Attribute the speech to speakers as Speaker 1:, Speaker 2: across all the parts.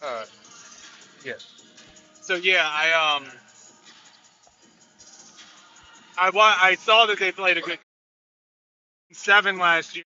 Speaker 1: Uh, yeah.
Speaker 2: So yeah, I saw that they played a good 7 last year.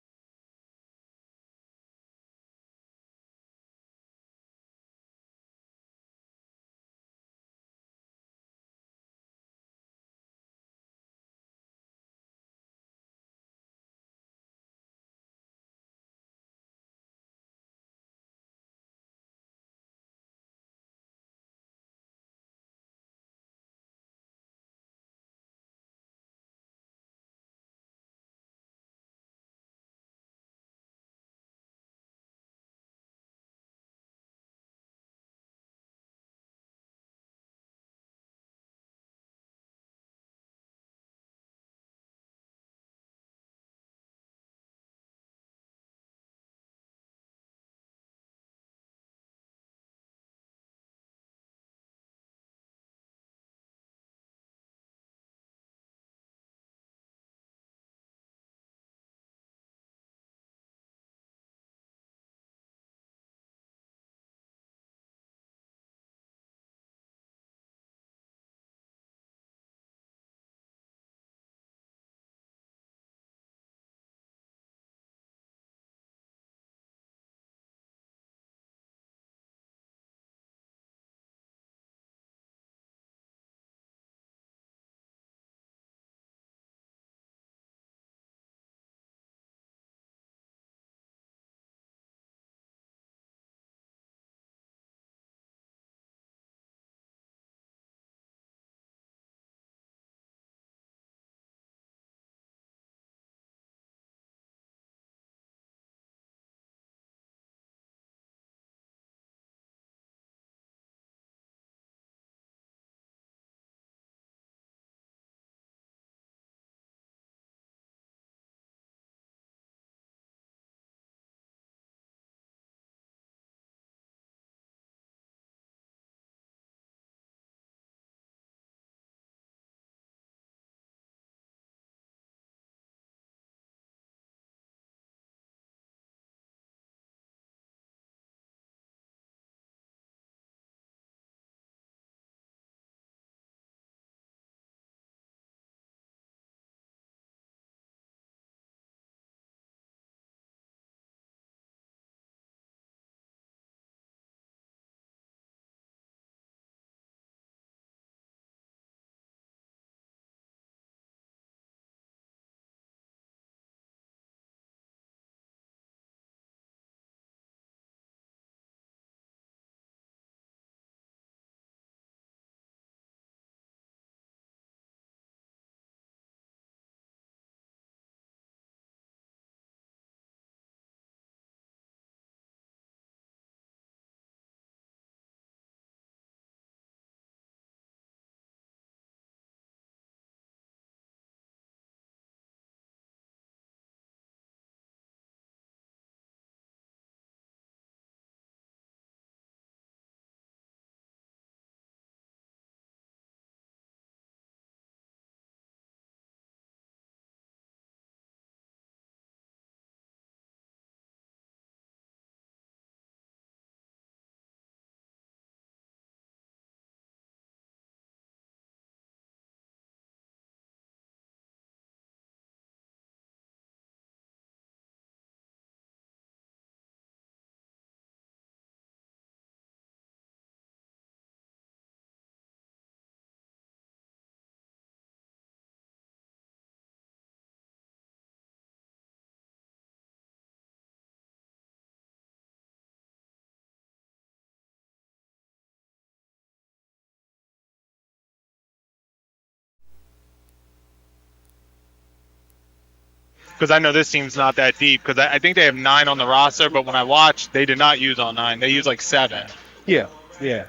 Speaker 2: Because I know this team's not that deep. Because I think they have 9 on the roster, but when I watched, they did not use all 9. They used like 7.
Speaker 1: Yeah. Yeah.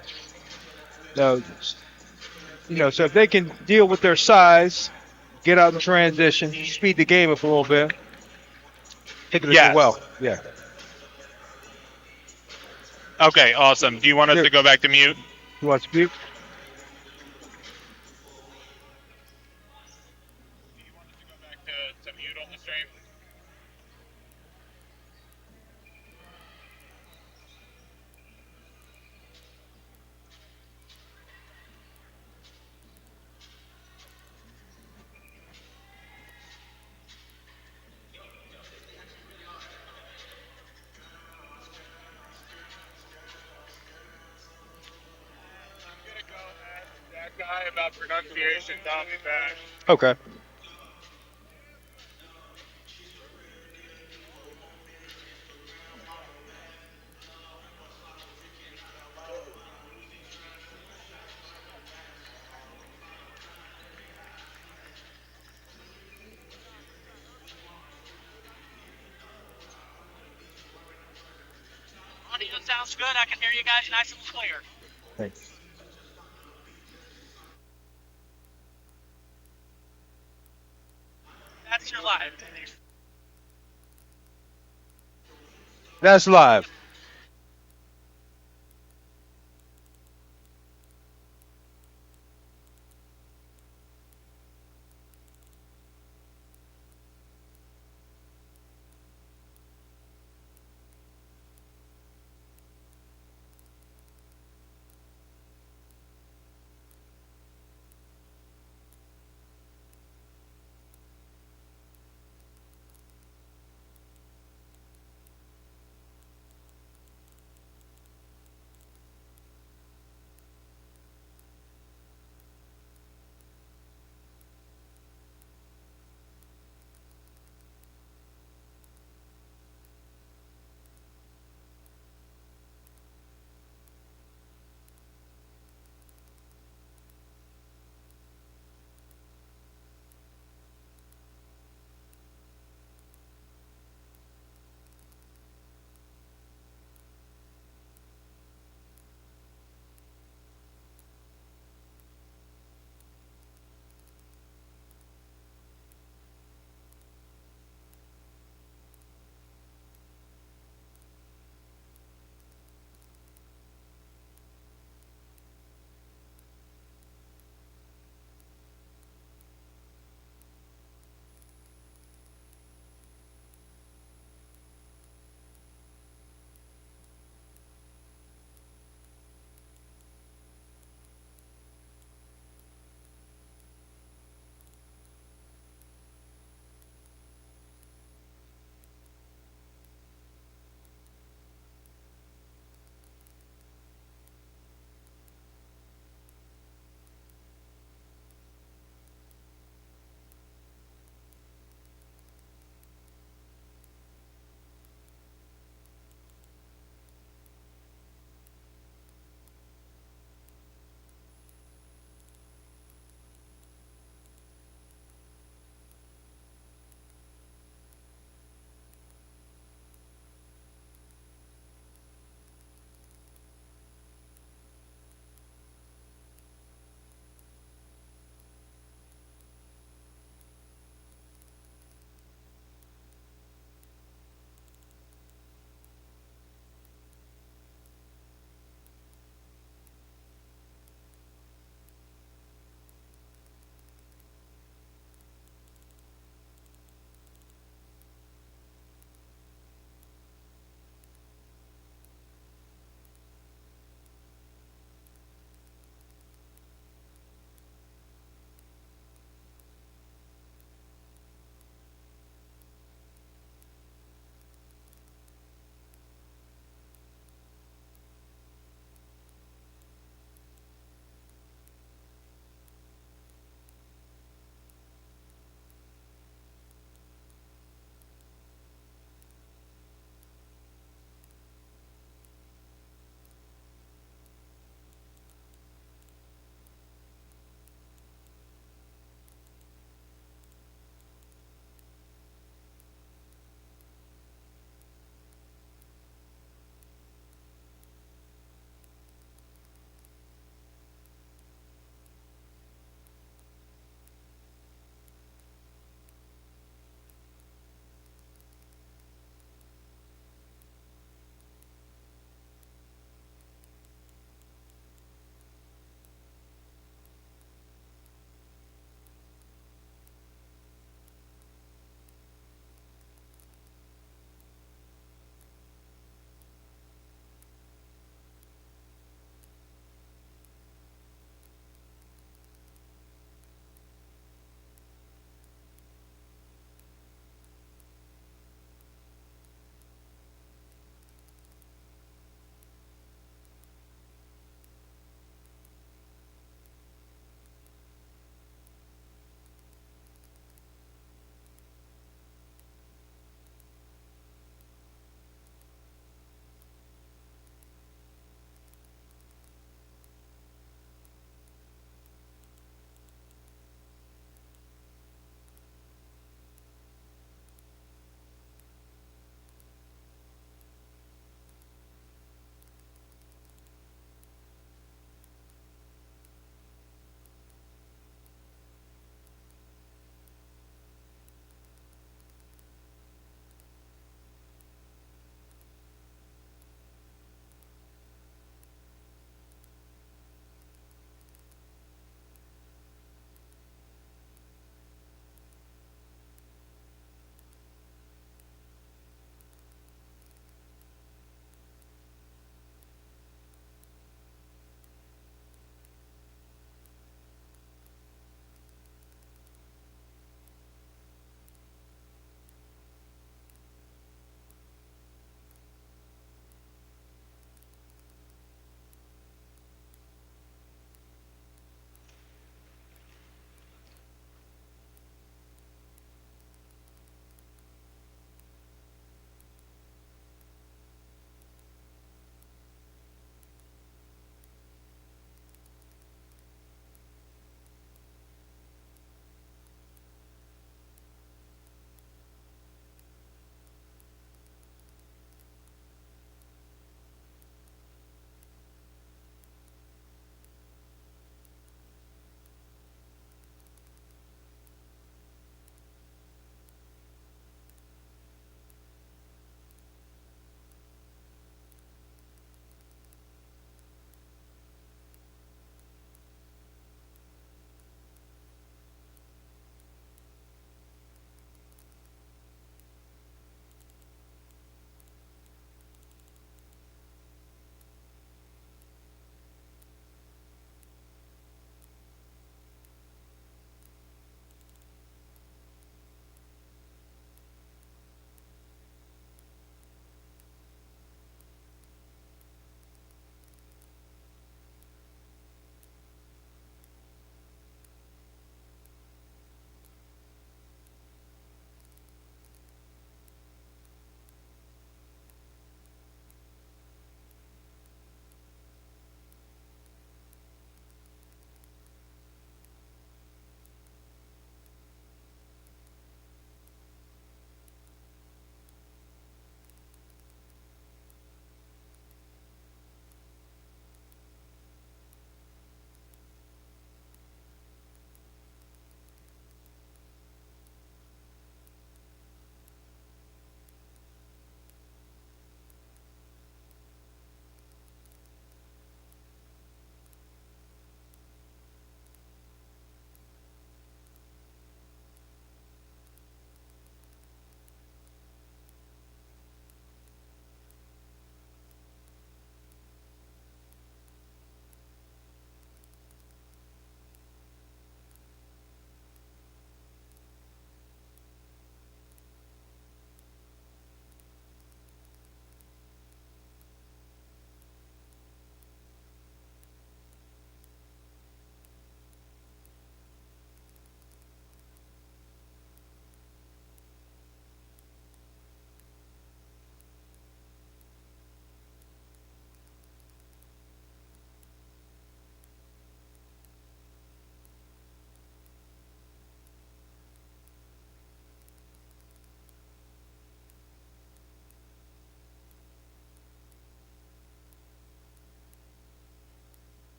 Speaker 1: No, so if they can deal with their size, get out in transition, speed the game up a little bit, I think it'll go
Speaker 2: Yes.
Speaker 1: well. Yeah.
Speaker 2: Okay. Awesome. Do you want us
Speaker 1: There,
Speaker 2: to go back to mute?
Speaker 1: you want to speak?
Speaker 2: Do you want us to go back to mute on the stream?
Speaker 1: Okay.
Speaker 3: Audio sounds good. I can hear you guys nice and clear.
Speaker 1: Thanks.
Speaker 3: That's your live.
Speaker 1: That's live.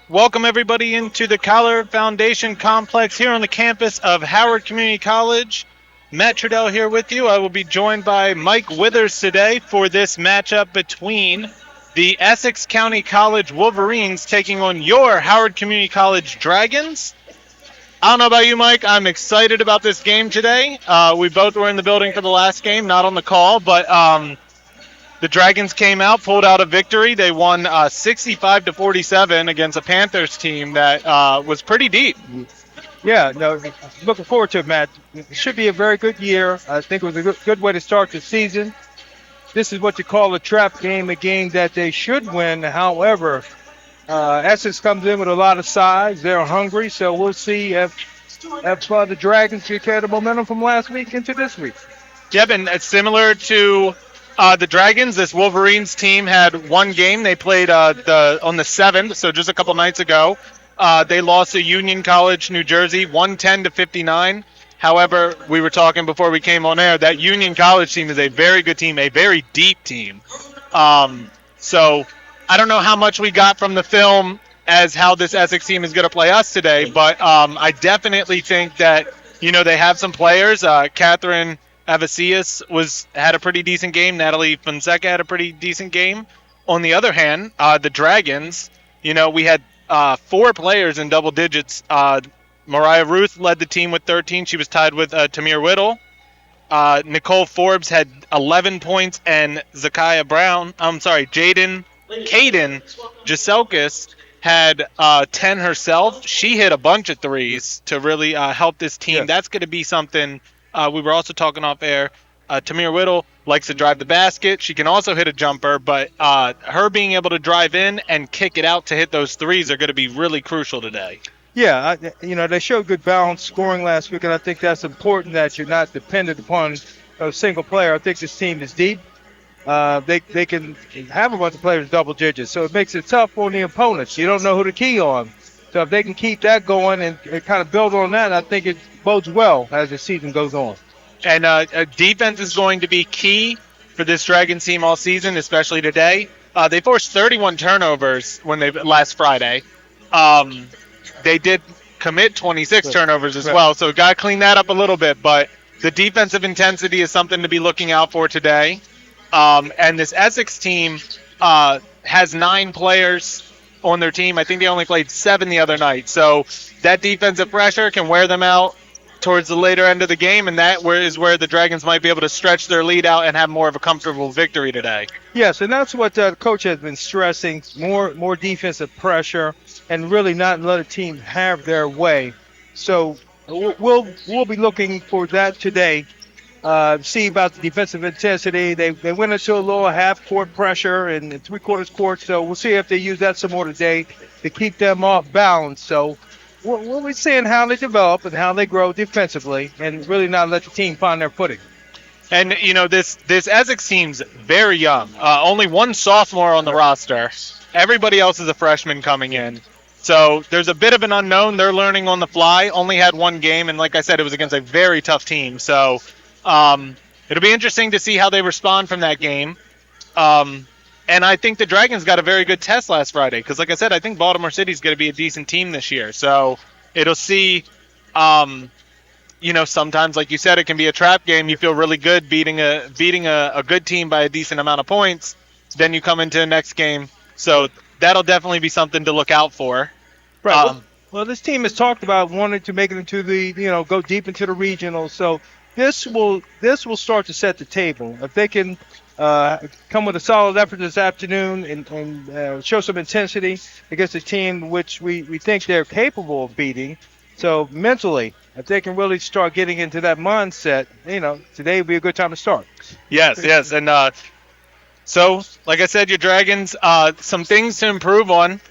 Speaker 2: Welcome everybody into the Collar Foundation Complex here on the campus of Howard Community College. Matt Trudell here with you. I will be joined by Mike Withers today for this matchup between the Essex County College Wolverines taking on your Howard Community College Dragons. I don't know about you, Mike. I'm excited about this game today. We both were in the building for the last game, not on the call, but the Dragons came out, pulled out a victory. They won 65 to 47 against a Panthers team that was pretty deep.
Speaker 1: Yeah, no, looking forward to it, Matt. It should be a very good year. I think it was a good way to start the season. This is what you call a trap game, a game that they should win. However, Essex comes in with a lot of size. They're hungry, so we'll see if the Dragons can carry the momentum from last week into this week.
Speaker 2: Yep, and it's similar to the Dragons. This Wolverines team had one game. They played on the 7th, so just a couple nights ago. They lost to Union College, New Jersey, 110 to 59. However, we were talking before we came on air that Union College team is a very good team, a very deep team. So I don't know how much we got from the film as how this Essex team is going to play us today, but I definitely think that they have some players. Catherine Avicius had a pretty decent game. Natalie Fonseca had a pretty decent game. On the other hand, the Dragons, we had 4 players in double digits. Mariah Ruth led the team with 13. She was tied with Tamir Whittle. Nicole Forbes had 11 points, and Caden Giselkis had 10 herself. She hit a bunch of threes to really help this team.
Speaker 1: Yes.
Speaker 2: That's going to be something. We were also talking off air. Tamir Whittle likes to drive the basket. She can also hit a jumper, but her being able to drive in and kick it out to hit those threes are going to be really crucial today.
Speaker 1: Yeah, they showed good balance scoring last week, and I think that's important that you're not dependent upon a single player. I think this team is deep. They can have a bunch of players double digits, so it makes it tough on the opponents. You don't know who to key on. So if they can keep that going and kind of build on that, I think it bodes well as the season goes on.
Speaker 2: And defense is going to be key for this Dragons team all season, especially today. They forced 31 turnovers last Friday. They did commit 26 turnovers as well, so got to clean that up a little bit. But the defensive intensity is something to be looking out for today. And this Essex team has 9 players on their team. I think they only played 7 the other night. So that defensive pressure can wear them out towards the later end of the game, and that is where the Dragons might be able to stretch their lead out and have more of a comfortable victory today.
Speaker 1: Yes, and that's what the coach has been stressing, more defensive pressure and really not let a team have their way. So we'll be looking for that today. See about the defensive intensity. They went into a little half-court pressure and three-quarters court, so we'll see if they use that some more today to keep them off balance. So we'll be seeing how they develop and how they grow defensively and really not let the team find their footing.
Speaker 2: And, this Essex team's very young. Only one sophomore on the roster. Everybody else is a freshman coming in. So there's a bit of an unknown. They're learning on the fly. Only had one game, and like I said, it was against a very tough team. So it'll be interesting to see how they respond from that game. And I think the Dragons got a very good test last Friday because, like I said, I think Baltimore City's going to be a decent team this year. So it'll see, sometimes, like you said, it can be a trap game. You feel really good beating a good team by a decent amount of points. Then you come into the next game. So that'll definitely be something to look out for.
Speaker 1: Right. Well, this team has talked about wanting to make it into the, go deep into the regional. So this will start to set the table. If they can come with a solid effort this afternoon and show some intensity against a team which we think they're capable of beating. So mentally, if they can really start getting into that mindset, today would be a good time to start.
Speaker 2: Yes. And so, like I said, your Dragons, some things to improve on.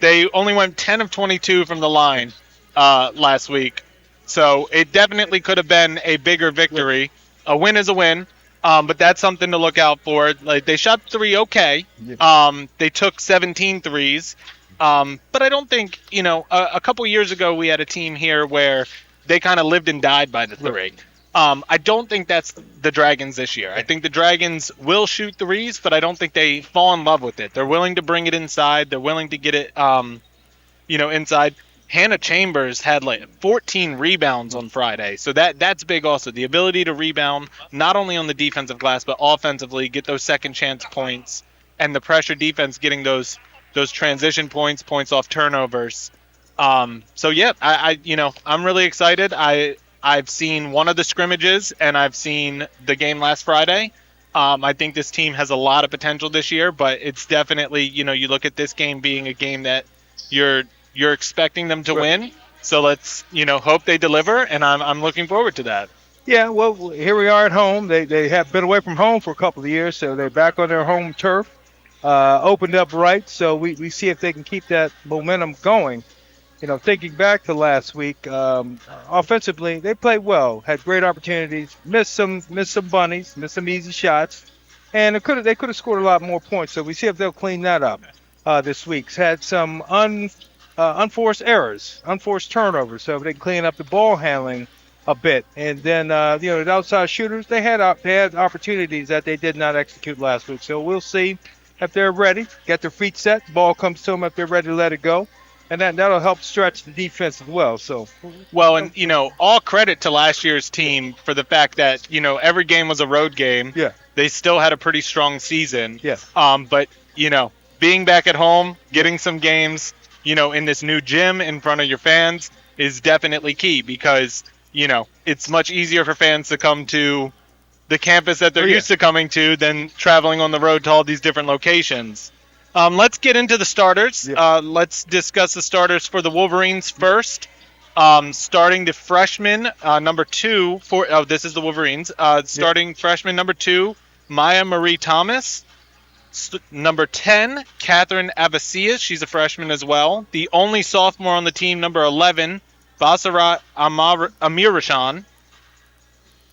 Speaker 2: They only went 10 of 22 from the line last week. So it definitely could have been a bigger victory. A win is a win. But that's something to look out for. Like, they shot 3 okay. They took 17 threes. But I don't think, a couple years ago we had a team here where they kind of lived and died by the 3. I don't think that's the Dragons this year. I think the Dragons will shoot threes, but I don't think they fall in love with it. They're willing to bring it inside. They're willing to get it inside. Hannah Chambers had like 14 rebounds on Friday, so that's big also. The ability to rebound not only on the defensive glass but offensively, get those second chance points, and the pressure defense getting those transition points, points off turnovers. So yeah, I'm really excited. I've seen one of the scrimmages and I've seen the game last Friday. I think this team has a lot of potential this year, but it's definitely, you look at this game being a game that you're you're expecting them to
Speaker 1: Right.
Speaker 2: win. So let's, hope they deliver, and I'm looking forward to that.
Speaker 1: Yeah, well, here we are at home. They have been away from home for a couple of years, so they're back on their home turf. Opened up right, so we see if they can keep that momentum going. Thinking back to last week, offensively they played well, had great opportunities, missed some bunnies, missed some easy shots, and they could have scored a lot more points. So we see if they'll clean that up this week. Had some unforced errors, unforced turnovers, so if they can clean up the ball handling a bit, and then the outside shooters they had opportunities that they did not execute last week. So we'll see if they're ready, get their feet set, ball comes to them if they're ready to let it go, and that'll help stretch the defense as well. So,
Speaker 2: Well, and all credit to last year's team for the fact that every game was a road game.
Speaker 1: yeah,
Speaker 2: They still had a pretty strong season.
Speaker 1: yeah,
Speaker 2: But being back at home, getting some games, in this new gym in front of your fans is definitely key because it's much easier for fans to come to the campus that
Speaker 1: oh
Speaker 2: they're
Speaker 1: yeah,
Speaker 2: used to coming to than traveling on the road to all these different locations. Let's get into the starters.
Speaker 1: yeah,
Speaker 2: Let's discuss the starters for the Wolverines first. Starting the freshman number two for this is the Wolverines.
Speaker 1: yeah,
Speaker 2: Starting freshman number 2, Maya Marie Thomas. Number 10, Catherine Avicias. She's a freshman as well. The only sophomore on the team, number 11, Basarat Amirashan.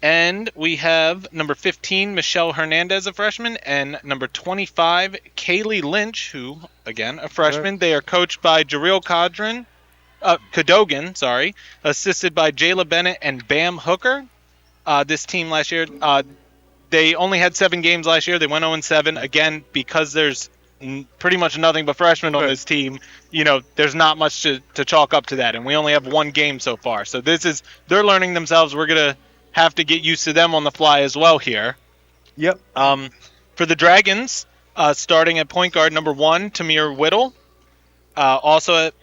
Speaker 2: And we have number 15, Michelle Hernandez, a freshman, and number 25, Kaylee Lynch, who, again, a
Speaker 1: right,
Speaker 2: freshman. They are coached by Jareel Cadogan, sorry, assisted by Jayla Bennett and Bam Hooker. This team last year, they only had 7 games last year. They went 0-7. Again, because there's pretty much nothing but freshmen on
Speaker 1: right.
Speaker 2: this team, there's not much to chalk up to that. And we only have 1 game so far. So they're learning themselves. We're going to have to get used to them on the fly as well here.
Speaker 1: Yep,
Speaker 2: For the Dragons, starting at point guard, number 1, Tamir Whittle. Also at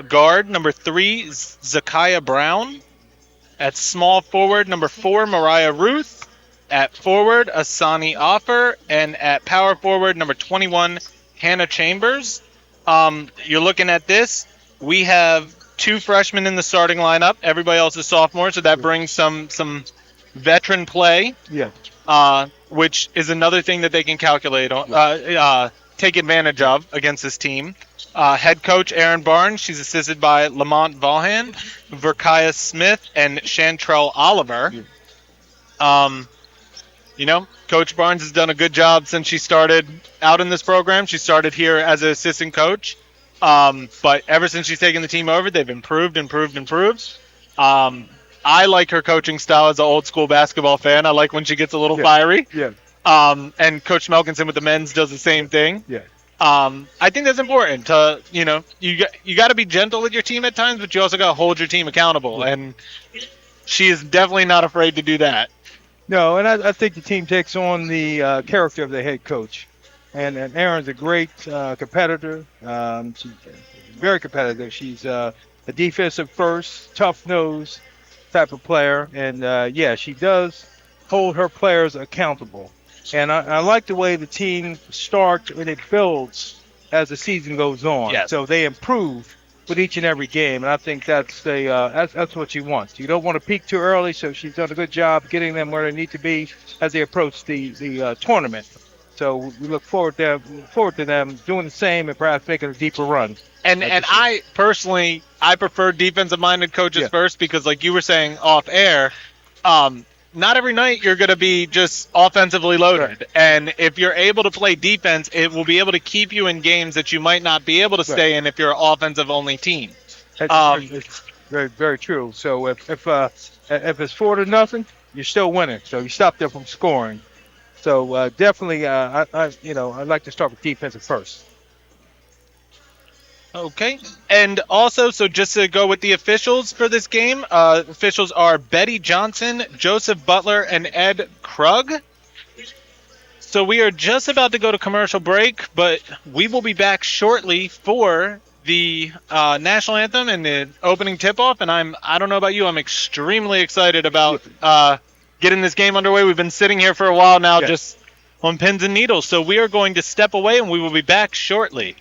Speaker 2: guard, number 3, Zakiah Brown. At small forward, number 4, Mariah Ruth. At forward, Asani Offer. And at power forward, number 21, Hannah Chambers. You're looking at this. We have 2 freshmen in the starting lineup. Everybody else is sophomore, so that brings some veteran play,
Speaker 1: yeah,
Speaker 2: which is another thing that they can calculate on, take advantage of against this team. Head coach Aaron Barnes, she's assisted by Lamont Vaughan, Verkiah Smith, and Chantrell Oliver.
Speaker 1: yeah,
Speaker 2: Um, Coach Barnes has done a good job since she started out in this program. She started here as an assistant coach. But ever since she's taken the team over, they've improved, improved, improved. I like her coaching style as an old school basketball fan. I like when she gets a little
Speaker 1: yeah,
Speaker 2: fiery.
Speaker 1: yeah,
Speaker 2: And Coach Melkinson with the men's does the same thing.
Speaker 1: yeah.
Speaker 2: I think that's important to, you got to be gentle with your team at times, but you also got to hold your team accountable.
Speaker 1: Yeah.
Speaker 2: And she is definitely not afraid to do that.
Speaker 1: No, and I think the team takes on the character of the head coach. And Aaron's a great competitor. She's very competitive. She's a defensive first, tough nose type of player. And yeah, she does hold her players accountable. And I like the way the team starts and it builds as the season goes on.
Speaker 2: Yes.
Speaker 1: So they improve with each and every game, and I think that's what you want. You don't want to peak too early, so she's done a good job getting them where they need to be as they approach the tournament. So we look forward to them doing the same and perhaps making a deeper run.
Speaker 2: And I personally, I prefer defensive-minded coaches
Speaker 1: Yeah,
Speaker 2: first because, like you were saying off air, not every night you're going to be just offensively
Speaker 1: right,
Speaker 2: loaded. And if you're able to play defense, it will be able to keep you in games that you might not be able to
Speaker 1: right.
Speaker 2: stay in if you're an offensive-only team. Um,
Speaker 1: It's very very true. So if it's 4-0, you're still winning. So you stop them from scoring. So definitely, I'd like to start with defensive first.
Speaker 2: Okay. And also, so just to go with the officials for this game, officials are Betty Johnson, Joseph Butler, and Ed Krug. So we are just about to go to commercial break, but we will be back shortly for the national anthem and the opening tip-off. And I don't know about you, I'm extremely excited
Speaker 1: Yeah.
Speaker 2: about getting this game underway. We've been sitting here for a while now,
Speaker 1: Yes.
Speaker 2: just on pins and needles. So we are going to step away, and we will be back shortly.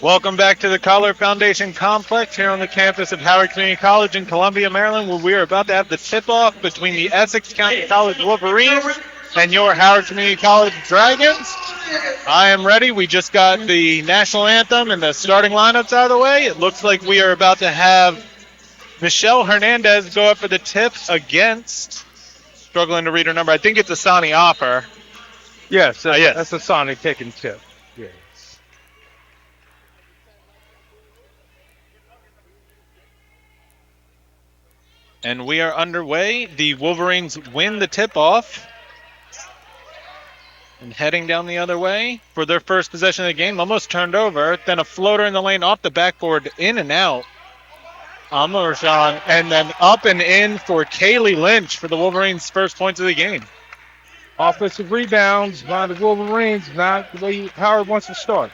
Speaker 2: Welcome back to the Collar Foundation Complex here on the campus of Howard Community College in Columbia, Maryland, where we are about to have the tip-off between the Essex County College Wolverines and your Howard Community College Dragons. I am ready. We just got the national anthem and the starting lineups out of the way. It looks like we are about to have Michelle Hernandez go up for the tip against, struggling to read her number, I think it's Asani Offer.
Speaker 1: Yes,
Speaker 2: Yes.
Speaker 1: that's a Sonic taking tip. Yes.
Speaker 2: And we are underway. The Wolverines win the tip-off. And heading down the other way for their first possession of the game. Almost turned over. Then a floater in the lane off the backboard, in and out. Rashawn, and then up and in for Kaylee Lynch for the Wolverines' first points of the game.
Speaker 1: Offensive rebounds by the Wolverines, not the way Howard wants to start.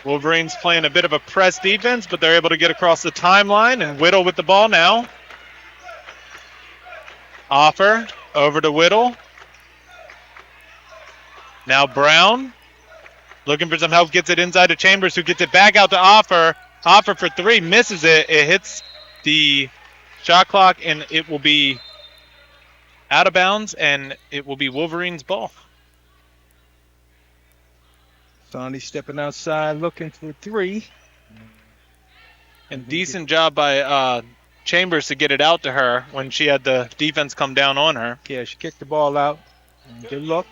Speaker 2: Wolverines playing a bit of a press defense, but they're able to get across the timeline, and Whittle with the ball now. Offer over to Whittle. Now Brown looking for some help, gets it inside to Chambers, who gets it back out to Offer. Offer for three, misses it. It hits the shot clock, and it will be out of bounds, and it will be Wolverines' ball.
Speaker 1: Sonny stepping outside, looking for three.
Speaker 2: And decent job by Chambers to get it out to her when she had the defense come down on her.
Speaker 1: Yeah, she kicked the ball out. Good luck.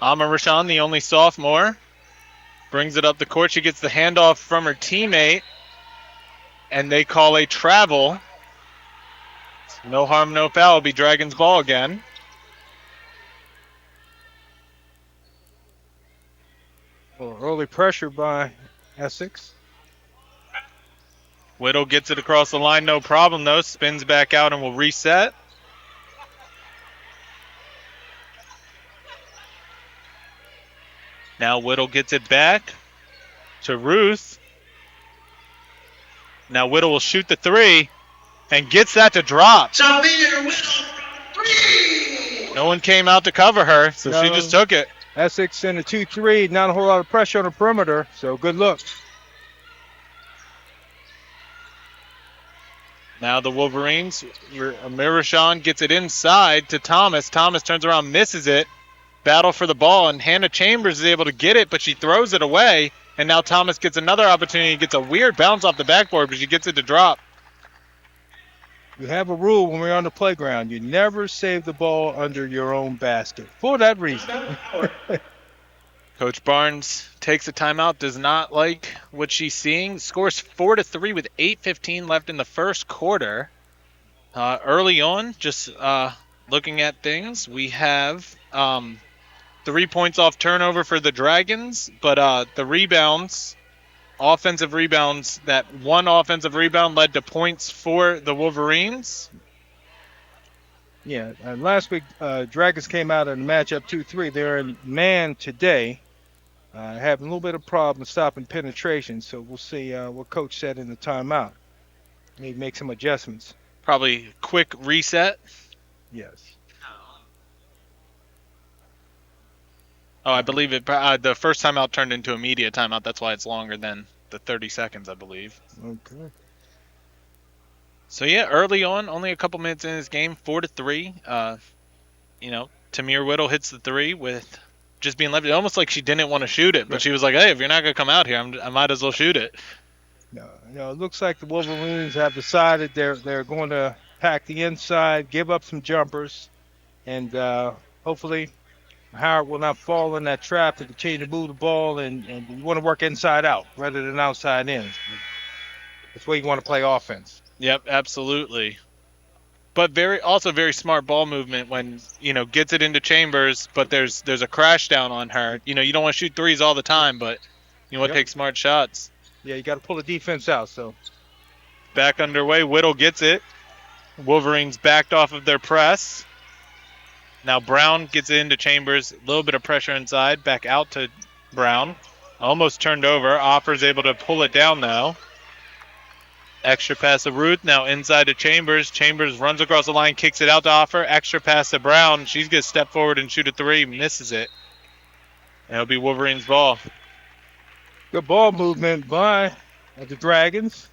Speaker 2: Rashawn, the only sophomore, brings it up the court. She gets the handoff from her teammate, and they call a travel. No harm, no foul. It'll be Dragons' ball again.
Speaker 1: Well, early pressure by Essex.
Speaker 2: Whittle gets it across the line, no problem though. Spins back out and will reset. Now Whittle gets it back to Ruth. Now Whittle will shoot the three and gets that to drop. No one came out to cover her, so she just took it.
Speaker 1: Essex in a 2-3, not a whole lot of pressure on the perimeter, so good luck.
Speaker 2: Now the Wolverines, Mirashawn gets it inside to Thomas. Thomas turns around, misses it. Battle for the ball, and Hannah Chambers is able to get it, but she throws it away. And now Thomas gets another opportunity. He gets a weird bounce off the backboard, but she gets it to drop.
Speaker 1: You have a rule when we're on the playground. You never save the ball under your own basket. For that reason.
Speaker 2: Coach Barnes takes a timeout, does not like what she's seeing. Scores 4-3 with 8:15 left in the first quarter. Early on, just looking at things, we have 3 points off turnover for the Dragons, but the rebounds, offensive rebounds, that one offensive rebound led to points for the Wolverines.
Speaker 1: Yeah, last week Dragons came out in the matchup 2-3. They're in man today. Having a little bit of problem stopping penetration, so we'll see what Coach said in the timeout. Maybe make some adjustments.
Speaker 2: Probably quick reset.
Speaker 1: Yes.
Speaker 2: Oh, I believe it. The first timeout turned into a media timeout. That's why it's longer than the 30 seconds, I believe.
Speaker 1: Okay.
Speaker 2: So yeah, early on, only a couple minutes in this game, 4-3. Tamir Whittle hits the three with just being left. Almost like she didn't want to shoot it, but she was like, "Hey, if you're not gonna come out here, I might as well shoot it."
Speaker 1: No, it looks like the Wolverines have decided they're going to pack the inside, give up some jumpers, and hopefully Howard will not fall in that trap to continue to move the ball, and you want to work inside out rather than outside in. That's where you want to play offense.
Speaker 2: Yep, absolutely. But very smart ball movement when gets it into Chambers, but there's a crash down on her. You don't want to shoot threes all the time, but you want to take smart shots.
Speaker 1: Yeah, you got to pull the defense out. So
Speaker 2: back underway, Whittle gets it. Wolverines backed off of their press. Now Brown gets it into Chambers. A little bit of pressure inside. Back out to Brown. Almost turned over. Offer's able to pull it down now. Extra pass to Ruth. Now inside to Chambers. Chambers runs across the line, kicks it out to Offer. Extra pass to Brown. She's going to step forward and shoot a three. Misses it. It'll be Wolverines ball.
Speaker 1: Good ball movement by the Dragons.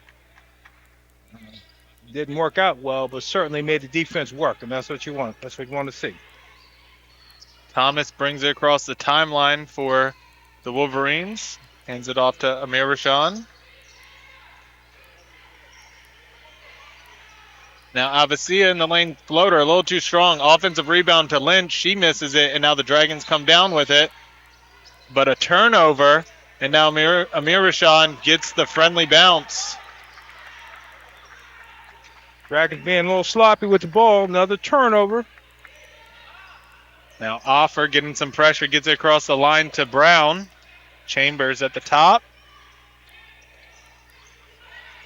Speaker 1: Didn't work out well, but certainly made the defense work, and that's what you want. That's what you want to see.
Speaker 2: Thomas brings it across the timeline for the Wolverines. Hands it off to Amir Rashan. Now Avasia in the lane floater, a little too strong. Offensive rebound to Lynch. She misses it, and now the Dragons come down with it. But a turnover, and now Amir Rashan gets the friendly bounce.
Speaker 1: Dragons being a little sloppy with the ball. Another turnover.
Speaker 2: Now Offer getting some pressure, gets it across the line to Brown. Chambers at the top.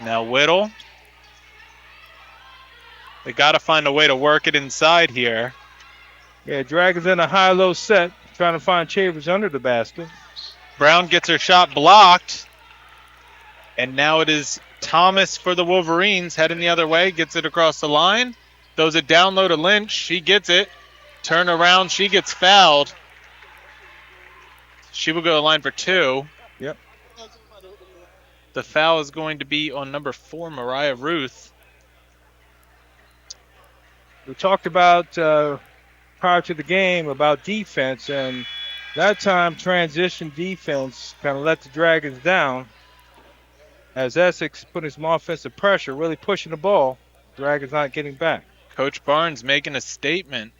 Speaker 2: Now Whittle. They got to find a way to work it inside here.
Speaker 1: Yeah, Dragons in a high-low set, trying to find Chambers under the basket.
Speaker 2: Brown gets her shot blocked. And now it is Thomas for the Wolverines, heading the other way, gets it across the line. Throws it down low to Lynch. She gets it. Turn around, she gets fouled. She will go to the line for 2.
Speaker 1: Yep.
Speaker 2: The foul is going to be on number 4, Mariah Ruth.
Speaker 1: We talked about prior to the game about defense, and that time transition defense kind of let the Dragons down as Essex putting some offensive pressure, really pushing the ball. Dragons not getting back.
Speaker 2: Coach Barnes making a statement.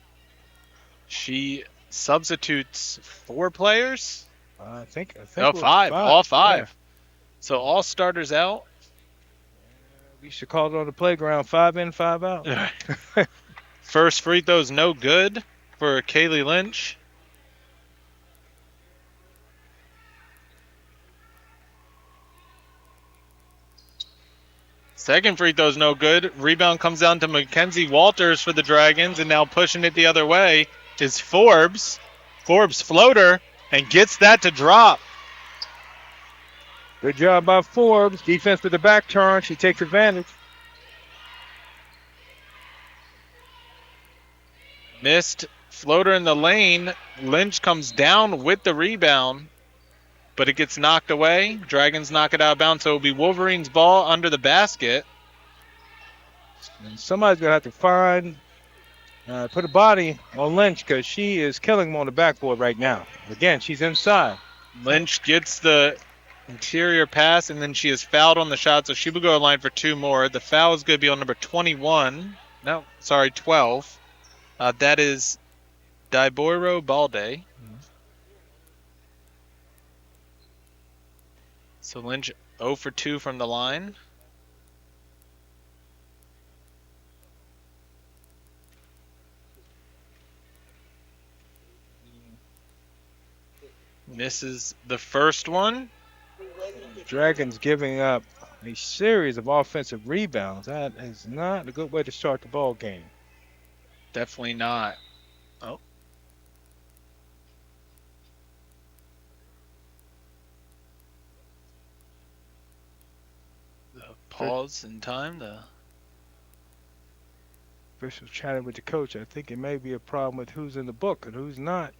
Speaker 2: She substitutes 4 players.
Speaker 1: I think
Speaker 2: No,
Speaker 1: we're
Speaker 2: 5. All 5.
Speaker 1: Yeah.
Speaker 2: So all starters out.
Speaker 1: We should call it on the playground, 5 in, 5 out.
Speaker 2: First free throw's no good for Kaylee Lynch. Second free throw's no good. Rebound comes down to Mackenzie Walters for the Dragons, and now pushing it the other way is Forbes. Forbes floater and gets that to drop.
Speaker 1: Good job by Forbes. Defense with the back turn. She takes advantage.
Speaker 2: Missed floater in the lane. Lynch comes down with the rebound, but it gets knocked away. Dragons knock it out of bounds, so it'll be Wolverines ball under the basket.
Speaker 1: And somebody's going to have to find, put a body on Lynch because she is killing him on the backboard right now. Again, she's inside.
Speaker 2: Lynch gets the interior pass, and then she is fouled on the shot, so she will go to line for 2 more. The foul is going to be on number 21. No, sorry, 12. That is Daiboiro Balde. So Lynch 0 for 2 from the line. Misses the first one.
Speaker 1: Dragons giving up a series of offensive rebounds. That is not a good way to start the ball game.
Speaker 2: Definitely not. Oh. The pause in time. The
Speaker 1: Chris was chatting with the coach. I think it may be a problem with who's in the book and who's not.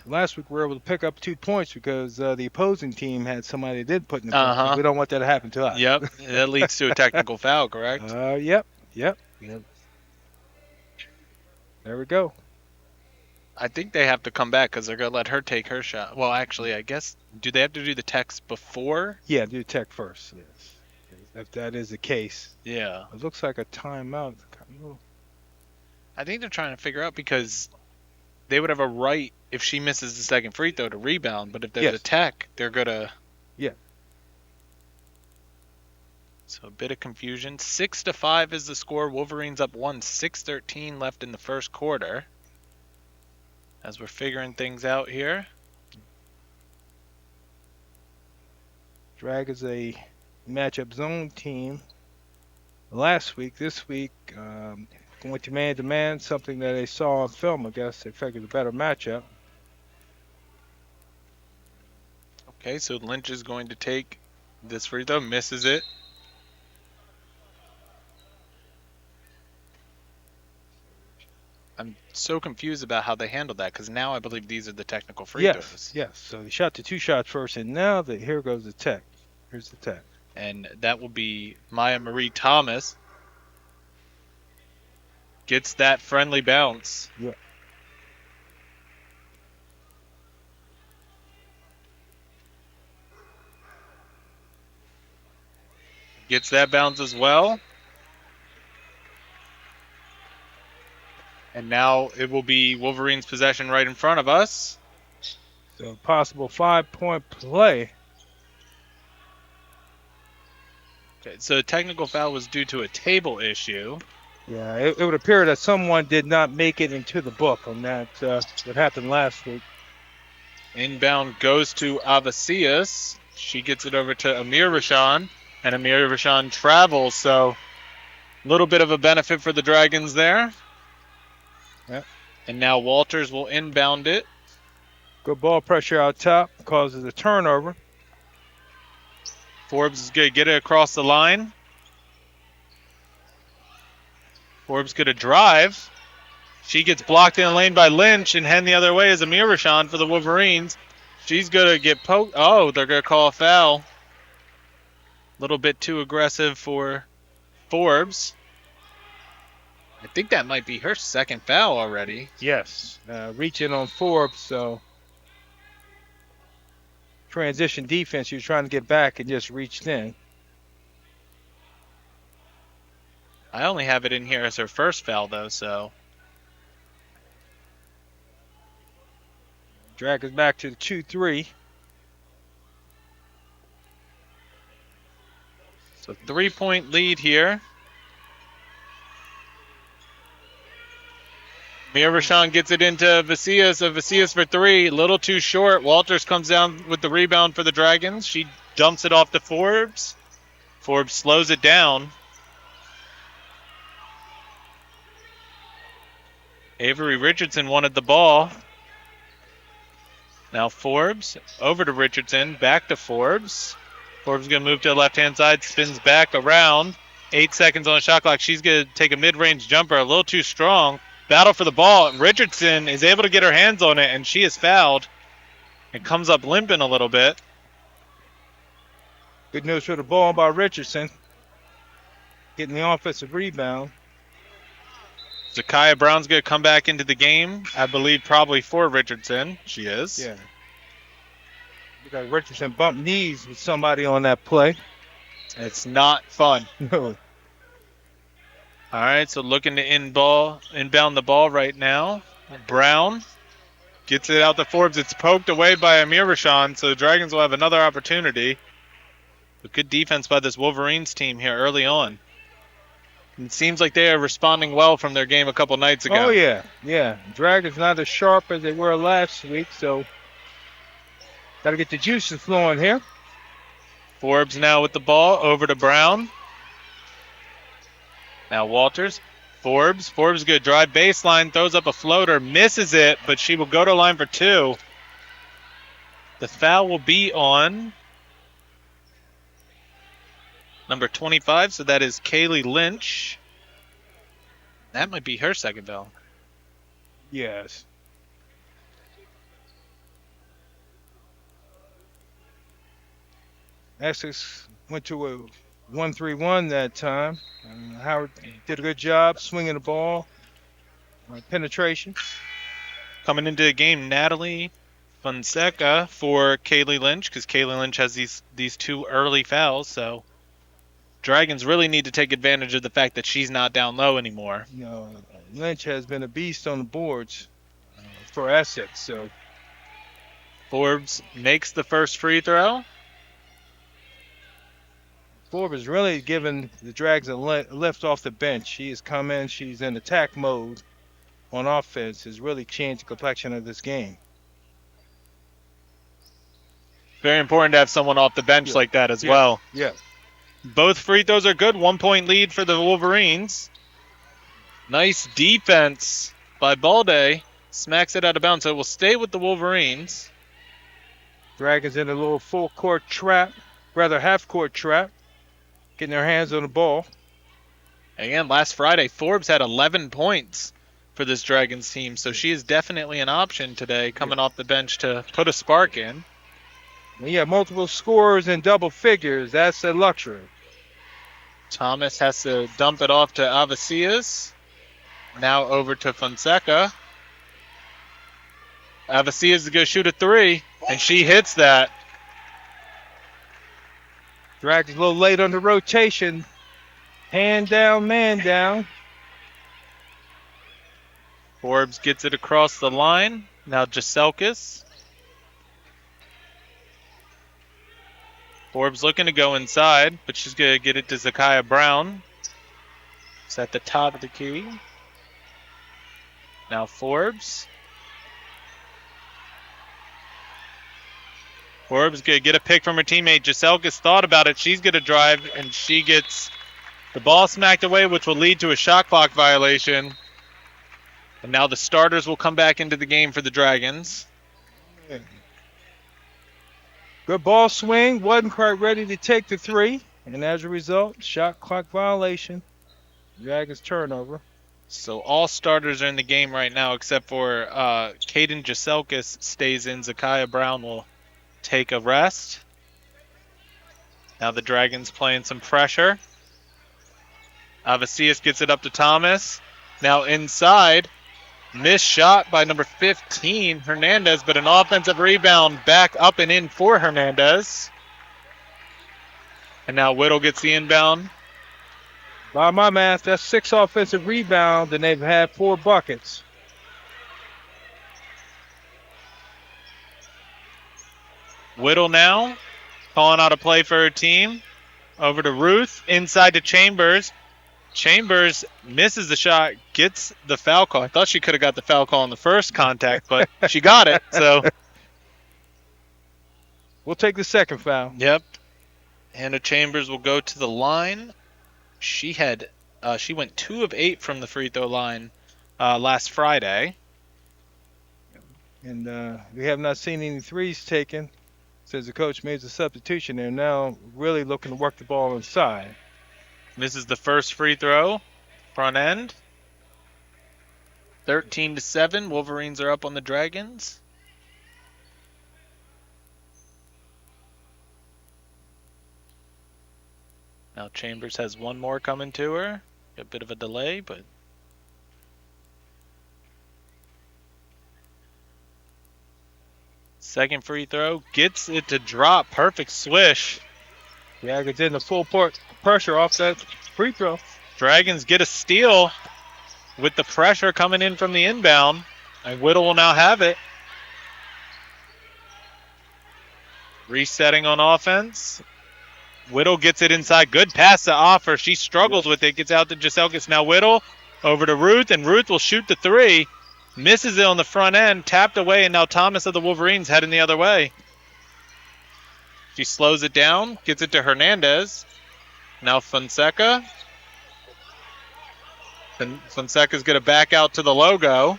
Speaker 1: Last week we were able to pick up 2 points because the opposing team had somebody that did put in the book. We don't want that to happen to us.
Speaker 2: Yep, that leads to a technical foul, correct?
Speaker 1: Yep. There we go.
Speaker 2: I think they have to come back because they're going to let her take her shot. Well, actually, I guess, do they have to do the text before?
Speaker 1: Yeah, do tech first, yes. If that is the case.
Speaker 2: Yeah.
Speaker 1: It looks like a timeout.
Speaker 2: I think they're trying to figure out because they would have a right if she misses the second free throw to rebound, but if there's a tech, they're going to...
Speaker 1: Yeah.
Speaker 2: So a bit of confusion. 6-5 is the score. Wolverines up 1, 6:13 left in the first quarter. As we're figuring things out here.
Speaker 1: Drag is a matchup zone team. Last week, this week, going to man, something that they saw on film. I guess they figured a better matchup.
Speaker 2: Okay, so Lynch is going to take This free throw misses it. I'm so confused about how they handled that because now I believe these are the technical free
Speaker 1: Yes,
Speaker 2: throws.
Speaker 1: yes. So he shot the 2 shots first, and now here goes the tech. Here's the tech.
Speaker 2: And that will be Maya Marie Thomas. Gets that friendly bounce.
Speaker 1: Yeah.
Speaker 2: Gets that bounce as well. And now it will be Wolverines' possession right in front of us.
Speaker 1: So possible 5-point play.
Speaker 2: Okay, so a technical foul was due to a table issue.
Speaker 1: Yeah, it would appear that someone did not make it into the book on that. What happened last week.
Speaker 2: Inbound goes to Avasius. She gets it over to Amir Rashan. And Amir Rashan travels, so a little bit of a benefit for the Dragons there.
Speaker 1: Yep.
Speaker 2: And now Walters will inbound it.
Speaker 1: Good ball pressure out top causes a turnover.
Speaker 2: Forbes is going to get it across the line. Forbes going to drive. She gets blocked in the lane by Lynch, and heading the other way is Amir Rashan for the Wolverines. She's going to get poked. Oh, they're going to call a foul. A little bit too aggressive for Forbes. I think that might be her second foul already.
Speaker 1: Yes. Reaching on Forbes, so transition defense, you're trying to get back and just reached in.
Speaker 2: I only have it in here as her first foul, though, so.
Speaker 1: Drag us back to the 2-3.
Speaker 2: So 3-point lead here. Amir Rashan gets it into Vasias. Vasias for three. A little too short. Walters comes down with the rebound for the Dragons. She dumps it off to Forbes. Forbes slows it down. Avery Richardson wanted the ball. Now Forbes over to Richardson. Back to Forbes. Forbes going to move to the left-hand side. Spins back around. 8 seconds on the shot clock. She's going to take a mid-range jumper. A little too strong. Battle for the ball. Richardson is able to get her hands on it, and she is fouled. It comes up limping a little bit.
Speaker 1: Good news for the ball by Richardson. Getting the offensive rebound.
Speaker 2: Zakiya Brown's going to come back into the game. I believe probably for Richardson. She is.
Speaker 1: Yeah. We got Richardson bump knees with somebody on that play.
Speaker 2: It's not fun.
Speaker 1: No.
Speaker 2: All right, so looking to inbound the ball right now. Brown gets it out to Forbes. It's poked away by Amir Rashan, so the Dragons will have another opportunity. But good defense by this Wolverines team here early on. And it seems like they are responding well from their game a couple nights ago.
Speaker 1: Oh, yeah. Yeah. Dragons not as sharp as they were last week, so got to get the juices flowing here.
Speaker 2: Forbes now with the ball over to Brown. Now Walters. Forbes going to drive baseline, throws up a floater, misses it, but she will go to line for two. The foul will be on number 25, so that is Kaylee Lynch. That might be her second foul.
Speaker 1: Yes. Essex went to a 1-3-1 that time. Howard did a good job swinging the ball, penetration.
Speaker 2: Coming into the game, Natalie Fonseca for Kaylee Lynch, because Kaylee Lynch has these two early fouls, so Dragons really need to take advantage of the fact that she's not down low anymore.
Speaker 1: You know, Lynch has been a beast on the boards for Essex. So
Speaker 2: Forbes makes the first free throw.
Speaker 1: Forbes is really giving the Dragons a lift off the bench. She has come in. She's in attack mode on offense. Has really changed the complexion of this game.
Speaker 2: Very important to have someone off the bench like that as well.
Speaker 1: Yeah.
Speaker 2: Both free throws are good. 1 point lead for the Wolverines. Nice defense by Balde. Smacks it out of bounds. So it will stay with the Wolverines.
Speaker 1: Dragons in a little full court trap. rather half-court trap, getting their hands on the ball.
Speaker 2: Again, last Friday, Forbes had 11 points for this Dragons team, so she is definitely an option today coming off the bench to put a spark in.
Speaker 1: When you have multiple scorers in double figures, that's a luxury.
Speaker 2: Thomas has to dump it off to Avicias. Now over to Fonseca. Avicias is going to shoot a three, and she hits that.
Speaker 1: Dragons a little late on the rotation. Hand down, man down.
Speaker 2: Forbes gets it across the line. Now Jaselkis. Forbes looking to go inside, but she's going to get it to Zakiya Brown. It's at the top of the key. Now Forbes. Forbes going to get a pick from her teammate. Jaselkis thought about it. She's going to drive, and she gets the ball smacked away, which will lead to a shot clock violation. And now the starters will come back into the game for the Dragons.
Speaker 1: Good ball swing. Wasn't quite ready to take the three. And as a result, shot clock violation. Dragons turnover.
Speaker 2: So all starters are in the game right now except for Caden Jaselkis stays in. Zakiya Brown will take a rest. Now the Dragons playing some pressure. Avicias gets it up to Thomas. Now inside. Missed shot by number 15, Hernandez, but an offensive rebound back up and in for Hernandez. And now Whittle gets the inbound.
Speaker 1: By my math, that's 6 offensive rebounds, and they've had 4 buckets.
Speaker 2: Whittle now calling out a play for her team. Over to Ruth, inside to Chambers. Chambers misses the shot, gets the foul call. I thought she could have got the foul call on the first contact, but she got it. So,
Speaker 1: we'll take the second foul.
Speaker 2: Yep. Hannah Chambers will go to the line. She went 2 of 8 from the free throw line last Friday.
Speaker 1: And we have not seen any threes taken since the coach made the substitution. They're now really looking to work the ball inside.
Speaker 2: Misses the first free throw, front end. 13-7, Wolverines are up on the Dragons. Now Chambers has one more coming to her. A bit of a delay, but second free throw gets it to drop. Perfect swish.
Speaker 1: Dragons in the full pressure off that free throw.
Speaker 2: Dragons get a steal with the pressure coming in from the inbound. And Whittle will now have it. Resetting on offense. Whittle gets it inside. Good pass to Offer. She struggles with it. Gets out to Jaselkis. Now Whittle over to Ruth. And Ruth will shoot the three. Misses it on the front end. Tapped away. And now Thomas of the Wolverines heading the other way. She slows it down. Gets it to Hernandez. Now Fonseca. Fonseca's going to back out to the logo.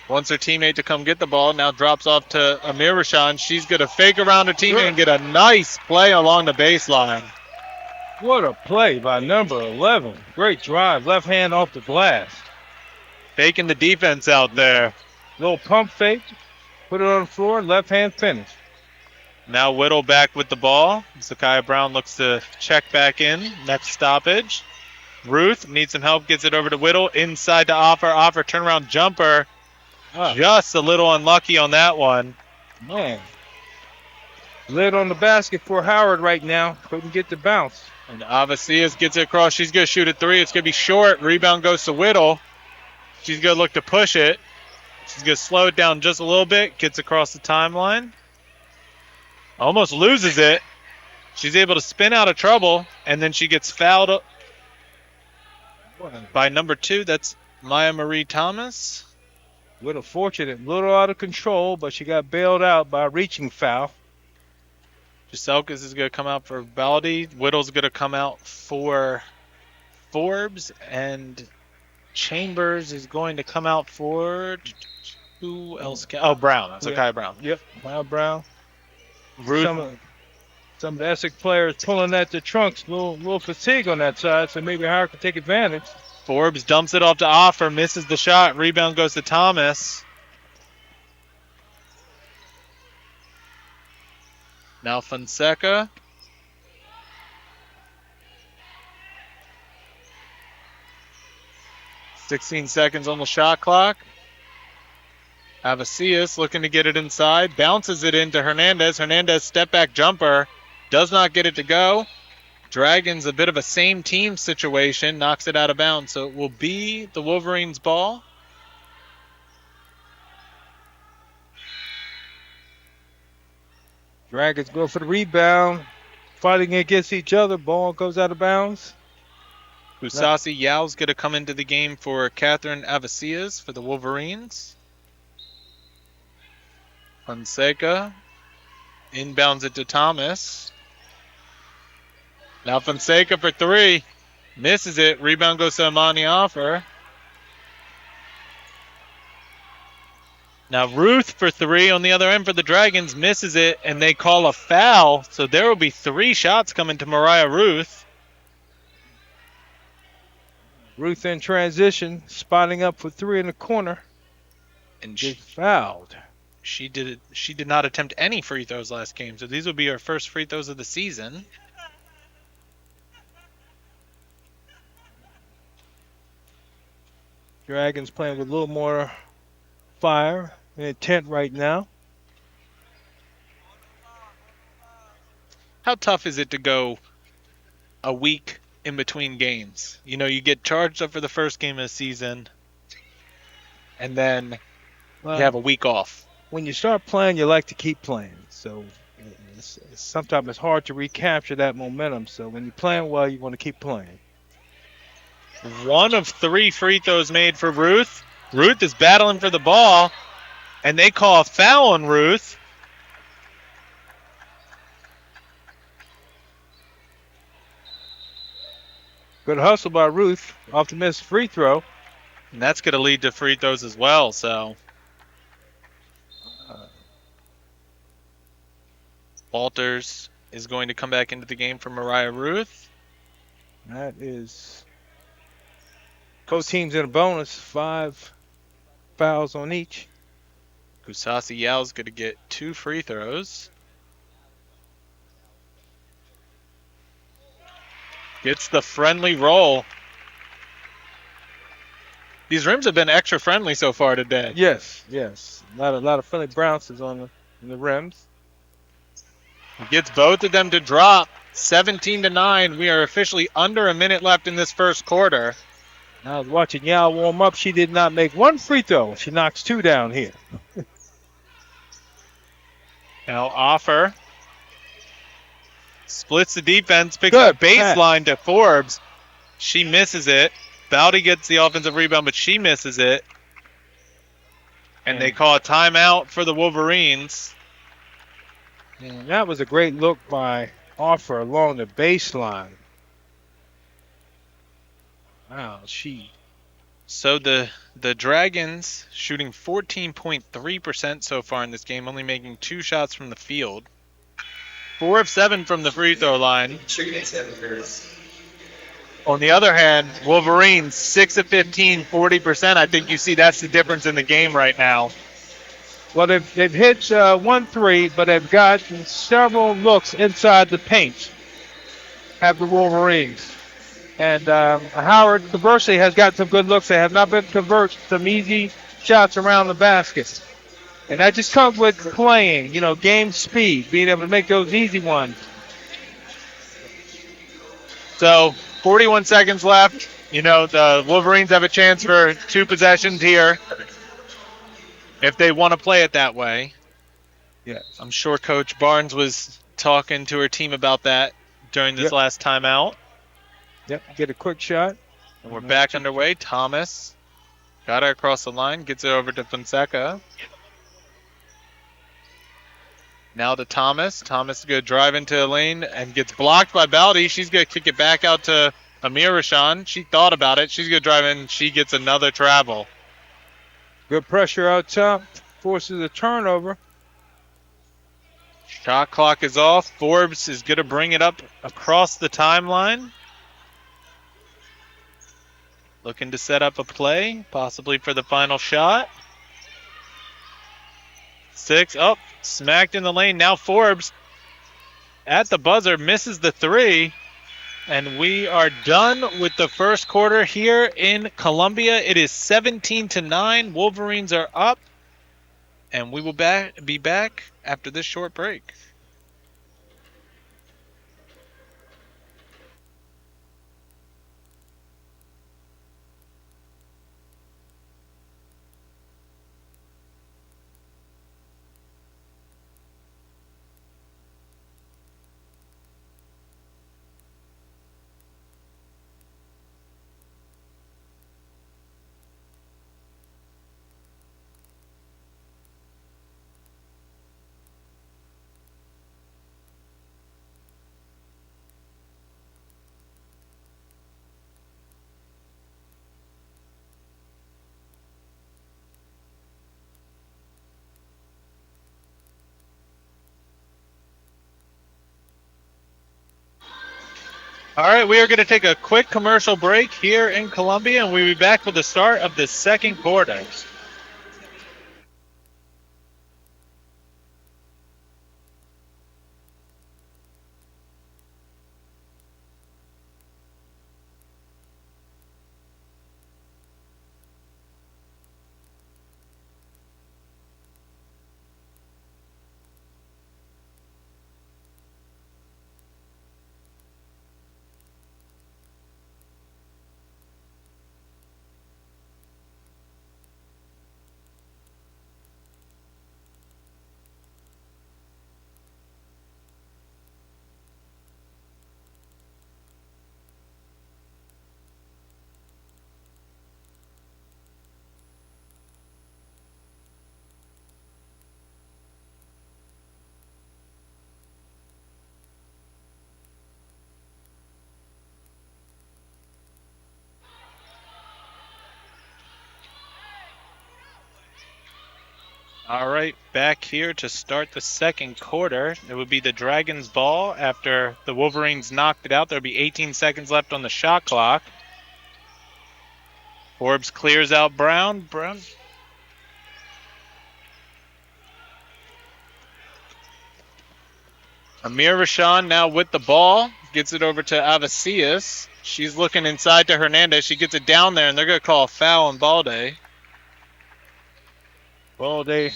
Speaker 2: Wants her teammate to come get the ball. Now drops off to Amir Rashan. She's going to fake around her teammate and get a nice play along the baseline.
Speaker 1: What a play by number 11. Great drive. Left hand off the glass.
Speaker 2: Faking the defense out there.
Speaker 1: Little pump fake. Put it on the floor. Left hand finish.
Speaker 2: Now Whittle back with the ball. Zakiya Brown looks to check back in. Next stoppage. Ruth needs some help. Gets it over to Whittle. Inside to Offer. Offer turnaround jumper. Just a little unlucky on that one.
Speaker 1: Man. Lid on the basket for Howard right now. Couldn't get the bounce.
Speaker 2: And Avicias gets it across. She's going to shoot a three. It's going to be short. Rebound goes to Whittle. She's going to look to push it. She's going to slow it down just a little bit. Gets across the timeline. Almost loses it. She's able to spin out of trouble, and then she gets fouled by number 2. That's Maya Marie Thomas.
Speaker 1: Little fortunate, little out of control, but she got bailed out by a reaching foul.
Speaker 2: Jaselkis is going to come out for Baldy. Whittle's going to come out for Forbes, and Chambers is going to come out for who else? Brown. Zakiya Brown.
Speaker 1: Yep, Brown.
Speaker 2: Ruth.
Speaker 1: Some of the Essex players pulling at the trunks, little fatigue on that side, so maybe Howard can take advantage.
Speaker 2: Forbes dumps it off to Offer, misses the shot. Rebound goes to Thomas. Now Fonseca. $16 on the shot clock. Avicius looking to get it inside. Bounces it into Hernandez. Hernandez step back jumper. Does not get it to go. Dragons a bit of a same team situation. Knocks it out of bounds. So it will be the Wolverines' ball.
Speaker 1: Dragons go for the rebound, fighting against each other. Ball goes out of bounds.
Speaker 2: Usasi Yao's going to come into the game for Catherine Avicias for the Wolverines. Fonseca inbounds it to Thomas. Now Fonseca for three. Misses it. Rebound goes to Amani Offer. Now Ruth for three on the other end for the Dragons. Misses it, and they call a foul. So there will be 3 shots coming to Mariah Ruth.
Speaker 1: Ruth in transition, spotting up for 3 in the corner.
Speaker 2: And
Speaker 1: Gets fouled.
Speaker 2: she did not attempt any free throws last game. So these will be her first free throws of the season.
Speaker 1: Dragons playing with a little more fire and intent right now.
Speaker 2: How tough is it to go a week in between games? You know, you get charged up for the first game of the season, and then you have a week off.
Speaker 1: When you start playing, you like to keep playing. So sometimes it's hard to recapture that momentum. So when you're playing well, you want to keep playing.
Speaker 2: 1 of 3 free throws made for Ruth. Ruth is battling for the ball, and they call a foul on Ruth.
Speaker 1: Good hustle by Ruth off the missed free throw.
Speaker 2: And that's going to lead to free throws as well. So Walters is going to come back into the game for Mariah Ruth.
Speaker 1: That is both teams in a bonus, 5 fouls on each.
Speaker 2: Kusasi Yao's going to get 2 free throws. Gets the friendly roll. These rims have been extra friendly so far today.
Speaker 1: Yes. A lot of friendly bounces on the rims.
Speaker 2: Gets both of them to drop. 17-9. We are officially under a minute left in this first quarter.
Speaker 1: I was watching Yao warm up. She did not make 1 free throw. She knocks 2 down here.
Speaker 2: Now Offer splits the defense, picks
Speaker 1: Good
Speaker 2: up baseline to Forbes. She misses it. Bowdy gets the offensive rebound, but she misses it. And they call a timeout for the Wolverines.
Speaker 1: And that was a great look by Offer along the baseline. Wow,
Speaker 2: So the Dragons shooting 14.3% so far in this game, only making 2 shots from the field. 4 of 7 from the free throw line. On the other hand, Wolverines 6 of 15, 40%. I think you see that's the difference in the game right now.
Speaker 1: Well, they've hit 1 3, but they've gotten several looks inside the paint. Have the Wolverines. And Howard, conversely, has got some good looks. They have not been converted some easy shots around the basket. And that just comes with playing, game speed, being able to make those easy ones.
Speaker 2: So 41 seconds left. The Wolverines have a chance for 2 possessions here if they want to play it that way.
Speaker 1: Yes.
Speaker 2: I'm sure Coach Barnes was talking to her team about that during this last timeout.
Speaker 1: Yep, get a quick shot.
Speaker 2: And we're back underway. Thomas got her across the line, gets it over to Fonseca. Now to Thomas. Thomas is going to drive into the lane and gets blocked by Bowdy. She's going to kick it back out to Amir Rashan. She thought about it. She's going to drive in. She gets another travel.
Speaker 1: Good pressure out top. Forces a turnover.
Speaker 2: Shot clock is off. Forbes is going to bring it up across the timeline. Looking to set up a play, possibly for the final shot. 6, smacked in the lane. Now Forbes at the buzzer misses the 3. And we are done with the first quarter here in Columbia. It is 17-9. Wolverines are up. And we will be back after this short break. All right, we are going to take a quick commercial break here in Columbia, and we'll be back with the start of the second quarter. All right, back here to start the second quarter. It would be the Dragons' ball after the Wolverines knocked it out. There'll be 18 seconds left on the shot clock. Forbes clears out Brown. Amir Rashan now with the ball. Gets it over to Avicius. She's looking inside to Hernandez. She gets it down there, and they're going to call a foul on Balde.
Speaker 1: Balde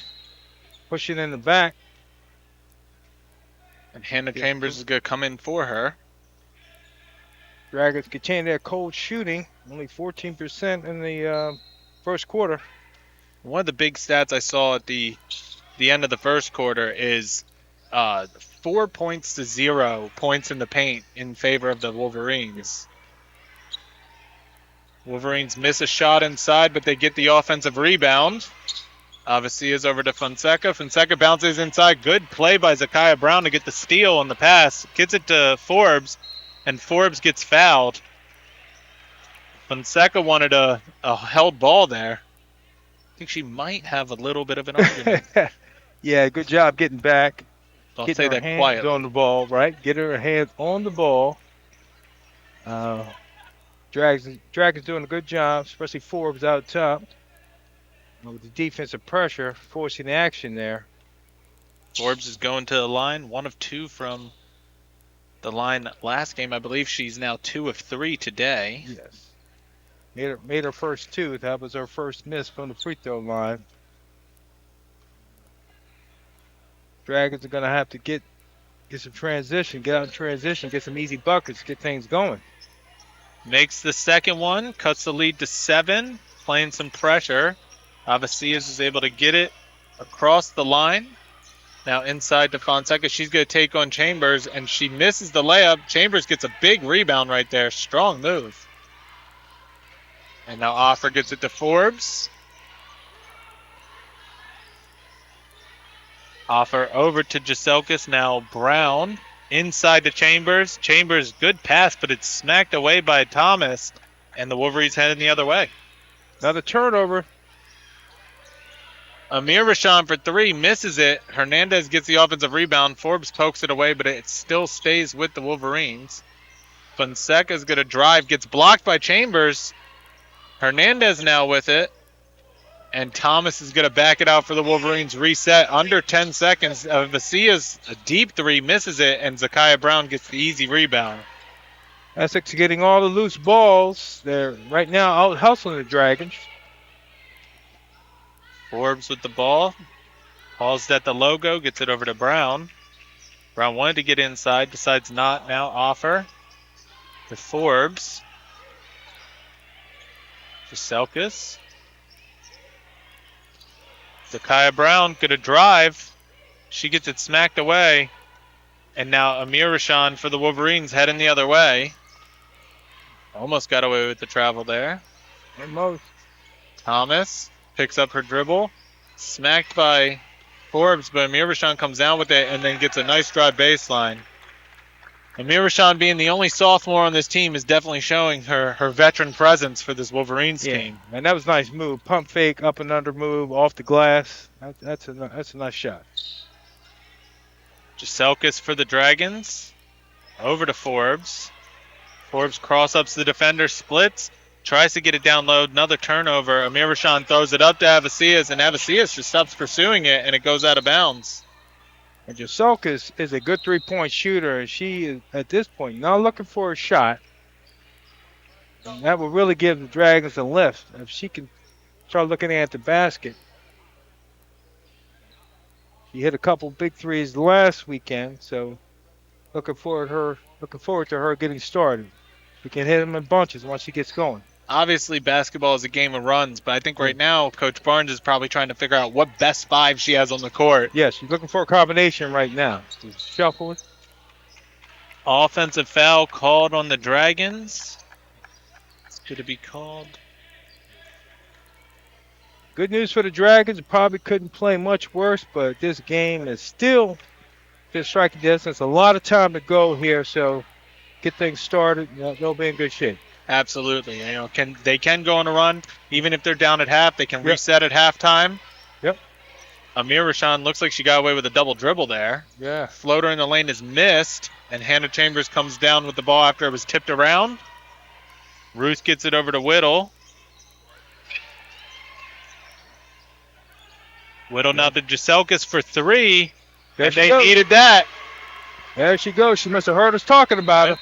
Speaker 1: pushing in the back.
Speaker 2: And Hannah Chambers is going to come in for her.
Speaker 1: Dragons continue their cold shooting, only 14% in the first quarter.
Speaker 2: One of the big stats I saw at the end of the first quarter is 4 points to 0 points in the paint in favor of the Wolverines. Wolverines miss a shot inside, but they get the offensive rebound. Obviously is over to Fonseca. Fonseca bounces inside. Good play by Zakiah Brown to get the steal on the pass. Gets it to Forbes, and Forbes gets fouled. Fonseca wanted a held ball there. I think she might have a little bit of an argument.
Speaker 1: Yeah, good job getting back.
Speaker 2: Don't
Speaker 1: Getting
Speaker 2: say
Speaker 1: her
Speaker 2: that
Speaker 1: hands
Speaker 2: quietly.
Speaker 1: on the ball, right? Get her hands on the ball. Dragons doing a good job, especially Forbes out top. With the defensive pressure, forcing the action there.
Speaker 2: Forbes is going to the line, 1 of 2 from the line last game. I believe she's now 2 of 3 today.
Speaker 1: Yes. Made her first 2. That was her first miss from the free throw line. Dragons are going to have to get some transition, get out in transition, get some easy buckets, get things going.
Speaker 2: Makes the second one, cuts the lead to 7, playing some pressure. Avicius is able to get it across the line. Now inside to Fonseca. She's going to take on Chambers, and she misses the layup. Chambers gets a big rebound right there. Strong move. And now Offer gets it to Forbes. Offer over to Giselkis. Now Brown inside to Chambers. Chambers, good pass, but it's smacked away by Thomas, and the Wolverines heading the other way.
Speaker 1: Now the turnover.
Speaker 2: Amir Rashawn for three, misses it. Hernandez gets the offensive rebound. Forbes pokes it away, but it still stays with the Wolverines. Fonseca's going to drive, gets blocked by Chambers. Hernandez now with it. And Thomas is going to back it out for the Wolverines. Reset under 10 seconds. Vasia's a deep three, misses it, and Zakiah Brown gets the easy rebound.
Speaker 1: Essex getting all the loose balls. They're right now out hustling the Dragons.
Speaker 2: Forbes with the ball. Paused at the logo, gets it over to Brown. Brown wanted to get inside, decides not now. Offer to Forbes. To Selkis. Zakiah Brown going to drive. She gets it smacked away. And now Amir Rashawn for the Wolverines heading the other way. Almost got away with the travel there.
Speaker 1: Almost.
Speaker 2: Thomas picks up her dribble. Smacked by Forbes, but Amir Rashawn comes down with it and then gets a nice drive baseline. Amir Rashawn being the only sophomore on this team is definitely showing her veteran presence for this Wolverines team.
Speaker 1: And that was a nice move. Pump fake, up and under move, off the glass. That's a nice shot.
Speaker 2: Jaselkis for the Dragons. Over to Forbes. Forbes cross-ups the defender, splits, tries to get it down low. Another turnover. Amir Rashawn throws it up to Avicias, and Avicias just stops pursuing it, and it goes out of bounds.
Speaker 1: And Jaselka is a good three-point shooter, and she is, at this point, not looking for a shot. And that will really give the Dragons a lift if she can start looking at the basket. She hit a couple big threes last weekend, so looking forward to her getting started. She can hit them in bunches once she gets going.
Speaker 2: Obviously, basketball is a game of runs, but I think right now Coach Barnes is probably trying to figure out what best five she has on the court.
Speaker 1: Yes, she's looking for a combination right now. Shuffle it.
Speaker 2: Offensive foul called on the Dragons. It's going to be called.
Speaker 1: Good news for the Dragons. Probably couldn't play much worse, but this game is still just striking distance. A lot of time to go here, so get things started. They'll be in good shape.
Speaker 2: Absolutely. They can go on a run. Even if they're down at half, they can reset at halftime.
Speaker 1: Yep.
Speaker 2: Amir Rashawn looks like she got away with a double dribble there.
Speaker 1: Yeah.
Speaker 2: Floater in the lane is missed, and Hannah Chambers comes down with the ball after it was tipped around. Ruth gets it over to Whittle. Whittle now to Jaselkis for three.
Speaker 1: There
Speaker 2: and
Speaker 1: she
Speaker 2: they
Speaker 1: goes.
Speaker 2: needed that.
Speaker 1: There she goes. She must have heard us talking about it.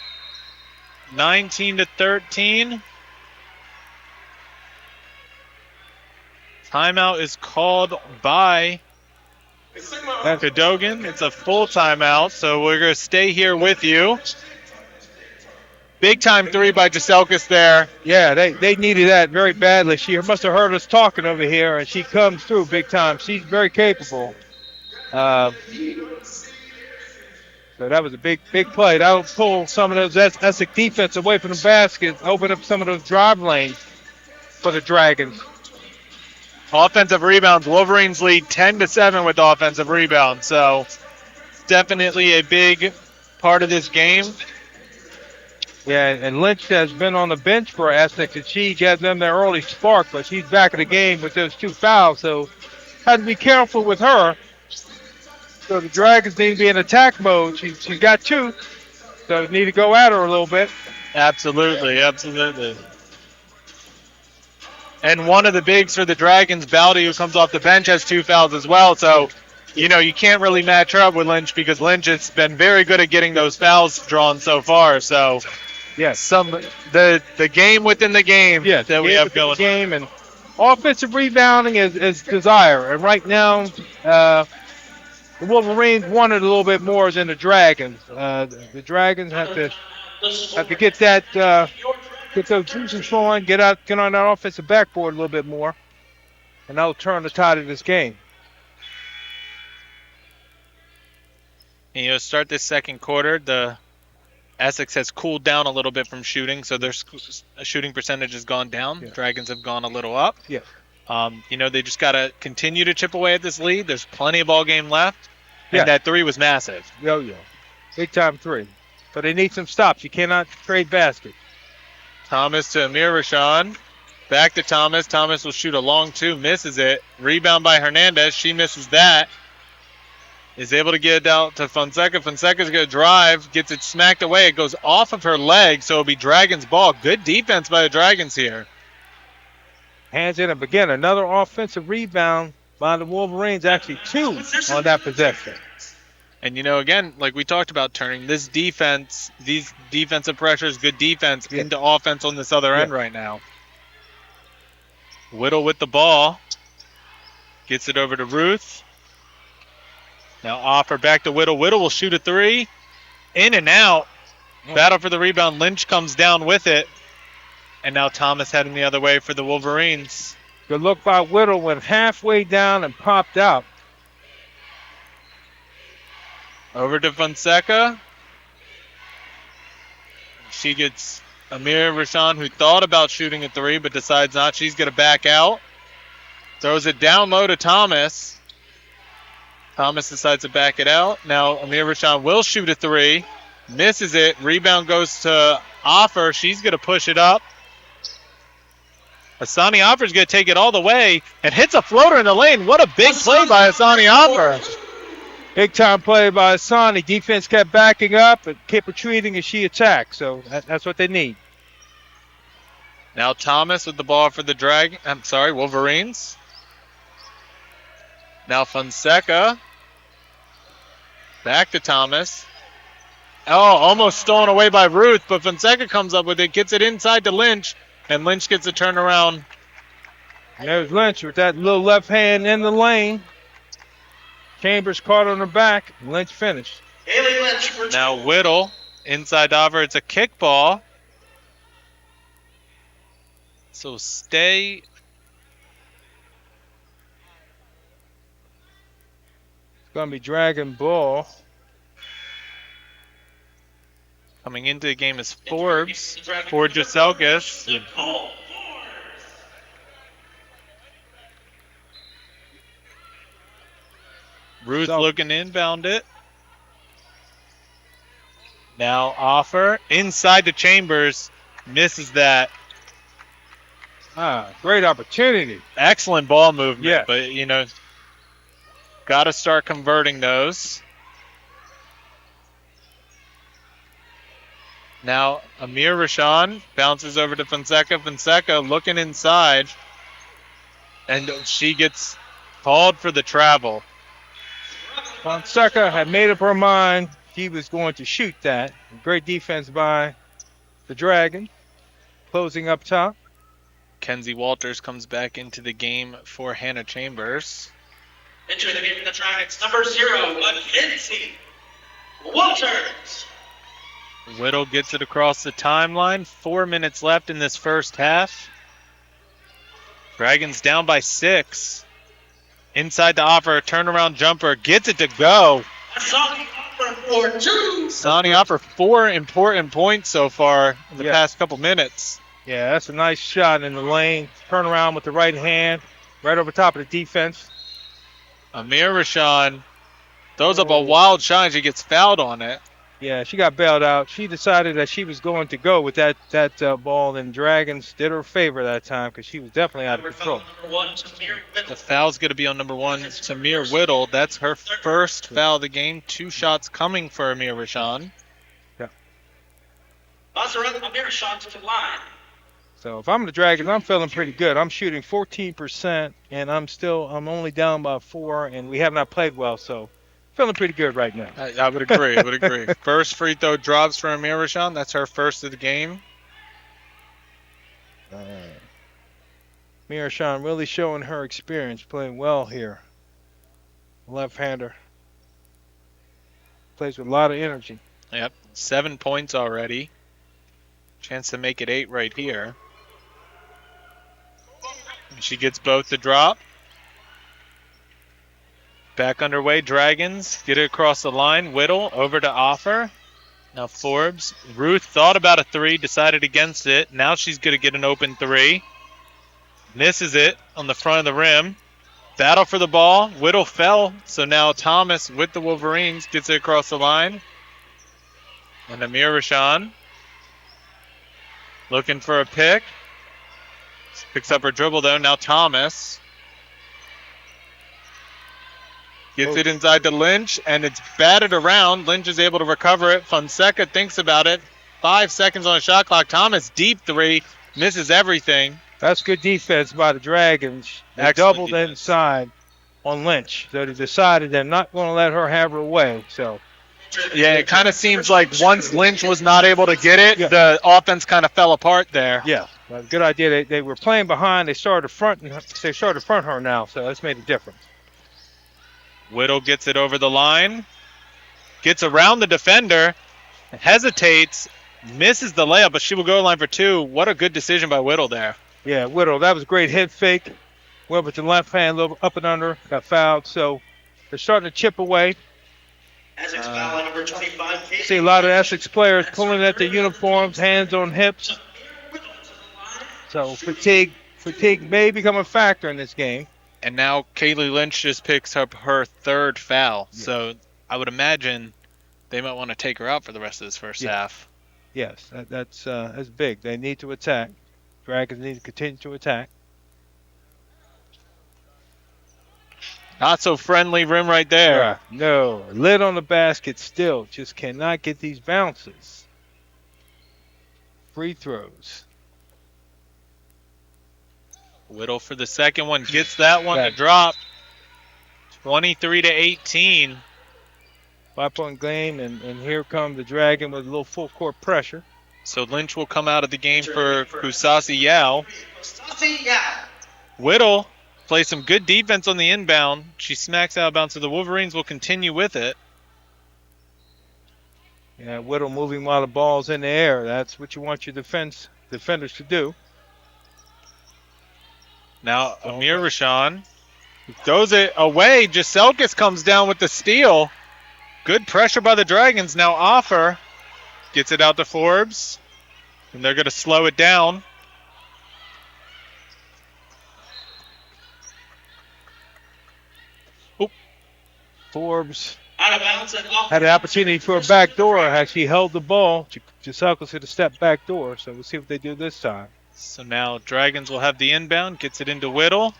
Speaker 2: 19-13. Timeout is called by Cadogan. It's a full timeout, so we're going to stay here with you. Big time three by Jaselkis there.
Speaker 1: Yeah, they needed that very badly. She must have heard us talking over here, and she comes through big time. She's very capable. So that was a big play. That will pull some of those Essex defense away from the basket, open up some of those drive lanes for the Dragons.
Speaker 2: Offensive rebounds. Wolverines lead 10-7 with offensive rebounds. So definitely a big part of this game.
Speaker 1: Yeah, and Lynch has been on the bench for Essex, and she gave them their early spark, but she's back in the game with those two fouls, so had to be careful with her. So the Dragons need to be in attack mode. She's got two, so need to go at her a little bit.
Speaker 2: Absolutely. And one of the bigs for the Dragons, Baldy, who comes off the bench, has two fouls as well. So, you can't really match her up with Lynch because Lynch has been very good at getting those fouls drawn so far. So,
Speaker 1: yes,
Speaker 2: the game within the game that we have going.
Speaker 1: Game and offensive rebounding is desire, and right now the Wolverines want it a little bit more than the Dragons. The Dragons have to get that. Get those juices flowing, get on that offensive backboard a little bit more, and that'll turn the tide of this game.
Speaker 2: And start this second quarter, the Essex has cooled down a little bit from shooting, so their shooting percentage has gone down.
Speaker 1: Yeah.
Speaker 2: Dragons have gone a little up.
Speaker 1: Yeah.
Speaker 2: They just got to continue to chip away at this lead. There's plenty of ball game left, and
Speaker 1: Yeah.
Speaker 2: that three was massive.
Speaker 1: Yo. Big time three. But they need some stops. You cannot trade baskets.
Speaker 2: Thomas to Amir Rashawn. Back to Thomas. Thomas will shoot a long two. Misses it. Rebound by Hernandez. She misses that. Is able to get it out to Fonseca. Fonseca's going to drive. Gets it smacked away. It goes off of her leg, so it'll be Dragons ball. Good defense by the Dragons here.
Speaker 1: Hands in and again, another offensive rebound by the Wolverines. Actually, 2 on that possession.
Speaker 2: And, again, like we talked about, turning this defense, these defensive pressures, good defense, into offense on this other end right now. Whittle with the ball. Gets it over to Ruth. Now offer back to Whittle. Whittle will shoot a three. In and out. Battle for the rebound. Lynch comes down with it. And now Thomas heading the other way for the Wolverines.
Speaker 1: Good look by Whittle. Went halfway down and popped out.
Speaker 2: Over to Fonseca. She gets Amir Rashawn, who thought about shooting a three but decides not. She's going to back out. Throws it down low to Thomas. Thomas decides to back it out. Now Amir Rashawn will shoot a three. Misses it. Rebound goes to Offer. She's going to push it up. Asani Offer's going to take it all the way and hits a floater in the lane. What a big play by Asani Offer.
Speaker 1: Big time play by Asani. Defense kept backing up and kept retreating as she attacked. So that's what they need.
Speaker 2: Now Thomas with the ball for the Wolverines. Now Fonseca. Back to Thomas. Oh, almost stolen away by Ruth, but Fonseca comes up with it, gets it inside to Lynch, and Lynch gets a turnaround.
Speaker 1: And there's Lynch with that little left hand in the lane. Chambers caught on her back. Lynch finished.
Speaker 2: Now Whittle inside Offer. It's a kick ball. So stay.
Speaker 1: It's going to be Dragon ball.
Speaker 2: Coming into the game is Forbes for Giselkis. Ruth looking to inbound it. Now Offer inside the Chambers. Misses that.
Speaker 1: Great opportunity.
Speaker 2: Excellent ball movement.
Speaker 1: Yeah.
Speaker 2: But, got to start converting those. Now Amir Rashawn bounces over to Fonseca. Fonseca looking inside. And she gets called for the travel.
Speaker 1: Fonseca had made up her mind he was going to shoot that. Great defense by the Dragon. Closing up top.
Speaker 2: Kenzie Walters comes back into the game for Hannah Chambers.
Speaker 3: Entering the game for the Dragons, number 0, Mackenzie Walters.
Speaker 2: Whittle gets it across the timeline. 4 minutes left in this first half. Dragons down by 6. Inside the Offer, a turnaround jumper, gets it to go.
Speaker 3: Asani Offer for 2.
Speaker 2: Asani Offer 4 important points so far in the past couple minutes.
Speaker 1: Yeah, that's a nice shot in the lane. Turn around with the right hand, right over top of the defense.
Speaker 2: Amir Rashawn throws up a wild shot and she gets fouled on it.
Speaker 1: Yeah, she got bailed out. She decided that she was going to go with that ball, and Dragons did her a favor that time because she was definitely out of control.
Speaker 2: The foul's going to be on number 1, Tamir Whittle. That's her first foul of the game. 2 shots coming for Amir Rashawn.
Speaker 1: Yeah.
Speaker 3: Amir Rashawn to the line.
Speaker 1: So if I'm the Dragons, I'm feeling pretty good. I'm shooting 14%, and I'm only down by 4, and we have not played well, so feeling pretty good right now.
Speaker 2: I would agree. First free throw drops for Amir Rashawn. That's her first of the game.
Speaker 1: Amir Rashawn really showing her experience, playing well here. Left-hander. Plays with a lot of energy.
Speaker 2: Yep, 7 points already. Chance to make it 8 right here. And she gets both to drop. Back underway, Dragons get it across the line. Whittle over to Offer. Now Forbes. Ruth thought about a 3, decided against it. Now she's going to get an open 3. Misses it on the front of the rim. Battle for the ball. Whittle fell, so now Thomas with the Wolverines gets it across the line. And Amir Rashawn looking for a pick. Picks up her dribble though. Now Thomas gets it inside to Lynch, and it's batted around. Lynch is able to recover it. Fonseca thinks about it. 5 seconds on the shot clock. Thomas, deep three, misses everything.
Speaker 1: That's good defense by the Dragons. They
Speaker 2: Excellent
Speaker 1: doubled
Speaker 2: defense.
Speaker 1: inside on Lynch. So they decided they're not going to let her have her way. So
Speaker 2: Yeah, it kind of seems like once Lynch was not able to get it,
Speaker 1: Yeah.
Speaker 2: the offense kind of fell apart there.
Speaker 1: yeah, well, good idea. They were playing behind. They started to front her now. So that's made a difference.
Speaker 2: Whittle gets it over the line, gets around the defender, hesitates, misses the layup, but she will go to the line for two. What a good decision by Whittle there.
Speaker 1: Yeah, Whittle. That was a great head fake. Went with the left hand, a little up and under, got fouled. So they're starting to chip away.
Speaker 3: Essex foul on number 25.
Speaker 1: See a lot of Essex players pulling at their uniforms, hands on hips. So fatigue may become a factor in this game.
Speaker 2: And now Kaylee Lynch just picks up her third foul. So I would imagine they might want to take her out for the rest of this first half.
Speaker 1: Yes, that's big. They need to attack. Dragons need to continue to attack.
Speaker 2: Not so friendly rim right there.
Speaker 1: No, lid on the basket still. Just cannot get these bounces. Free throws.
Speaker 2: Whittle for the second one, gets that one to drop. 23-18.
Speaker 1: 5-point game, and here come the Dragon with a little full court pressure.
Speaker 2: So Lynch will come out of the game for Kusasi Yao.
Speaker 3: Kusasi Yao.
Speaker 2: Whittle plays some good defense on the inbound. She smacks out of bounds, so the Wolverines will continue with it.
Speaker 1: Yeah, Whittle moving while the ball's in the air. That's what you want your defenders to do.
Speaker 2: Now Amir Rashan throws it away. Giselkis comes down with the steal. Good pressure by the Dragons. Now Offer gets it out to Forbes, and they're going to slow it down.
Speaker 1: Forbes
Speaker 3: Out of bounds and off.
Speaker 1: had an opportunity for a back door. Actually held the ball. Giselkis hit a step back door, so we'll see what they do this time.
Speaker 2: So now Dragons will have the inbound. Gets it into Whittle.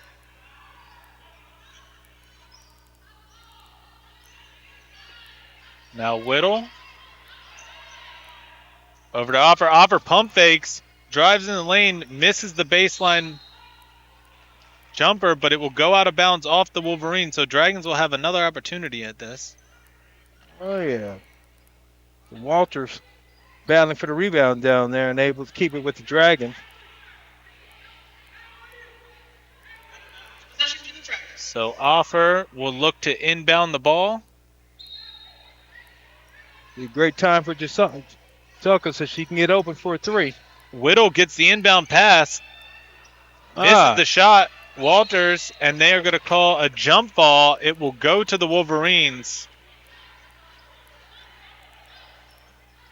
Speaker 2: Now Whittle. Over to Offer. Offer pump fakes. Drives in the lane. Misses the baseline jumper, but it will go out of bounds off the Wolverine. So Dragons will have another opportunity at this.
Speaker 1: Oh, yeah. Walters battling for the rebound down there and able to keep it with the Dragon.
Speaker 3: Possession to the Dragons.
Speaker 2: So Offer will look to inbound the ball.
Speaker 1: A great time for Giselkis so she can get open for a three.
Speaker 2: Whittle gets the inbound pass. Misses the shot. Walters, and they are going to call a jump ball. It will go to the Wolverines.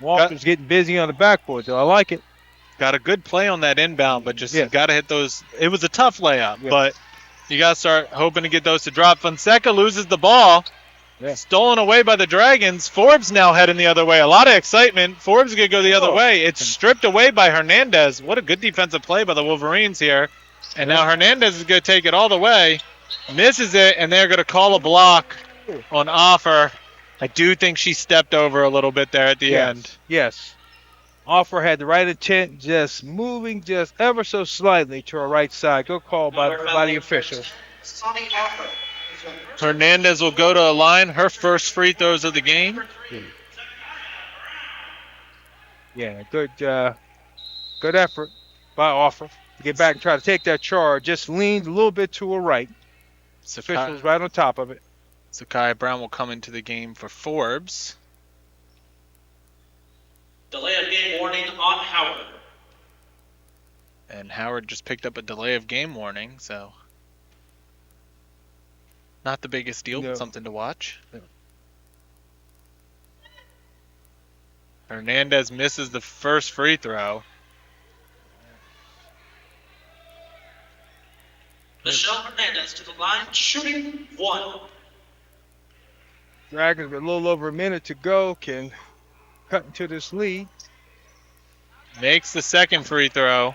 Speaker 1: Walters getting busy on the backboard, though. I like it.
Speaker 2: Got a good play on that inbound, but just
Speaker 1: Yeah.
Speaker 2: got to hit those. It was a tough layup,
Speaker 1: Yeah.
Speaker 2: but you got to start hoping to get those to drop. Fonseca loses the ball.
Speaker 1: Yeah.
Speaker 2: Stolen away by the Dragons. Forbes now heading the other way. A lot of excitement. Forbes going to go the other way. It's stripped away by Hernandez. What a good defensive play by the Wolverines here. And now Hernandez is going to take it all the way. Misses it, and they're going to call a block on Offer. I do think she stepped over a little bit there at the end.
Speaker 1: Yes. Offer had the right intent, just moving just ever so slightly to her right side. Good call by the official.
Speaker 3: Sonny Offer.
Speaker 2: Hernandez will go to a line. Her first free throws of the game.
Speaker 1: Yeah, good effort by Offer to get back and try to take that charge. Just leaned a little bit to her right. Officials right on top of it.
Speaker 2: Zakiah Brown will come into the game for Forbes.
Speaker 3: Delay of game warning on Howard.
Speaker 2: And Howard just picked up a delay of game warning, so not the biggest deal,
Speaker 1: No.
Speaker 2: but something to watch.
Speaker 1: No.
Speaker 2: Hernandez misses the first free throw.
Speaker 3: Michelle Hernandez to the line, shooting one.
Speaker 1: Dragons with a little over a minute to go can cut into this lead.
Speaker 2: Makes the second free throw.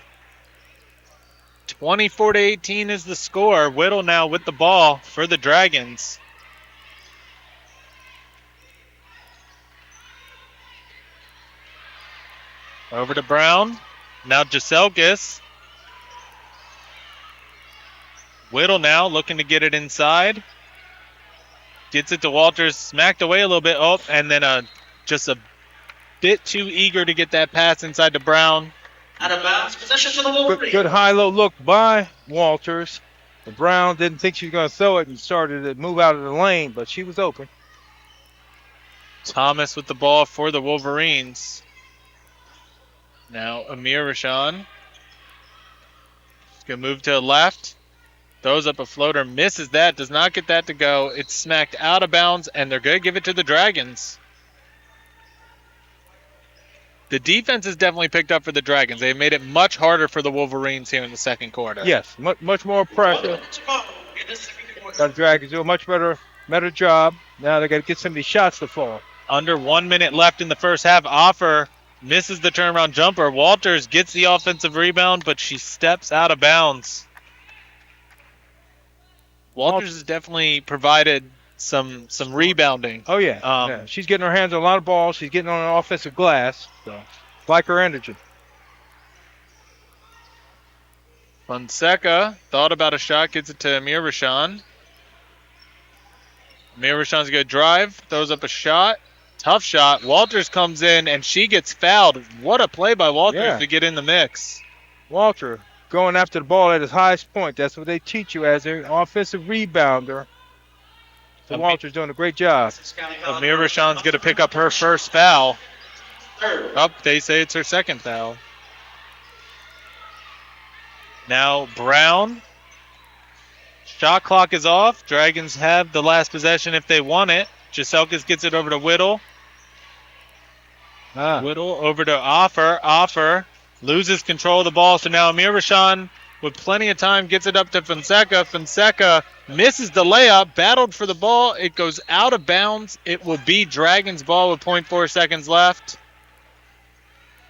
Speaker 2: 24-18 is the score. Whittle now with the ball for the Dragons. Over to Brown. Now Giselkis. Whittle now looking to get it inside. Gets it to Walters, smacked away a little bit. Oh, and then just a bit too eager to get that pass inside to Brown.
Speaker 3: Out of bounds. Possession to the
Speaker 1: Good,
Speaker 3: Wolverines.
Speaker 1: good high-low look by Walters. Brown didn't think she was going to throw it and started to move out of the lane, but she was open.
Speaker 2: Thomas with the ball for the Wolverines. Now Amir Rashan. He's going to move to the left. Throws up a floater, misses that, does not get that to go. It's smacked out of bounds, and they're going to give it to the Dragons. The defense has definitely picked up for the Dragons. They've made it much harder for the Wolverines here in the second quarter.
Speaker 1: Yes, much more pressure.
Speaker 3: In the second quarter.
Speaker 1: The Dragons do a much better job. Now they got to get some of these shots to fall.
Speaker 2: Under 1 minute left in the first half. Offer misses the turnaround jumper. Walters gets the offensive rebound, but she steps out of bounds. Walters has definitely provided some rebounding.
Speaker 1: Oh, yeah. Yeah. She's getting her hands on a lot of balls. She's getting on an offensive glass. So, like her energy.
Speaker 2: Fonseca thought about a shot, gets it to Amir Rashan. Amir Rashan's going to drive, throws up a shot. Tough shot. Walters comes in, and she gets fouled. What a play by Walters to get in the mix.
Speaker 1: Walter going after the ball at his highest point. That's what they teach you as an offensive rebounder. So Walter's doing a great job.
Speaker 2: Amir Rashan's going to pick up her first foul.
Speaker 3: Third.
Speaker 2: They say it's her second foul. Now Brown. Shot clock is off. Dragons have the last possession if they want it. Giselkis gets it over to Whittle. Whittle over to Offer. Offer loses control of the ball. So now Amir Rashan, with plenty of time, gets it up to Fonseca. Fonseca misses the layup, battled for the ball. It goes out of bounds. It will be Dragons ball with 0.4 seconds left.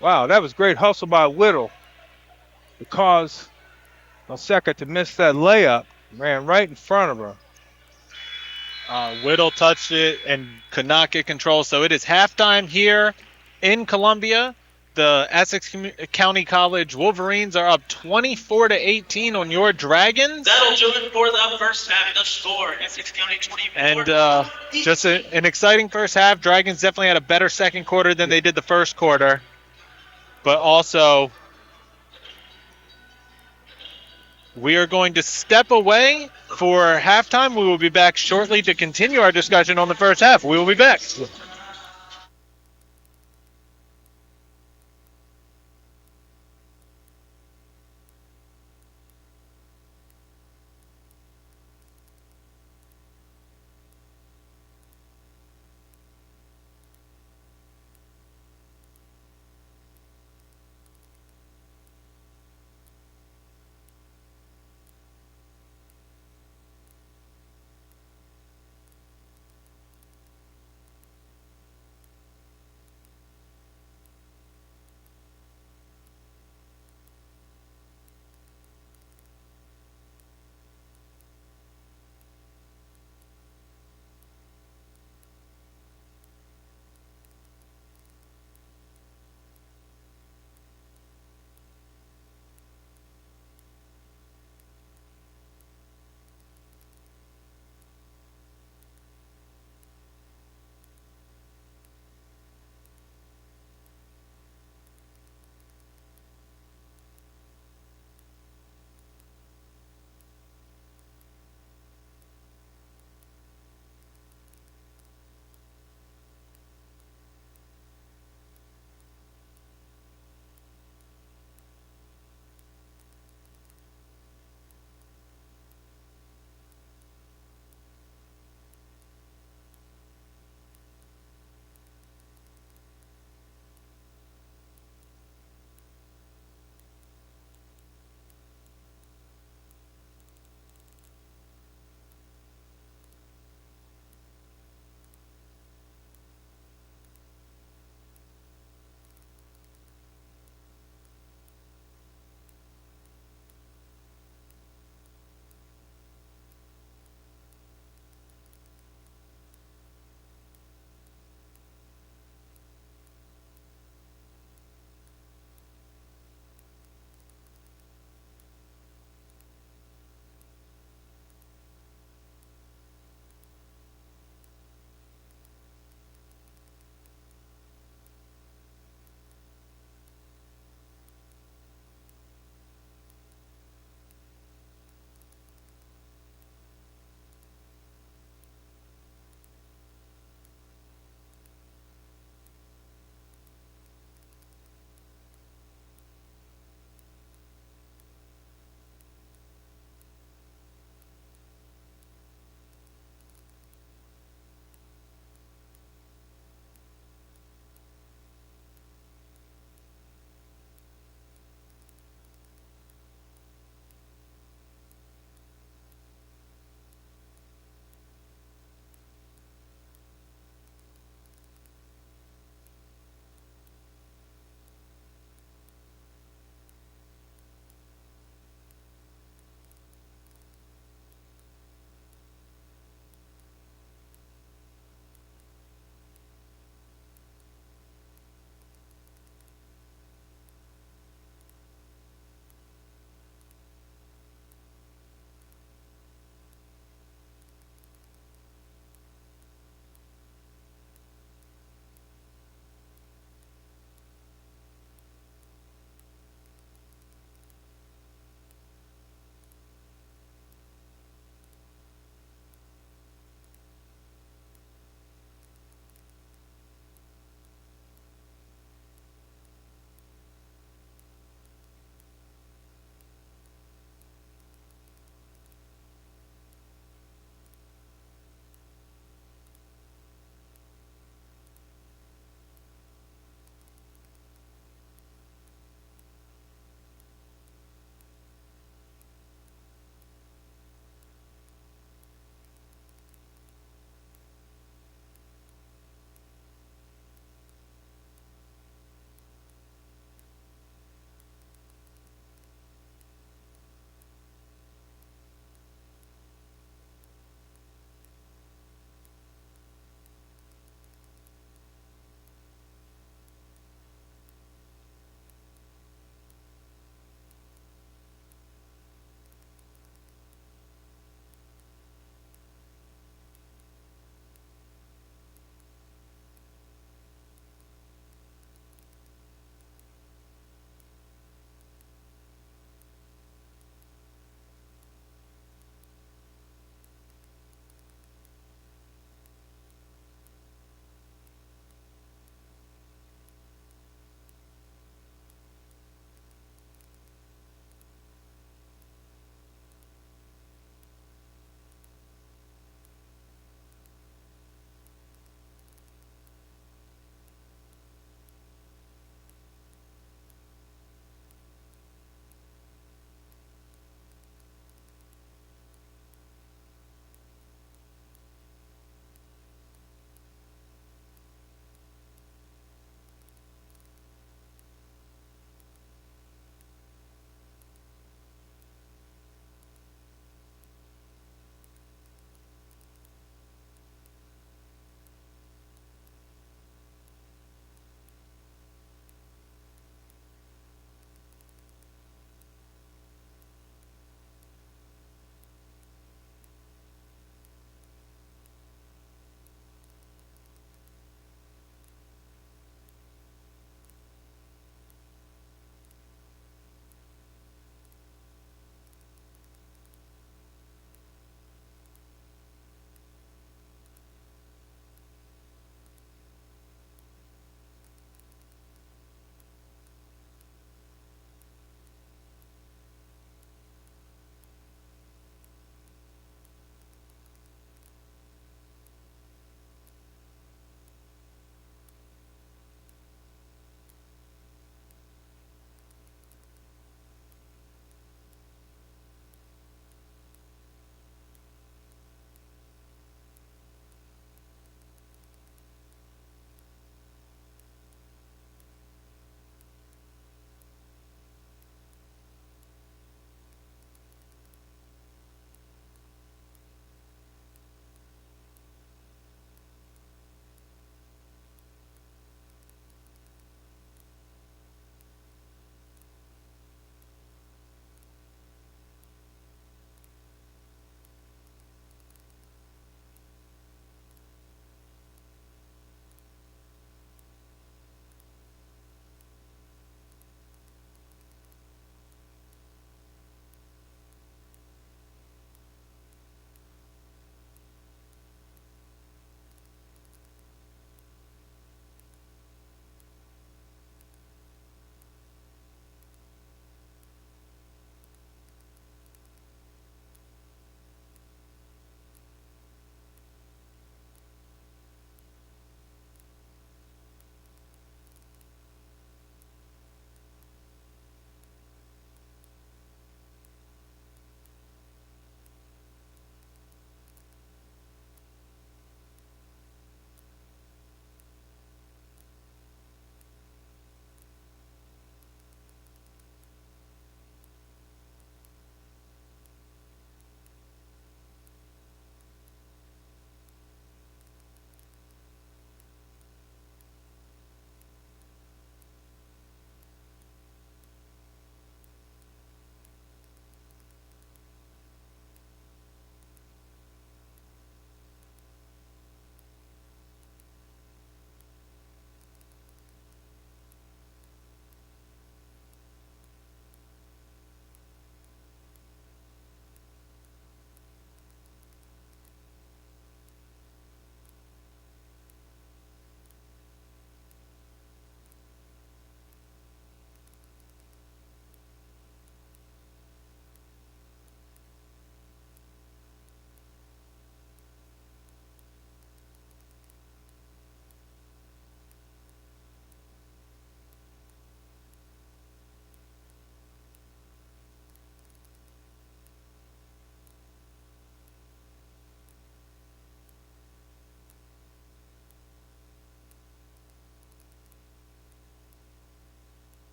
Speaker 1: Wow, that was great hustle by Whittle to cause Fonseca to miss that layup. Ran right in front of her.
Speaker 2: Whittle touched it and could not get control. So it is halftime here in Columbia. The Essex County College Wolverines are up 24-18 on your Dragons.
Speaker 3: That'll do it for the first half. The score, Essex County 24.
Speaker 2: And just an exciting first half. Dragons definitely had a better second quarter than they did the first quarter. But also, we are going to step away for halftime. We will be back shortly to continue our discussion on the first half. We will be back.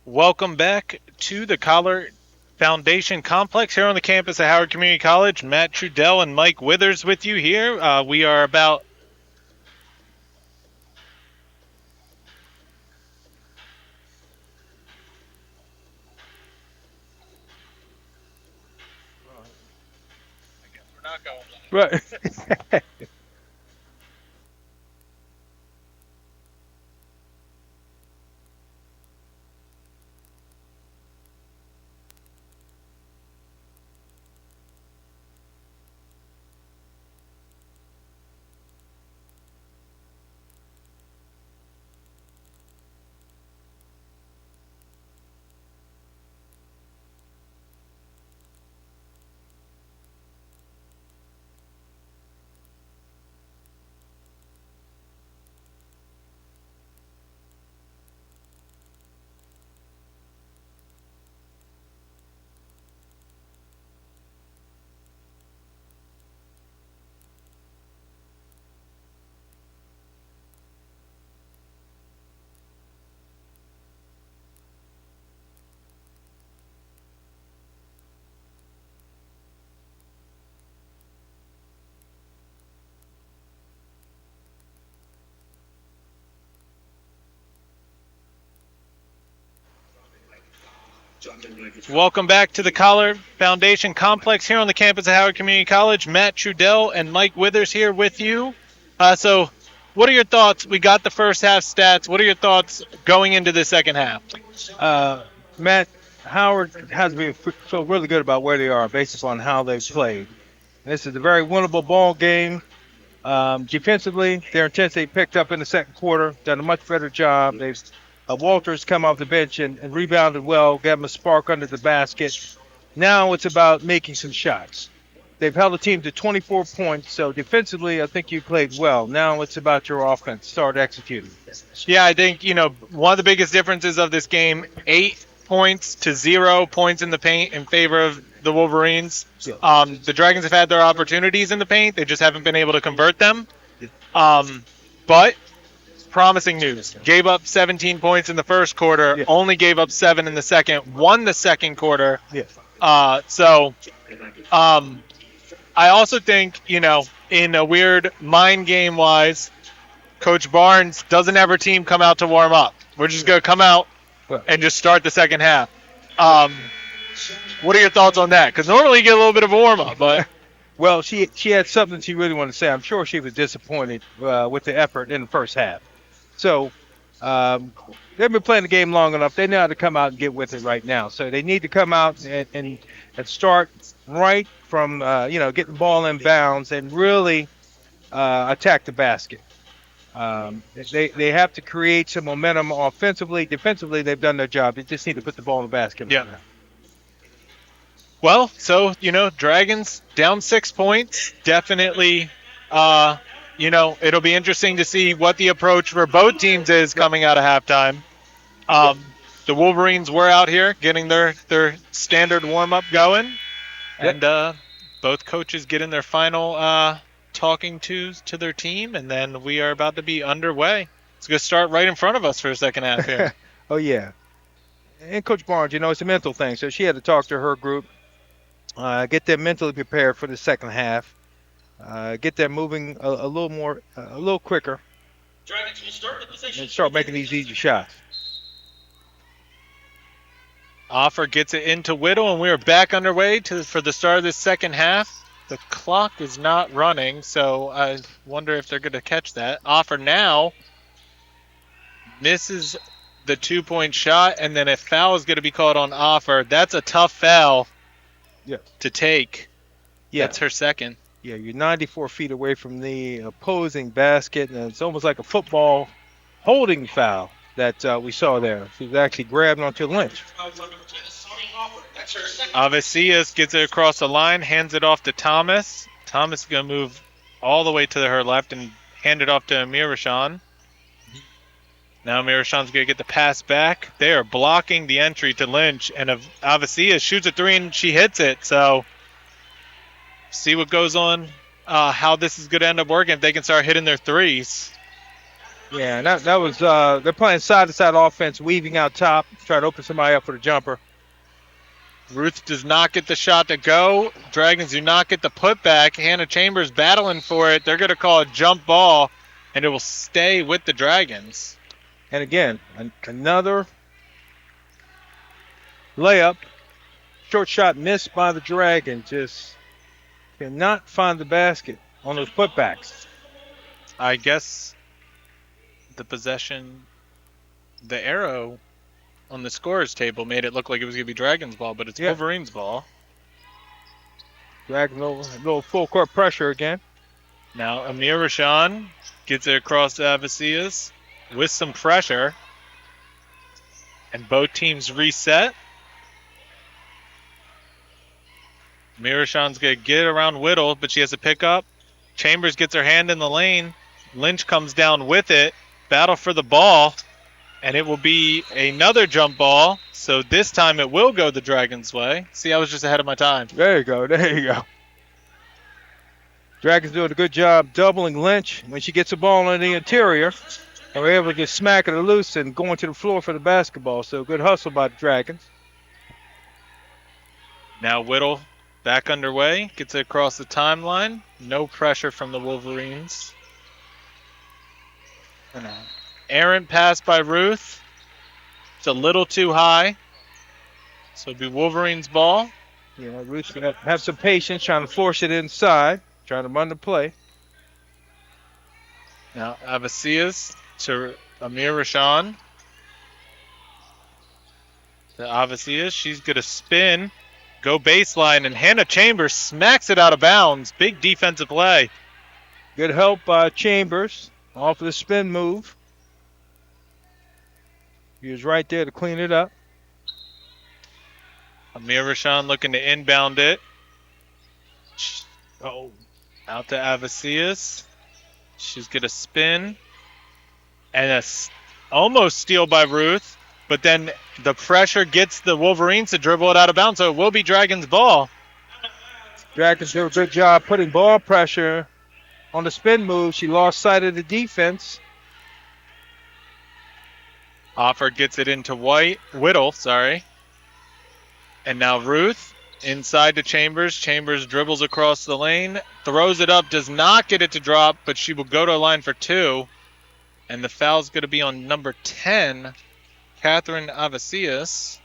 Speaker 2: Welcome back to the Collar Foundation Complex here on the campus of Howard Community College. Matt Trudell and Mike Withers with you here. We are about I guess we're not going
Speaker 1: Right.
Speaker 2: Welcome back to the Collar Foundation Complex here on the campus of Howard Community College. Matt Trudell and Mike Withers here with you. So, what are your thoughts? We got the first half stats. What are your thoughts going into the second half?
Speaker 1: Uh, Matt, Howard has to feel really good about where they are based upon how they've played. This is a very winnable ball game. Defensively, their intensity picked up in the second quarter, done a much better job. They've Walters come off the bench and rebounded well, got him a spark under the basket. Now it's about making some shots. They've held the team to 24 points, so defensively, I think you played well. Now it's about your offense. Start executing.
Speaker 2: Yeah, I think, one of the biggest differences of this game, 8 points to 0 points in the paint in favor of the Wolverines. The Dragons have had their opportunities in the paint. They just haven't been able to convert them. But promising news. Gave up 17 points in the first quarter,
Speaker 1: Yeah.
Speaker 2: only gave up 7 in the second, won the second quarter.
Speaker 1: Yeah.
Speaker 2: So I also think, in a weird mind game wise, Coach Barnes doesn't have her team come out to warm up. We're just going to come out and just start the second half. What are your thoughts on that? Because normally you get a little bit of a warm up, but
Speaker 1: Well, she had something she really wanted to say. I'm sure she was disappointed with the effort in the first half. So they've been playing the game long enough. They know how to come out and get with it right now. So they need to come out and start right from getting the ball in bounds and really attack the basket. They have to create some momentum offensively. Defensively, they've done their job. They just need to put the ball in the basket.
Speaker 2: Yeah. Well, so, Dragons down 6 points. Definitely, it'll be interesting to see what the approach for both teams is coming out of halftime. The Wolverines were out here getting their standard warm-up going. And both coaches getting their final talking tos to their team. And then we are about to be underway. It's going to start right in front of us for a second half here.
Speaker 1: Oh, yeah. And Coach Barnes, it's a mental thing. So she had to talk to her group, get them mentally prepared for the second half, get them moving a little more, a little quicker,
Speaker 3: Dragons will start the possession.
Speaker 1: and start making these easy shots.
Speaker 2: Offer gets it into Whittle, and we are back underway for the start of this second half. The clock is not running, so I wonder if they're going to catch that. Offer now misses the 2-point shot, and then a foul is going to be called on Offer. That's a tough foul to take.
Speaker 1: Yeah.
Speaker 2: That's her second.
Speaker 1: Yeah, you're 94 feet away from the opposing basket, and it's almost like a football holding foul that we saw there. She was actually grabbed onto Lynch.
Speaker 3: That's her second.
Speaker 2: Avicias gets it across the line, hands it off to Thomas. Thomas is going to move all the way to her left and hand it off to Amir Rashan. Now Amir Rashan's going to get the pass back. They are blocking the entry to Lynch, and Avicias shoots a three and she hits it. So see what goes on, how this is going to end up working if they can start hitting their threes.
Speaker 1: Yeah, and that was they're playing side to side offense, weaving out top, trying to open somebody up for the jumper.
Speaker 2: Ruth does not get the shot to go. Dragons do not get the putback. Hannah Chambers battling for it. They're going to call a jump ball, and it will stay with the Dragons.
Speaker 1: And again, another layup, short shot missed by the Dragon. Just cannot find the basket on those putbacks.
Speaker 2: I guess the possession, the arrow on the scorer's table made it look like it was going to be Dragons ball, but it's Wolverines ball.
Speaker 1: Dragon a little full court pressure again.
Speaker 2: Now Amir Rashan gets it across to Avicias with some pressure. And both teams reset. Amir Rashan's going to get around Whittle, but she has to pick up. Chambers gets her hand in the lane. Lynch comes down with it. Battle for the ball. And it will be another jump ball. So this time it will go the Dragons' way. See, I was just ahead of my time.
Speaker 1: There you go. There you go. Dragons doing a good job doubling Lynch when she gets the ball in the interior. And we're able to get smacking her loose and going to the floor for the basketball. So good hustle by the Dragons.
Speaker 2: Now Whittle back underway. Gets it across the timeline. No pressure from the Wolverines. Errant pass by Ruth. It's a little too high. So it'll be Wolverines ball.
Speaker 1: Yeah, Ruth's going to have some patience trying to force it inside. Trying to run the play.
Speaker 2: Now Avicias to Amir Rashan. To Avicias. She's going to spin. Go baseline. And Hannah Chambers smacks it out of bounds. Big defensive play.
Speaker 1: Good help by Chambers. Off of the spin move. He was right there to clean it up.
Speaker 2: Amir Rashan looking to inbound it. Oh, out to Avicias. She's going to spin. And almost steal by Ruth. But then the pressure gets the Wolverines to dribble it out of bounds. So it will be Dragons ball.
Speaker 1: Dragons do a good job putting ball pressure on the spin move. She lost sight of the defense.
Speaker 2: Offer gets it into Whittle, sorry. And now Ruth inside to Chambers. Chambers dribbles across the lane, throws it up, does not get it to drop, but she will go to a line for two. And the foul's going to be on number 10, Catherine Avicias.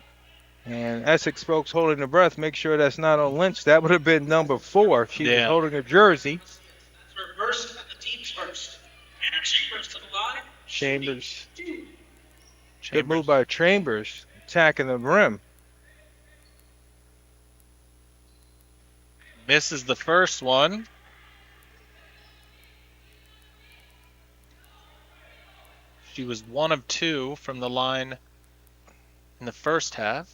Speaker 1: And Essex folks holding their breath. Make sure that's not on Lynch. That would have been number 4. She was holding her jersey.
Speaker 3: First, the team's first. And Chambers to the line.
Speaker 1: Chambers. Good move by Chambers, attacking the rim.
Speaker 2: Misses the first one. She was 1 of 2 from the line in the first half.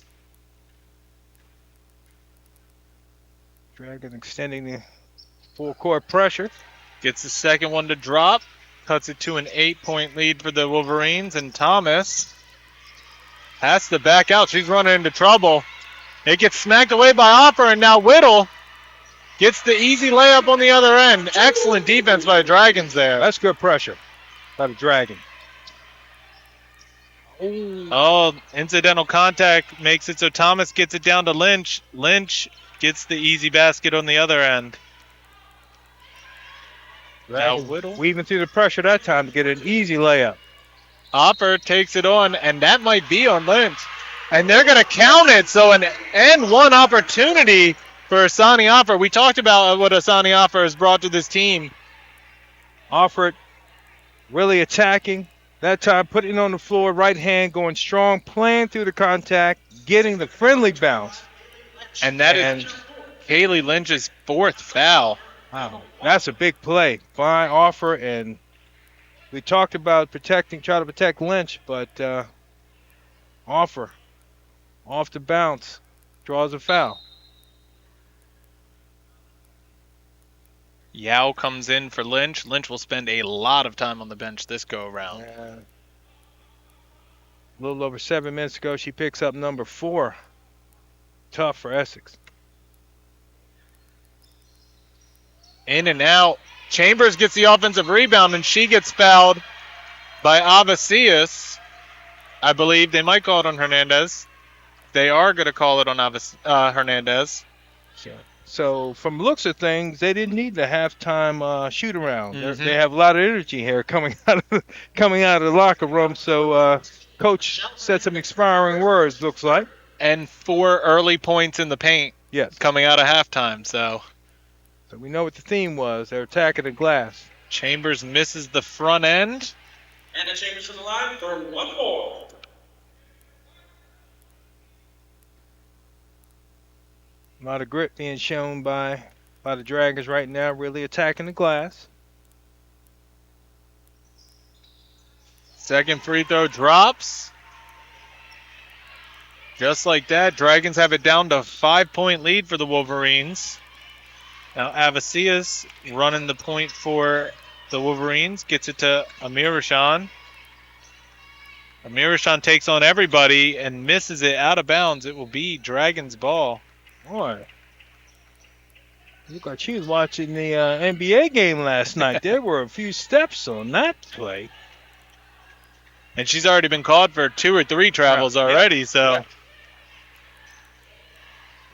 Speaker 1: Dragon extending the full court pressure.
Speaker 2: Gets the second one to drop. Cuts it to an 8-point lead for the Wolverines. And Thomas has to back out. She's running into trouble. It gets smacked away by Offer, and now Whittle gets the easy layup on the other end. Excellent defense by the Dragons there.
Speaker 1: That's good pressure by the Dragon.
Speaker 2: Oh, incidental contact makes it so Thomas gets it down to Lynch. Lynch gets the easy basket on the other end. Now Whittle.
Speaker 1: Weaving through the pressure that time to get an easy layup.
Speaker 2: Offer takes it on, and that might be on Lynch. And they're going to count it, so an N1 opportunity for Asani Offer. We talked about what Asani Offer has brought to this team.
Speaker 1: Offer really attacking. That time putting it on the floor, right hand going strong, playing through the contact, getting the friendly bounce.
Speaker 2: And that is Kaylee Lynch's 4th foul.
Speaker 1: Wow, that's a big play. Fine Offer, and we talked about trying to protect Lynch, but Offer off the bounce, draws a foul.
Speaker 2: Yao comes in for Lynch. Lynch will spend a lot of time on the bench this go-around.
Speaker 1: A little over 7 minutes ago, she picks up number 4. Tough for Essex.
Speaker 2: In and out. Chambers gets the offensive rebound, and she gets fouled. by Avicius. I believe they might call it on Hernandez. They are going to call it on Hernandez.
Speaker 1: So from looks of things, they didn't need the halftime shoot around. They
Speaker 2: Mm-hmm.
Speaker 1: have a lot of energy here coming out of the locker room. So coach said some inspiring words. Looks like
Speaker 2: And 4 early points in the paint
Speaker 1: yes.
Speaker 2: coming out of halftime. So
Speaker 1: So we know what the theme was. They're attacking the glass.
Speaker 2: Chambers misses the front end.
Speaker 3: And the Chambers to the line for 1 more.
Speaker 1: A lot of grit being shown by the Dragons right now, really attacking the glass.
Speaker 2: Second free throw drops. Just like that, Dragons have it down to 5-point lead for the Wolverines. Now Avicius running the point for the Wolverines, gets it to Amirashan. Amirashan takes on everybody and misses it out of bounds. It will be Dragons ball.
Speaker 1: Boy, look like she was watching the NBA game last night. There were a few steps on that play.
Speaker 2: And she's already been called for 2 or 3 travels already, so.
Speaker 1: Yeah.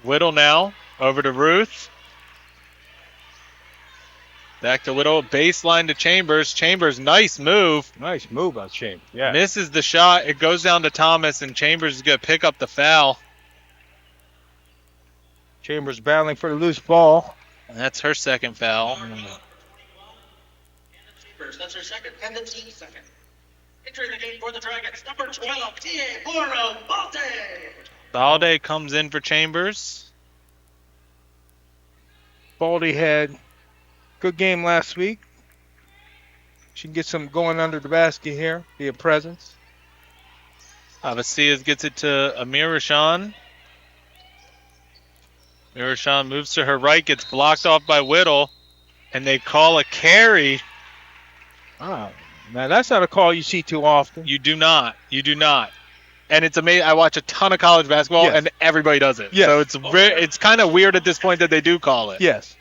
Speaker 2: Whittle now, over to Ruth. Back to Whittle, baseline to Chambers. Chambers, nice move.
Speaker 1: Nice move by Chambers. Yeah.
Speaker 2: Misses the shot. It goes down to Thomas, and Chambers is going to pick up the foul.
Speaker 1: Chambers battling for the loose ball.
Speaker 2: And that's her second foul.
Speaker 3: Chambers, that's her second and the team's second. Entering the game for the Dragons, number 12, T.A. Boro Balde.
Speaker 2: Balde comes in for Chambers.
Speaker 1: Baldy had good game last week. She can get some going under the basket here, be a presence.
Speaker 2: Avicius gets it to Amirashan. Amirashan moves to her right, gets blocked off by Whittle, and they call a carry.
Speaker 1: Wow. Now, that's not a call you see too often.
Speaker 2: You do not. You do not. And it's amazing. I watch a ton of college basketball,
Speaker 1: Yes.
Speaker 2: and everybody does it.
Speaker 1: Yes.
Speaker 2: So it's kind of weird at this point that they do call it.
Speaker 1: Yes.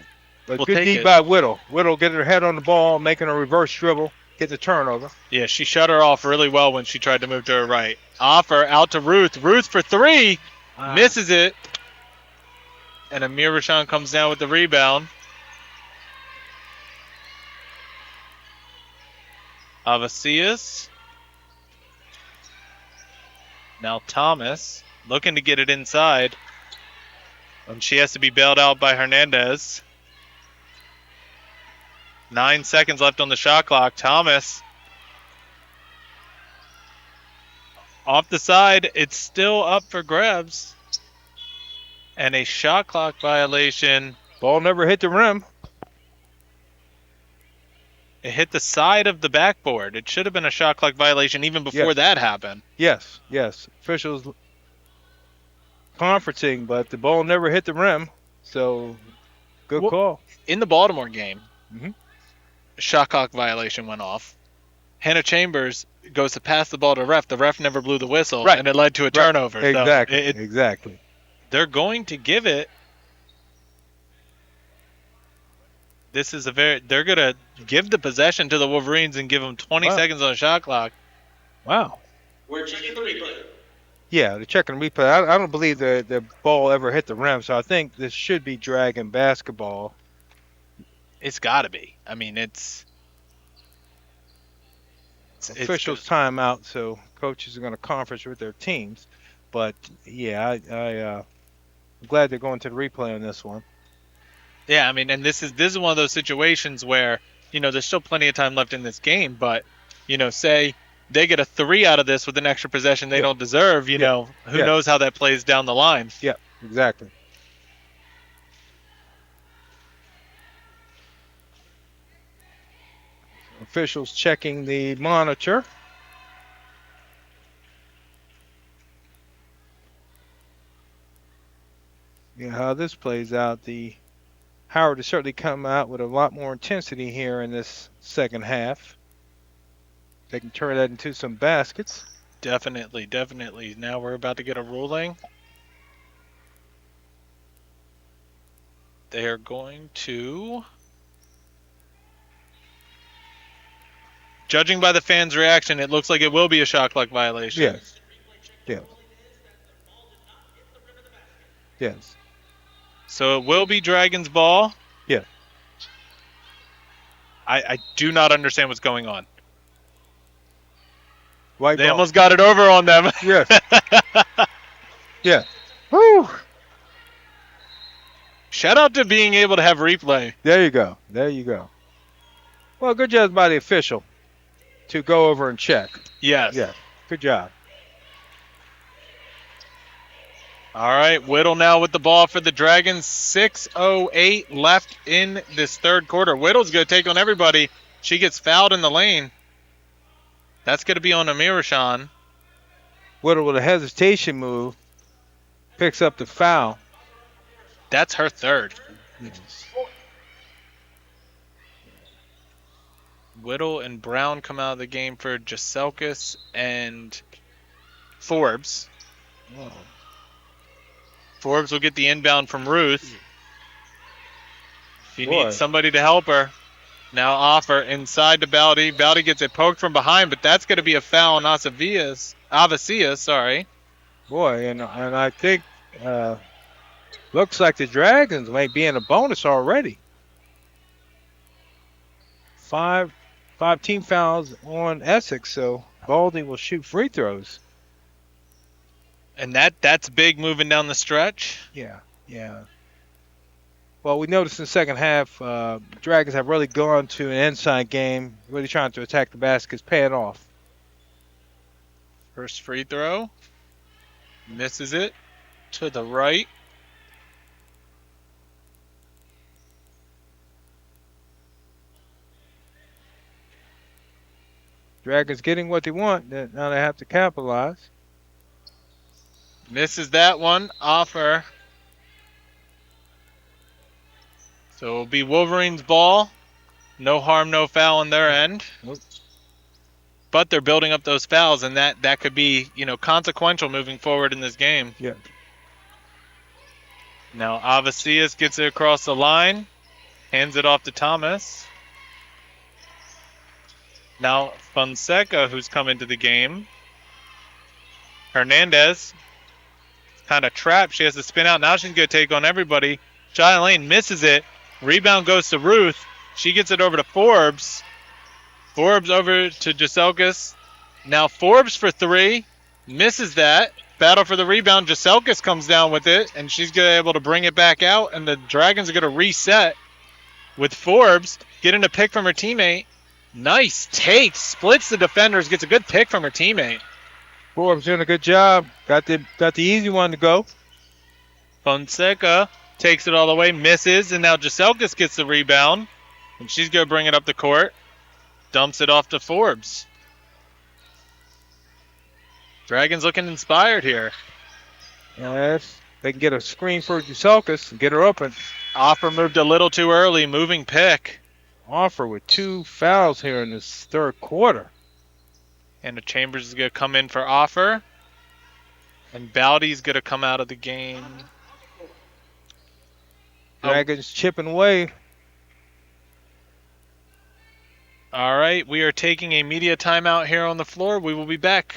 Speaker 1: But
Speaker 2: We'll
Speaker 1: good
Speaker 2: take
Speaker 1: deed
Speaker 2: it.
Speaker 1: by Whittle. Whittle getting her head on the ball, making a reverse dribble, get the turnover.
Speaker 2: Yeah, she shut her off really well when she tried to move to her right. Offer out to Ruth. Ruth for 3. Misses it. And Amir Rashan comes down with the rebound. Avicius. Now Thomas looking to get it inside. And she has to be bailed out by Hernandez. 9 seconds left on the shot clock. Thomas off the side. It's still up for grabs. And a shot clock violation.
Speaker 1: Ball never hit the rim.
Speaker 2: It hit the side of the backboard. It should have been a shot clock violation even before
Speaker 1: Yes.
Speaker 2: that happened.
Speaker 1: Yes, yes. Officials conferencing, but the ball never hit the rim. So, good
Speaker 2: Well-
Speaker 1: call.
Speaker 2: In the Baltimore game,
Speaker 1: Mhm.
Speaker 2: shot clock violation went off. Hannah Chambers goes to pass the ball to ref. The ref never blew the whistle,
Speaker 1: Right.
Speaker 2: and it led to a turnover. So
Speaker 1: Exactly.
Speaker 2: it-
Speaker 1: Exactly.
Speaker 2: they're going to give it. This is they're going to give the possession to the Wolverines and give them 20
Speaker 1: Wow.
Speaker 2: seconds on the shot clock.
Speaker 1: Wow.
Speaker 3: We're checking the replay.
Speaker 1: Yeah, they're checking the replay. I don't believe the ball ever hit the rim, so I think this should be Dragon basketball.
Speaker 2: It's got to be. I mean, it's
Speaker 1: Officials timeout, so coaches are going to conference with their teams. But yeah, I'm glad they're going to the replay on this one.
Speaker 2: Yeah, I mean, and this is one of those situations where, there's still plenty of time left in this game, but, say they get a 3 out of this with an extra possession they
Speaker 1: Yeah.
Speaker 2: don't deserve, who
Speaker 1: Yeah.
Speaker 2: knows how that plays down the line.
Speaker 1: Yeah, exactly. Officials checking the monitor. Yeah, how this plays out, the Howard has certainly come out with a lot more intensity here in this second half. They can turn that into some baskets.
Speaker 2: Definitely, definitely. Now we're about to get a ruling. They are going to Judging by the fans' reaction, it looks like it will be a shot clock violation.
Speaker 1: Yes. Yes. Yes.
Speaker 2: So it will be Dragons ball.
Speaker 1: Yes.
Speaker 2: I do not understand what's going on.
Speaker 1: White
Speaker 2: They
Speaker 1: ball.
Speaker 2: almost got it over on them.
Speaker 1: Yes. Yes. Woo!
Speaker 2: Shout out to being able to have replay.
Speaker 1: There you go. There you go. Well, good job by the official to go over and check.
Speaker 2: Yes.
Speaker 1: Yeah. Good job.
Speaker 2: All right, Whittle now with the ball for the Dragons. 6:08 left in this third quarter. Whittle's going to take on everybody. She gets fouled in the lane. That's going to be on Amirashan.
Speaker 1: Whittle with a hesitation move picks up the foul.
Speaker 2: That's her third.
Speaker 1: Yes.
Speaker 2: Whittle and Brown come out of the game for Jaselkis and Forbes.
Speaker 1: Oh.
Speaker 2: Forbes will get the inbound from Ruth. She
Speaker 1: Boy.
Speaker 2: needs somebody to help her. Now offer inside to Bowdy. Bowdy gets it poked from behind, but that's going to be a foul on Avasia, sorry.
Speaker 1: Boy, and I think looks like the Dragons may be in a bonus already. Five team fouls on Essex, so Baldy will shoot free throws.
Speaker 2: And that's big moving down the stretch.
Speaker 1: Yeah. Well, we noticed in the second half, Dragons have really gone to an inside game, really trying to attack the baskets, pay it off.
Speaker 2: First free throw. Misses it to the right.
Speaker 1: Dragons getting what they want. Now they have to capitalize.
Speaker 2: Misses that one. Offer. So it'll be Wolverines ball. No harm, no foul on their end.
Speaker 1: Nope.
Speaker 2: But they're building up those fouls, and that could be, consequential moving forward in this game.
Speaker 1: Yeah.
Speaker 2: Now Avasias gets it across the line. Hands it off to Thomas. Now Fonseca, who's come into the game. Hernandez. Kind of trapped. She has to spin out. Now she's going to take on everybody. Shy Lane misses it. Rebound goes to Ruth. She gets it over to Forbes. Forbes over to Jaselkis. Now Forbes for three. Misses that. Battle for the rebound. Jaselkis comes down with it, and she's going to be able to bring it back out, and the Dragons are going to reset with Forbes getting a pick from her teammate. Nice take. Splits the defenders. Gets a good pick from her teammate.
Speaker 1: Forbes doing a good job. Got the easy one to go.
Speaker 2: Fonseca takes it all the way, misses, and now Jaselkis gets the rebound, and she's going to bring it up the court. Dumps it off to Forbes. Dragons looking inspired here.
Speaker 1: Yes. They can get a screen for Jaselkis and get her open.
Speaker 2: Offer moved a little too early, moving pick.
Speaker 1: Offer with 2 fouls here in this third quarter.
Speaker 2: And the Chambers is going to come in for Offer. And Bowdy's going to come out of the game.
Speaker 1: Dragons chipping away.
Speaker 2: All right, we are taking a media timeout here on the floor. We will be back.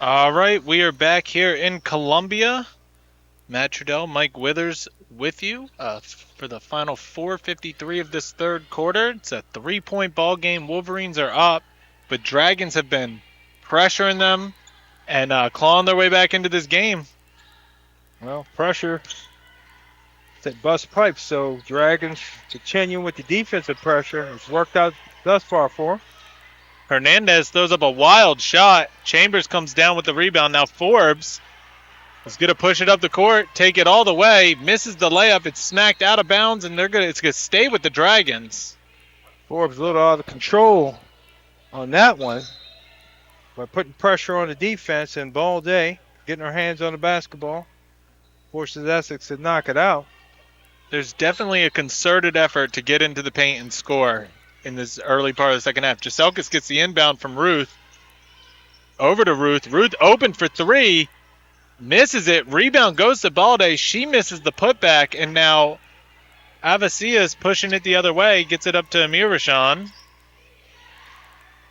Speaker 2: All right, we are back here in Columbia. Matt Trudell, Mike Withers with you for the final 4:53 of this third quarter. It's a 3-point ball game. Wolverines are up, but Dragons have been pressuring them and clawing their way back into this game.
Speaker 1: Well, pressure. That bust pipes, so Dragons continue with the defensive pressure. It's worked out thus far for 'em.
Speaker 2: Hernandez throws up a wild shot. Chambers comes down with the rebound. Now Forbes is going to push it up the court, take it all the way, misses the layup. It's smacked out of bounds, and it's going to stay with the Dragons.
Speaker 1: Forbes a little out of control on that one by putting pressure on the defense, and Ball Day getting her hands on the basketball forces Essex to knock it out.
Speaker 2: There's definitely a concerted effort to get into the paint and score in this early part of the second half. Jaselkis gets the inbound from Ruth. Over to Ruth. Ruth open for three. Misses it. Rebound goes to Balde. She misses the putback, and now Avasia is pushing it the other way. Gets it up to Amir Rashan.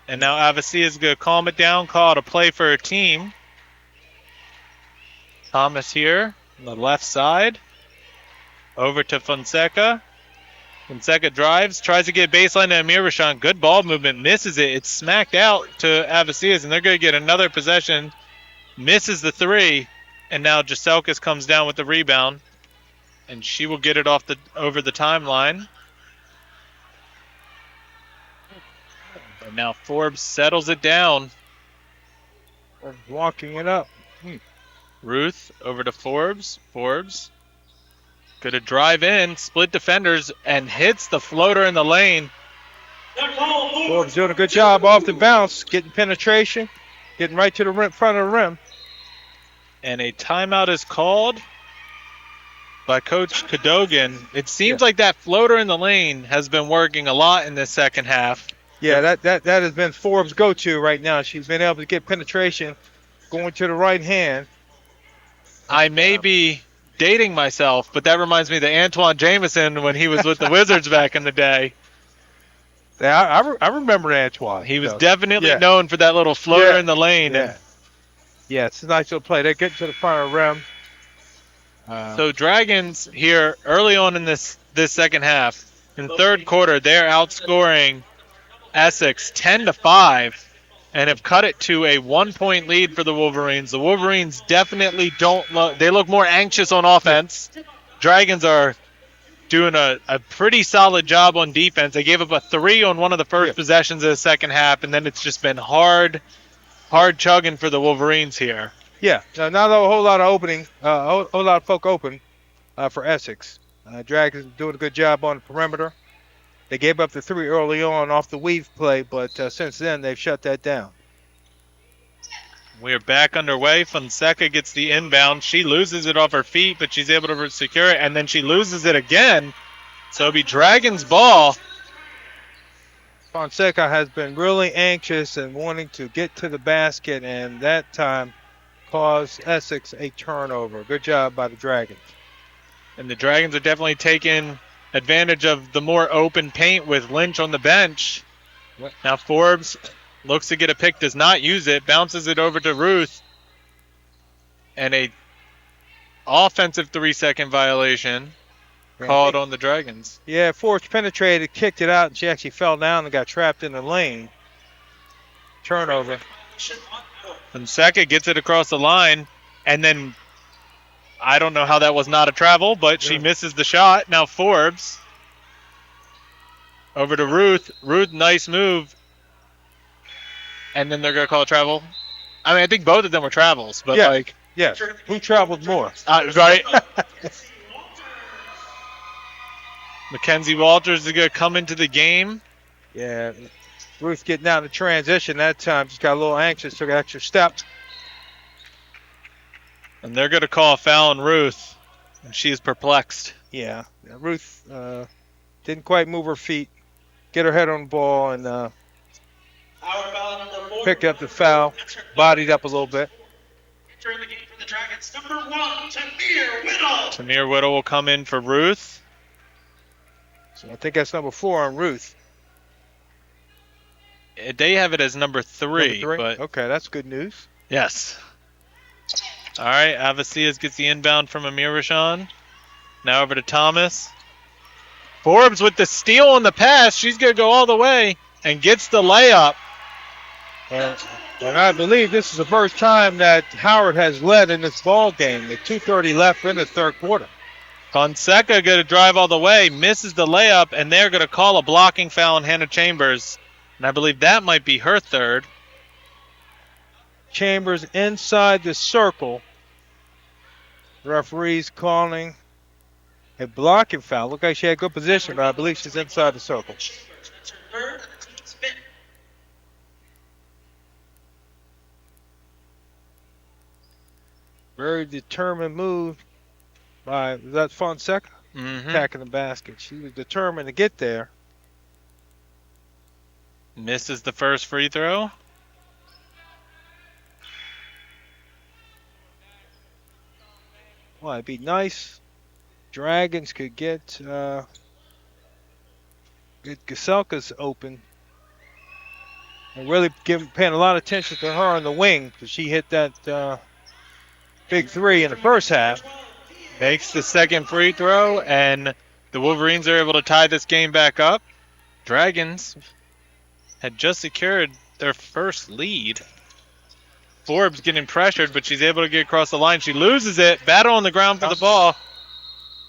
Speaker 2: And now Avasia is going to calm it down, call it a play for her team. Thomas here on the left side. Over to Fonseca. Fonseca drives, tries to get baseline to Amir Rashan. Good ball movement, misses it. It's smacked out to Avasias, and they're going to get another possession. Misses the three, and now Jaselkis comes down with the rebound, and she will get it over the timeline. And now Forbes settles it down.
Speaker 1: Walking it up.
Speaker 2: Ruth over to Forbes. Forbes going to drive in, split defenders, and hits the floater in the lane.
Speaker 1: Forbes doing a good job off the bounce, getting penetration, getting right to the rim, front of the rim.
Speaker 2: And a timeout is called by Coach Cadogan. It seems like that floater in the lane has been working a lot in this second half.
Speaker 1: Yeah, that has been Forbes' go-to right now. She's been able to get penetration going to the right hand.
Speaker 2: I may be dating myself, but that reminds me of Antoine Jameson when he was with the Wizards back in the day.
Speaker 1: Yeah, I remember Antoine.
Speaker 2: He was definitely known for that little floater in the lane.
Speaker 1: Yeah, it's a nice little play. They get to the front of the rim.
Speaker 2: So Dragons here early on in this second half, in the third quarter, they're outscoring Essex 10-5 and have cut it to a 1-point lead for the Wolverines. The Wolverines definitely they look more anxious on offense. Dragons are doing a pretty solid job on defense. They gave up a three on one of the first possessions of the second half, and then it's just been hard chugging for the Wolverines here.
Speaker 1: Yeah, not a whole lot of opening, a whole lot of folk open for Essex. Dragons doing a good job on the perimeter. They gave up the three early on off the weave play, but since then they've shut that down.
Speaker 2: We're back underway. Fonseca gets the inbound. She loses it off her feet, but she's able to secure it, and then she loses it again. So it'll be Dragons ball.
Speaker 1: Fonseca has been really anxious and wanting to get to the basket, and that time caused Essex a turnover. Good job by the Dragons.
Speaker 2: And the Dragons are definitely taking advantage of the more open paint with Lynch on the bench. Now Forbes looks to get a pick, does not use it, bounces it over to Ruth. And a offensive 3-second violation called on the Dragons.
Speaker 1: Yeah, Forbes penetrated, kicked it out, and she actually fell down and got trapped in the lane. Turnover.
Speaker 2: Fonseca gets it across the line, and then I don't know how that was not a travel, but she misses the shot. Now Forbes over to Ruth. Ruth, nice move. And then they're going to call it travel. I mean, I think both of them were travels, but
Speaker 1: who traveled more?
Speaker 2: Right. Mackenzie Walters is going to come into the game.
Speaker 1: Yeah, Ruth getting out of transition that time. Just got a little anxious, took an extra step.
Speaker 2: And they're going to call a foul on Ruth, and she is perplexed.
Speaker 1: Yeah, Ruth didn't quite move her feet, get her head on the ball, and picked up the foul, bodied up a little bit.
Speaker 3: Entering the game for the Dragons, number 1, Tamir Whittle.
Speaker 2: Tamir Whittle will come in for Ruth.
Speaker 1: So I think that's number 4 on Ruth.
Speaker 2: They have it as number 3.
Speaker 1: Number 3?
Speaker 2: But
Speaker 1: okay, that's good news.
Speaker 2: Yes. All right, Avicias gets the inbound from Amir Rashan. Now over to Thomas. Forbes with the steal on the pass. She's going to go all the way and gets the layup.
Speaker 1: And I believe this is the first time that Howard has led in this ball game. With 2:30 left in the third quarter.
Speaker 2: Fonseca going to drive all the way, misses the layup, and they're going to call a blocking foul on Hannah Chambers. And I believe that might be her third.
Speaker 1: Chambers inside the circle. Referee's calling a blocking foul. Looked like she had good position, but I believe she's inside the circle. Very determined move by, was that Fonseca? Attacking the basket. She was determined to get there.
Speaker 2: Misses the first free throw.
Speaker 1: Well, it'd be nice. Dragons could get Gaselka's open and really paying a lot of attention to her on the wing because she hit that big three in the first half.
Speaker 2: Makes the second free throw, and the Wolverines are able to tie this game back up. Dragons had just secured their first lead. Forbes getting pressured, but she's able to get across the line. She loses it. Battle on the ground for the ball.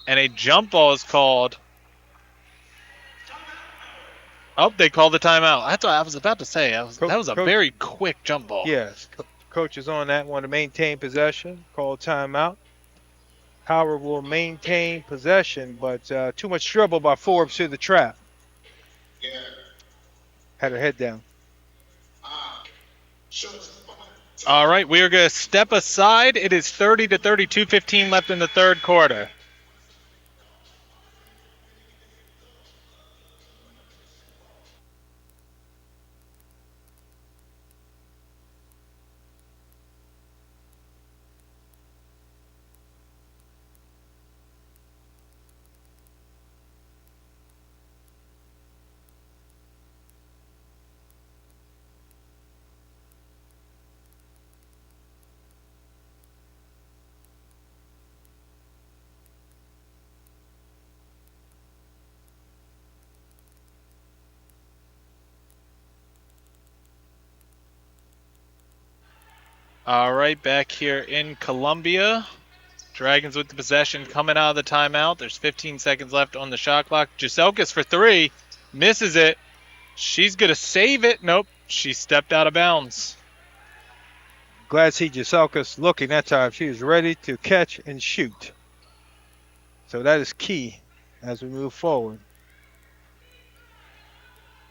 Speaker 2: And a jump ball is called. Oh, they called the timeout. That's what I was about to say. That was a very quick jump ball.
Speaker 1: Yes. Coach is on that one to maintain possession. Call timeout. Howard will maintain possession, but too much trouble by Forbes to the trap. Had her head down.
Speaker 2: All right, we are going to step aside. It is 30-32, 15 left in the third quarter. All right, back here in Columbia. Dragons with the possession coming out of the timeout. There's 15 seconds left on the shot clock. Giselkas for three. Misses it. She's going to save it. Nope. She stepped out of bounds.
Speaker 1: Glad to see Giselkas looking that time. She was ready to catch and shoot. So that is key as we move forward.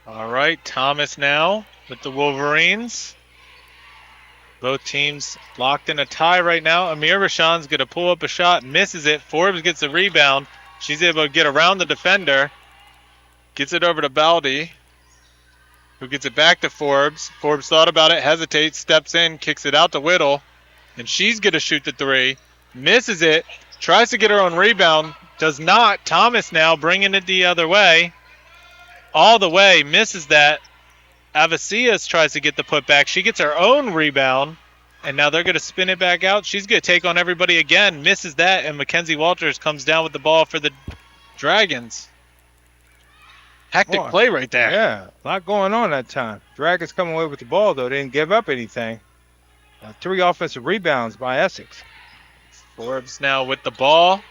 Speaker 2: All right, Thomas now with the Wolverines. Both teams locked in a tie right now. Amir Rashan's going to pull up a shot, misses it. Forbes gets a rebound. She's able to get around the defender. Gets it over to Baldy, who gets it back to Forbes. Forbes thought about it, hesitates, steps in, kicks it out to Whittle. And she's going to shoot the three. Misses it. Tries to get her own rebound. Does not. Thomas now bringing it the other way. All the way. Misses that. Avicias tries to get the putback. She gets her own rebound, and now they're going to spin it back out. She's going to take on everybody again. Misses that, and Mackenzie Walters comes down with the ball for the Dragons. Hectic play right there.
Speaker 1: Yeah, a lot going on that time. Dragons coming away with the ball, though. They didn't give up anything. 3 offensive rebounds by Essex.
Speaker 2: Forbes now with the ball.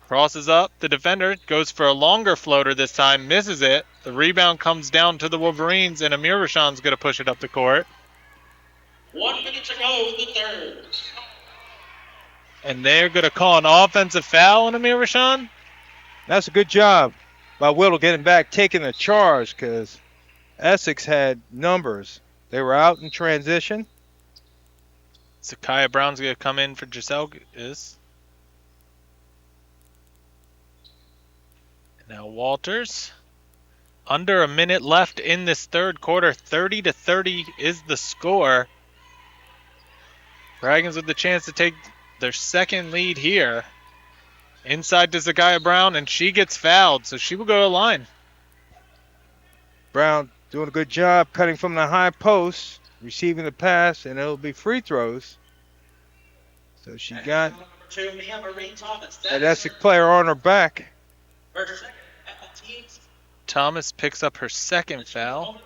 Speaker 2: Crosses up. The defender goes for a longer floater this time. Misses it. The rebound comes down to the Wolverines, and Amir Rashan's going to push it up the court.
Speaker 3: 1 minute to go in the third.
Speaker 2: And they're going to call an offensive foul on Amir Rashan.
Speaker 1: That's a good job by Whittle getting back, taking the charge, because Essex had numbers. They were out in transition.
Speaker 2: Zakaya Brown's going to come in for Giselle. Now Walters. Under a minute left in this third quarter. 30-30 is the score. Dragons with the chance to take their second lead here. Inside to Zakaya Brown, and she gets fouled, so she will go to the line.
Speaker 1: Brown doing a good job cutting from the high post. receiving the pass, and it'll be free throws. So she got
Speaker 3: Number 2, Mia Marie Thomas.
Speaker 1: that Essex player on her back.
Speaker 3: First, second, teams.
Speaker 2: Thomas picks up her second foul.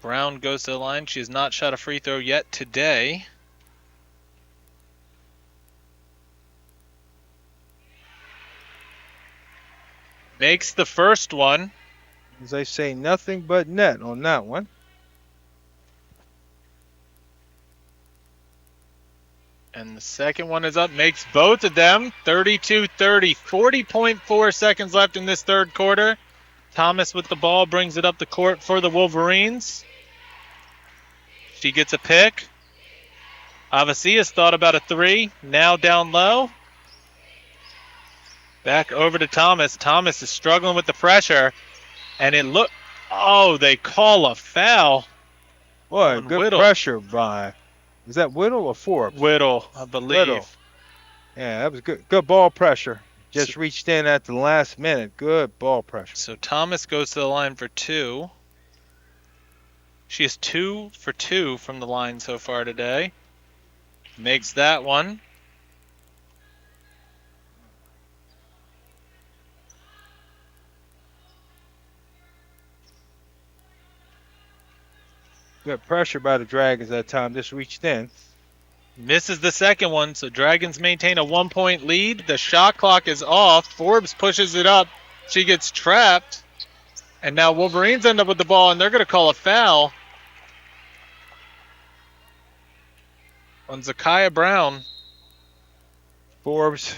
Speaker 2: Brown goes to the line. She has not shot a free throw yet today. Makes the first one.
Speaker 1: As I say, nothing but net on that one.
Speaker 2: And the second one is up. Makes both of them. 32-30. 40.4 seconds left in this third quarter. Thomas with the ball brings it up the court for the Wolverines. She gets a pick. Avasias thought about a three. Now down low. Back over to Thomas. Thomas is struggling with the pressure. And it look. Oh, they call a foul.
Speaker 1: Boy,
Speaker 2: on
Speaker 1: good
Speaker 2: Whittle.
Speaker 1: pressure by. Is that Whittle or Forbes?
Speaker 2: Whittle, I believe.
Speaker 1: Whittle. Yeah, that was good. Good ball pressure. Just reached in at the last minute. Good ball pressure.
Speaker 2: So Thomas goes to the line for two. She is 2 for 2 from the line so far today. Makes that one.
Speaker 1: Good pressure by the Dragons that time. Just reached in.
Speaker 2: Misses the second one, so Dragons maintain a 1-point lead. The shot clock is off. Forbes pushes it up. She gets trapped. And now Wolverines end up with the ball, and they're going to call a foul on Zakiya Brown.
Speaker 1: Forbes.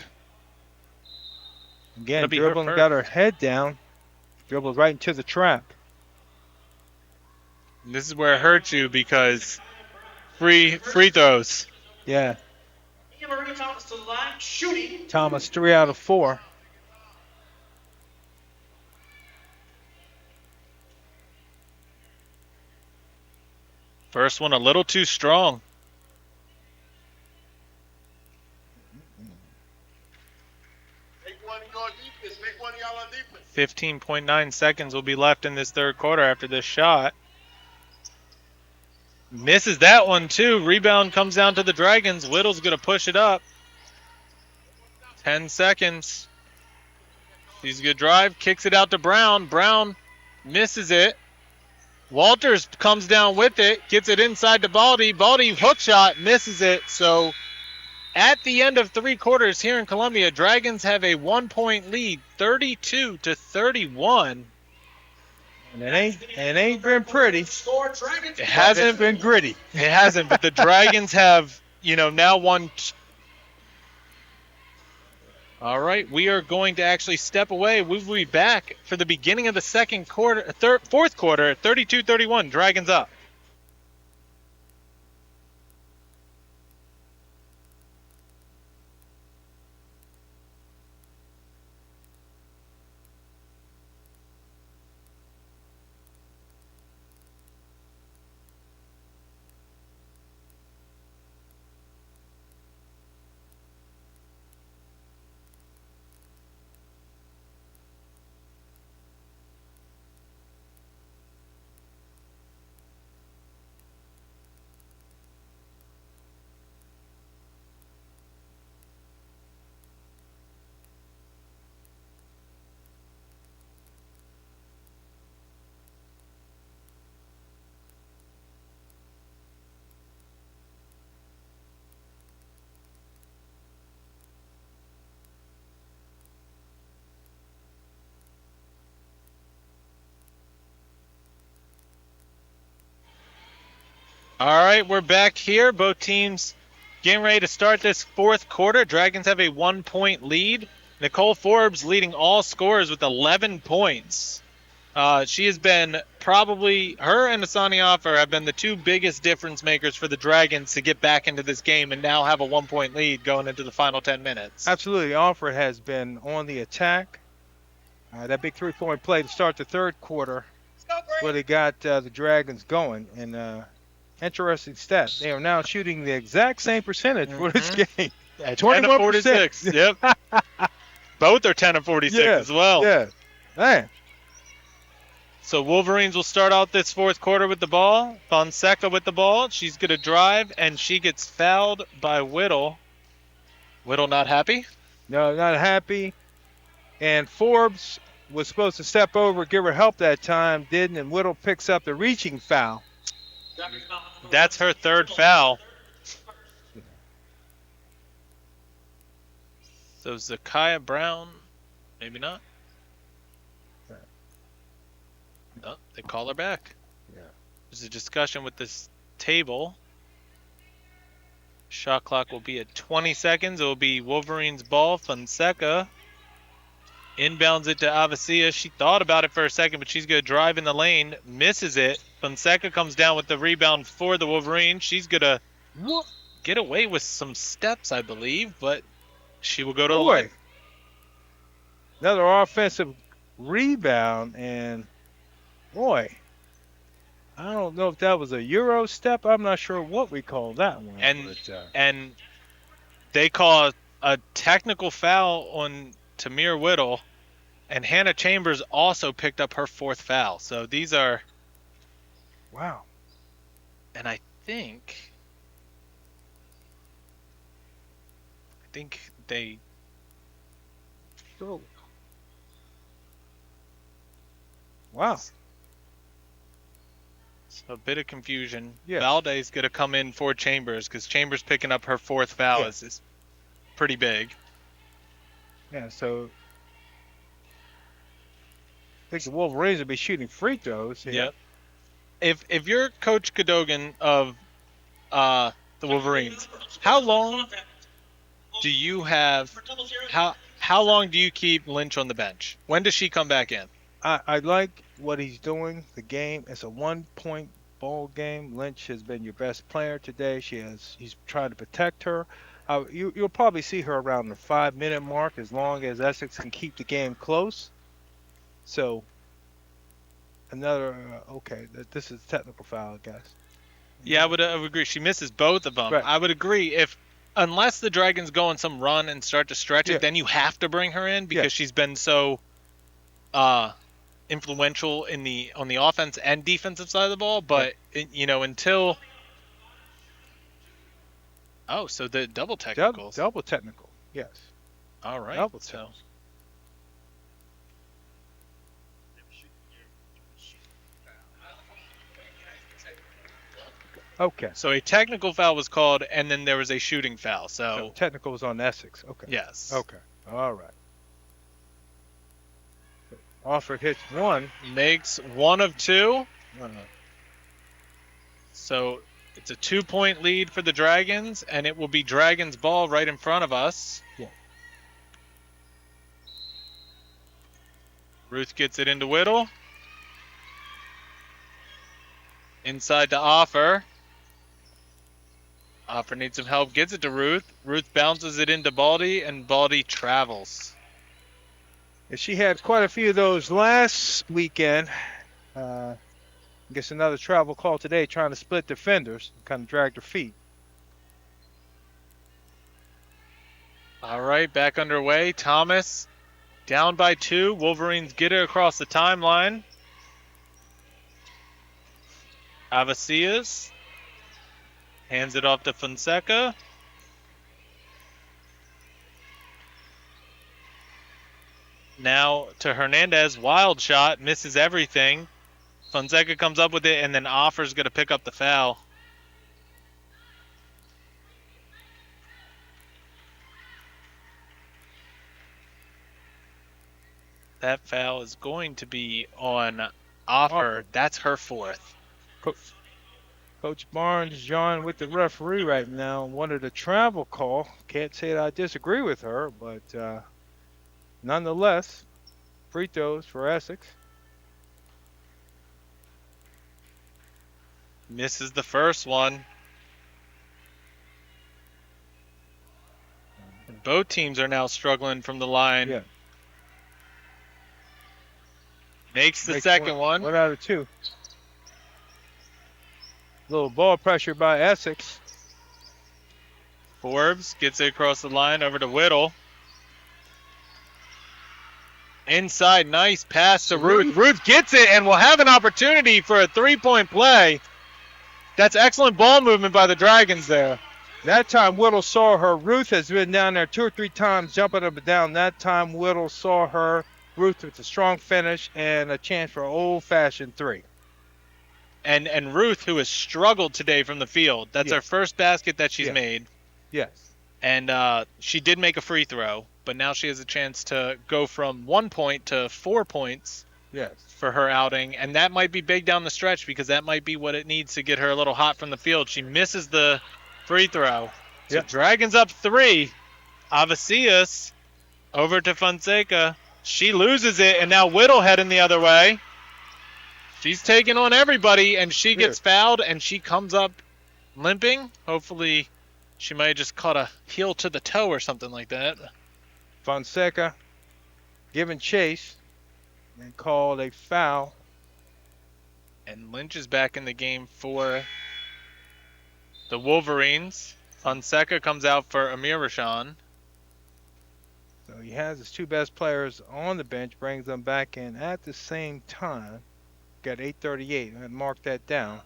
Speaker 1: Again,
Speaker 2: That'd be her
Speaker 1: dribbling,
Speaker 2: first.
Speaker 1: got her head down. Dribbled right into the trap.
Speaker 2: And this is where it hurts you because free throws.
Speaker 1: Yeah,
Speaker 3: Mia Marie Thomas to the line, shooting.
Speaker 1: Thomas 3 out of 4.
Speaker 2: First one a little too strong.
Speaker 4: Make one of y'all defense. Make one of y'all on defense.
Speaker 2: 15.9 seconds will be left in this third quarter after this shot. Misses that one too. Rebound comes down to the Dragons. Whittle's going to push it up. 10 seconds. She's a good drive. Kicks it out to Brown. Brown misses it. Walters comes down with it. Gets it inside to Baldy. Baldy hook shot. Misses it. So at the end of three quarters here in Columbia, Dragons have a 1-point lead. 32-31.
Speaker 1: And it ain't been pretty.
Speaker 3: Score, Dragons.
Speaker 2: It hasn't
Speaker 1: It's been gritty.
Speaker 2: It hasn't, but the Dragons have, now won. All right, we are going to actually step away. We will be back for the beginning of the fourth quarter, 32-31. Dragons up. All right, we're back here. Both teams getting ready to start this fourth quarter. Dragons have a 1-point lead. Nicole Forbes leading all scorers with 11 points. She has been her and Asani Offer have been the two biggest difference makers for the Dragons to get back into this game and now have a 1-point lead going into the final 10 minutes.
Speaker 1: Absolutely. Offer has been on the attack. That big 3-point play to start the third quarter really got the Dragons going. And interesting stat. They are now shooting the exact same percentage for this game.
Speaker 2: At 10 of 46. Yep. Both are 10 of 46 as well.
Speaker 1: Yeah. Man.
Speaker 2: So Wolverines will start out this fourth quarter with the ball. Fonseca with the ball. She's going to drive, and she gets fouled by Whittle. Whittle not happy?
Speaker 1: No, not happy. And Forbes was supposed to step over, give her help that time, didn't, and Whittle picks up the reaching foul.
Speaker 2: That's her third foul. So Zakiya Brown, maybe not. Oh, they call her back.
Speaker 1: Yeah.
Speaker 2: There's a discussion with this table. Shot clock will be at 20 seconds. It will be Wolverines ball. Fonseca inbounds it to Avacia. She thought about it for a second, but she's going to drive in the lane. Misses it. Fonseca comes down with the rebound for the Wolverines. She's going to get away with some steps, I believe, but she will go to the line.
Speaker 1: Another offensive rebound, and boy, I don't know if that was a Euro step. I'm not sure what we call that one.
Speaker 2: And they call a technical foul on Tamir Whittle, and Hannah Chambers also picked up her fourth foul. So these are...
Speaker 1: Wow.
Speaker 2: And I think they...
Speaker 1: So, wow.
Speaker 2: A bit of confusion.
Speaker 1: Yes.
Speaker 2: Valdez going to come in for Chambers because Chambers picking up her fourth foul is pretty big.
Speaker 1: Yeah, so I think the Wolverines will be shooting free throws.
Speaker 2: Yep. If you're Coach Cadogan of the Wolverines, how long do you have? How long do you keep Lynch on the bench? When does she come back in?
Speaker 1: I like what he's doing. The game is a 1-point ball game. Lynch has been your best player today. He's trying to protect her. You'll probably see her around the 5-minute mark as long as Essex can keep the game close. So another this is a technical foul, I guess.
Speaker 2: Yeah, I would agree. She misses both of them.
Speaker 1: Right.
Speaker 2: I would agree unless the Dragons go on some run and start to stretch it, then you have to bring her in because she's been so influential on the offense and defensive side of the ball. But until so the double technicals.
Speaker 1: Double technical, yes.
Speaker 2: All right.
Speaker 1: Double technical. Okay.
Speaker 2: So a technical foul was called, and then there was a shooting foul. So
Speaker 1: technical was on Essex. Okay.
Speaker 2: Yes.
Speaker 1: Okay. All right. Alford hits one.
Speaker 2: Makes one of two. So it's a 2-point lead for the Dragons, and it will be Dragons ball right in front of us.
Speaker 1: Yeah.
Speaker 2: Ruth gets it into Whittle. Inside to Offer. Offer needs some help, gets it to Ruth. Ruth bounces it into Baldy, and Baldy travels.
Speaker 1: And she had quite a few of those last weekend. I guess another travel call today, trying to split defenders, kind of dragged her feet.
Speaker 2: All right, back underway. Thomas down by 2. Wolverines get it across the timeline. Avacias hands it off to Fonseca. Now to Hernandez. Wild shot. Misses everything. Fonseca comes up with it, and then Offer's going to pick up the foul. That foul is going to be on Offer. That's her fourth.
Speaker 1: Coach Barnes, John, with the referee right now, wanted a travel call. Can't say that I disagree with her, but nonetheless, free throws for Essex.
Speaker 2: Misses the first one. And both teams are now struggling from the line.
Speaker 1: Yeah.
Speaker 2: Makes the second one.
Speaker 1: 1 out of 2. Little ball pressure by Essex.
Speaker 2: Forbes gets it across the line over to Whittle. Inside, nice pass to Ruth. Ruth gets it and will have an opportunity for a three-point play. That's excellent ball movement by the Dragons there.
Speaker 1: That time Whittle saw her. Ruth has been down there 2 or 3 times jumping up and down. That time Whittle saw her. Ruth with a strong finish and a chance for an old-fashioned 3.
Speaker 2: And Ruth, who has struggled today from the field. That's her first basket that she's made.
Speaker 1: Yes.
Speaker 2: And she did make a free throw, but now she has a chance to go from 1 point to 4 points.
Speaker 1: Yes.
Speaker 2: For her outing, and that might be big down the stretch because that might be what it needs to get her a little hot from the field. She misses the free throw. So Dragons up 3. Avicius over to Fonseca. She loses it, and now Whittle heading the other way. She's taking on everybody, and she gets fouled, and she comes up limping. Hopefully, she might have just caught a heel to the toe or something like that.
Speaker 1: Fonseca giving chase and called a foul.
Speaker 2: And Lynch is back in the game for the Wolverines. Fonseca comes out for Amir Rashan.
Speaker 1: So he has his 2 best players on the bench, brings them back in at the same time. Got 8:38. I marked that down.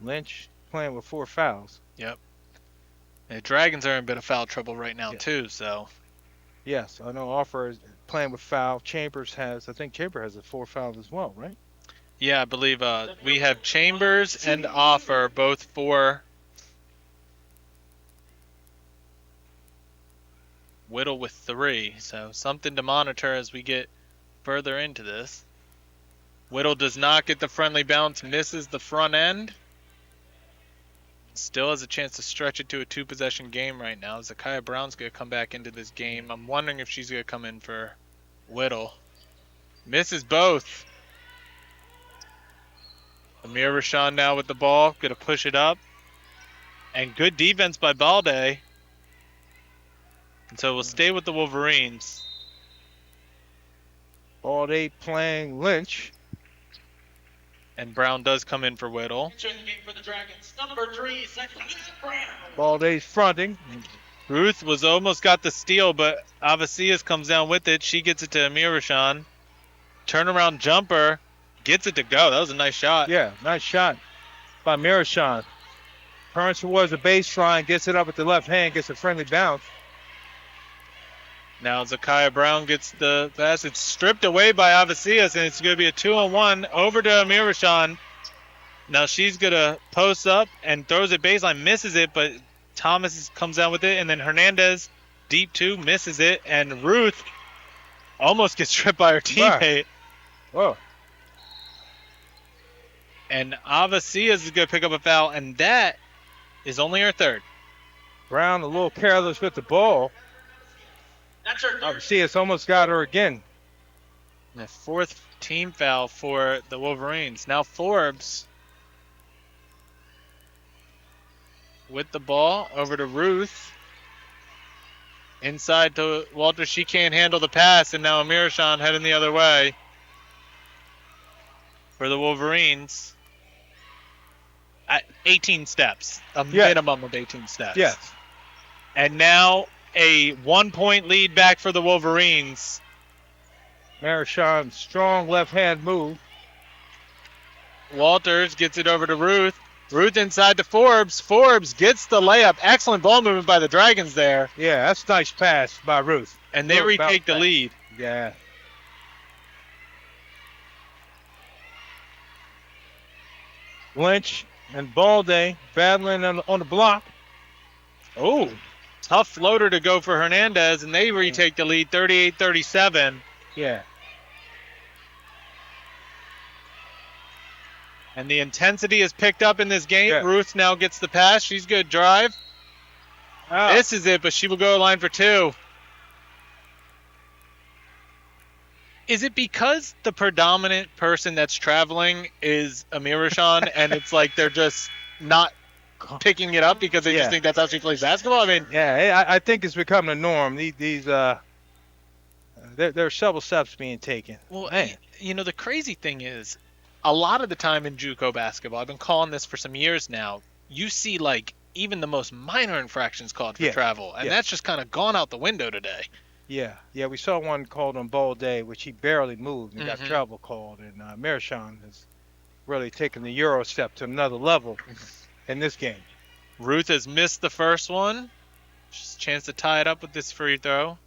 Speaker 1: Lynch playing with 4 fouls.
Speaker 2: Yep. And the Dragons are in a bit of foul trouble right now too, so.
Speaker 1: Yes, I know Offer is playing with foul. I think Chambers has a 4 fouls as well, right?
Speaker 2: Yeah, I believe we have Chambers and Offer both for Whittle with 3. So something to monitor as we get further into this. Whittle does not get the friendly bounce, misses the front end. Still has a chance to stretch it to a 2-possession game right now. Zakiya Brown's going to come back into this game. I'm wondering if she's going to come in for Whittle. Misses both. Amir Rashan now with the ball. Going to push it up. And good defense by Balde. And so we'll stay with the Wolverines.
Speaker 1: Balde playing Lynch.
Speaker 2: And Brown does come in for Whittle.
Speaker 3: Entering the game for the Dragons, number 3, Zakiya Brown.
Speaker 1: Balde's fronting.
Speaker 2: Ruth was almost got the steal, but Avicius comes down with it. She gets it to Amir Rashan. Turnaround jumper. Gets it to go. That was a nice shot.
Speaker 1: Yeah, nice shot by Mirashan. Turns towards the baseline, gets it up with the left hand, gets a friendly bounce.
Speaker 2: Now Zakiya Brown gets the pass. It's stripped away by Avicius, and it's going to be a 2-on-1 over to Amir Rashan. Now she's going to post up and throws it baseline, misses it, but Thomas comes down with it, and then Hernandez, deep 2, misses it, and Ruth almost gets tripped by her teammate.
Speaker 1: Whoa.
Speaker 2: And Avicius is going to pick up a foul, and that is only her 3rd.
Speaker 1: Brown a little careless with the ball.
Speaker 3: That's her 3rd.
Speaker 1: Avicius almost got her again.
Speaker 2: The 4th team foul for the Wolverines. Now Forbes with the ball over to Ruth. Inside to Walter. She can't handle the pass, and now Amir Rashan heading the other way for the Wolverines. At 18 steps. A minimum of 18 steps.
Speaker 1: Yes.
Speaker 2: And now a 1-point lead back for the Wolverines.
Speaker 1: Mirashan, strong left hand move.
Speaker 2: Walters gets it over to Ruth. Ruth inside to Forbes. Forbes gets the layup. Excellent ball movement by the Dragons there.
Speaker 1: Yeah, that's a nice pass by Ruth.
Speaker 2: And they retake the lead.
Speaker 1: Yeah. Lynch and Balde battling on the block.
Speaker 2: Oh, tough floater to go for Hernandez, and they retake the lead 38-37.
Speaker 1: Yeah.
Speaker 2: And the intensity is picked up in this game.
Speaker 1: Yeah.
Speaker 2: Ruth now gets the pass. She's good drive.
Speaker 1: Oh.
Speaker 2: This is it, but she will go line for 2. Is it because the predominant person that's traveling is Amir Rashan, and it's like they're just not picking it up because they just think that's how she plays basketball? I mean,
Speaker 1: yeah, I think it's becoming a norm. There are several steps being taken.
Speaker 2: Well, you know, the crazy thing is, a lot of the time in JUCO basketball, I've been calling this for some years now, you see like even the most minor infractions called for travel, and that's just kind of gone out the window today.
Speaker 1: Yeah, we saw one called on Ball Day, which he barely moved and got
Speaker 2: Hmm.
Speaker 1: travel called. And Mershawn has really taken the Euro step to another level in this game.
Speaker 2: Ruth has missed the first one. She's a chance to tie it up with this free throw.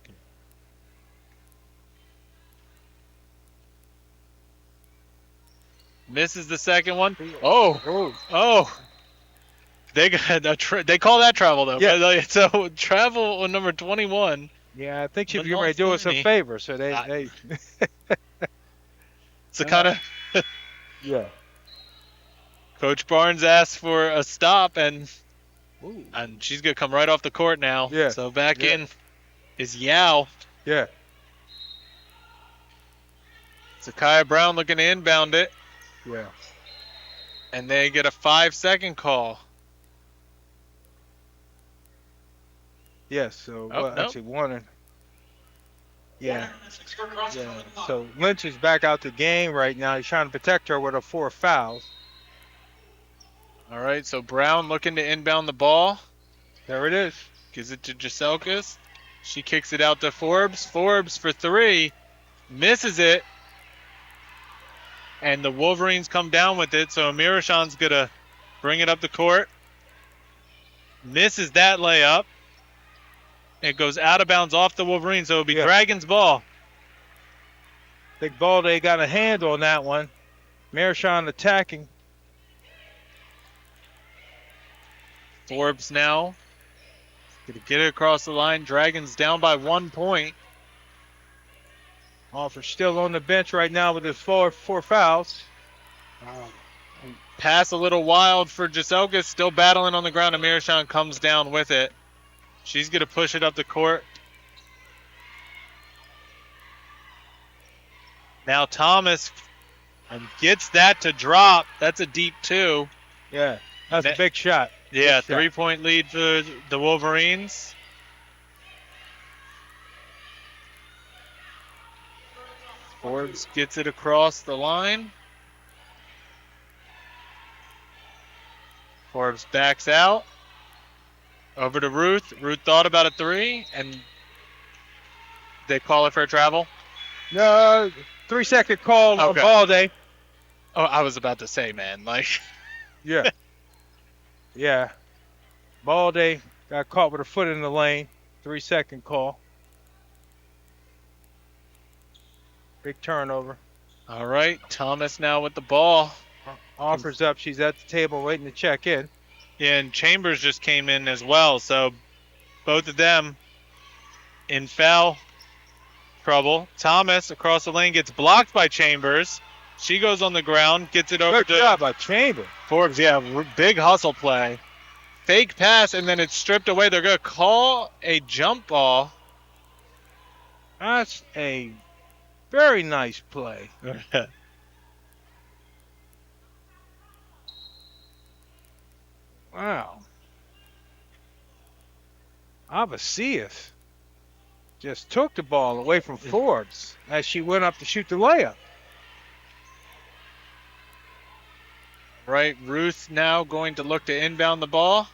Speaker 2: Misses the second one. Oh,
Speaker 1: Oh,
Speaker 2: oh. They got they call that travel though.
Speaker 1: yeah,
Speaker 2: But so travel on number 21.
Speaker 1: yeah. I think she's
Speaker 2: But
Speaker 1: getting
Speaker 2: not
Speaker 1: ready to do us a
Speaker 2: 30.
Speaker 1: favor. So they,
Speaker 2: Uh,
Speaker 1: they,
Speaker 2: It's a kind of
Speaker 1: yeah.
Speaker 2: Coach Barnes asked for a stop, and
Speaker 1: Ooh.
Speaker 2: she's gonna come right off the court now.
Speaker 1: Yeah,
Speaker 2: So back
Speaker 1: yeah,
Speaker 2: in is Yao.
Speaker 1: yeah,
Speaker 2: Zakiah Brown looking to inbound it,
Speaker 1: yeah.
Speaker 2: and they get a 5-second call.
Speaker 1: Yes. So
Speaker 2: Oh
Speaker 1: well,
Speaker 2: no.
Speaker 1: actually, one. Yeah,
Speaker 3: Essex for crossing
Speaker 1: yeah.
Speaker 3: over the line.
Speaker 1: So Lynch is back out the game right now. He's trying to protect her with her 4 fouls.
Speaker 2: All right, so Brown looking to inbound the ball.
Speaker 1: There it is.
Speaker 2: Gives it to Jaselkas. She kicks it out to Forbes. Forbes for 3. Misses it. And the Wolverines come down with it. So Mirishan's going to bring it up the court. Misses that layup. It goes out of bounds off the Wolverines. So it'll be
Speaker 1: Yeah.
Speaker 2: Dragons ball.
Speaker 1: Big Balde got a hand on that one. Mershawn attacking.
Speaker 2: Forbes now. Going to get it across the line. Dragons down by 1 point.
Speaker 1: Offer still on the bench right now with his four fouls.
Speaker 2: Pass a little wild for Jaselka, still battling on the ground, and Mirishan comes down with it. She's going to push it up the court. Now Thomas gets that to drop. That's a deep 2.
Speaker 1: Yeah, that's a big shot.
Speaker 2: Yeah,
Speaker 1: Big shot.
Speaker 2: 3-point lead for the Wolverines. Forbes gets it across the line. Forbes backs out. Over to Ruth. Ruth thought about a 3, and they call it for a travel.
Speaker 1: No, 3-second call on
Speaker 2: Okay.
Speaker 1: Balde.
Speaker 2: Oh, I was about to say, man, like
Speaker 1: Yeah. Yeah. Balde got caught with a foot in the lane. 3-second call. Big turnover.
Speaker 2: all right, Thomas now with the ball.
Speaker 1: Offers up. She's at the table waiting to check in.
Speaker 2: Yeah, and Chambers just came in as well, so both of them in foul trouble. Thomas across the lane gets blocked by Chambers. She goes on the ground, gets it over
Speaker 1: Good
Speaker 2: to
Speaker 1: job by Chamber.
Speaker 2: Forbes. Yeah, big hustle play. Fake pass, and then it's stripped away. They're going to call a jump ball.
Speaker 1: That's a very nice play. Wow. Avicius just took the ball away from Forbes as she went up to shoot the layup.
Speaker 2: Right, Ruth now going to look to inbound the ball.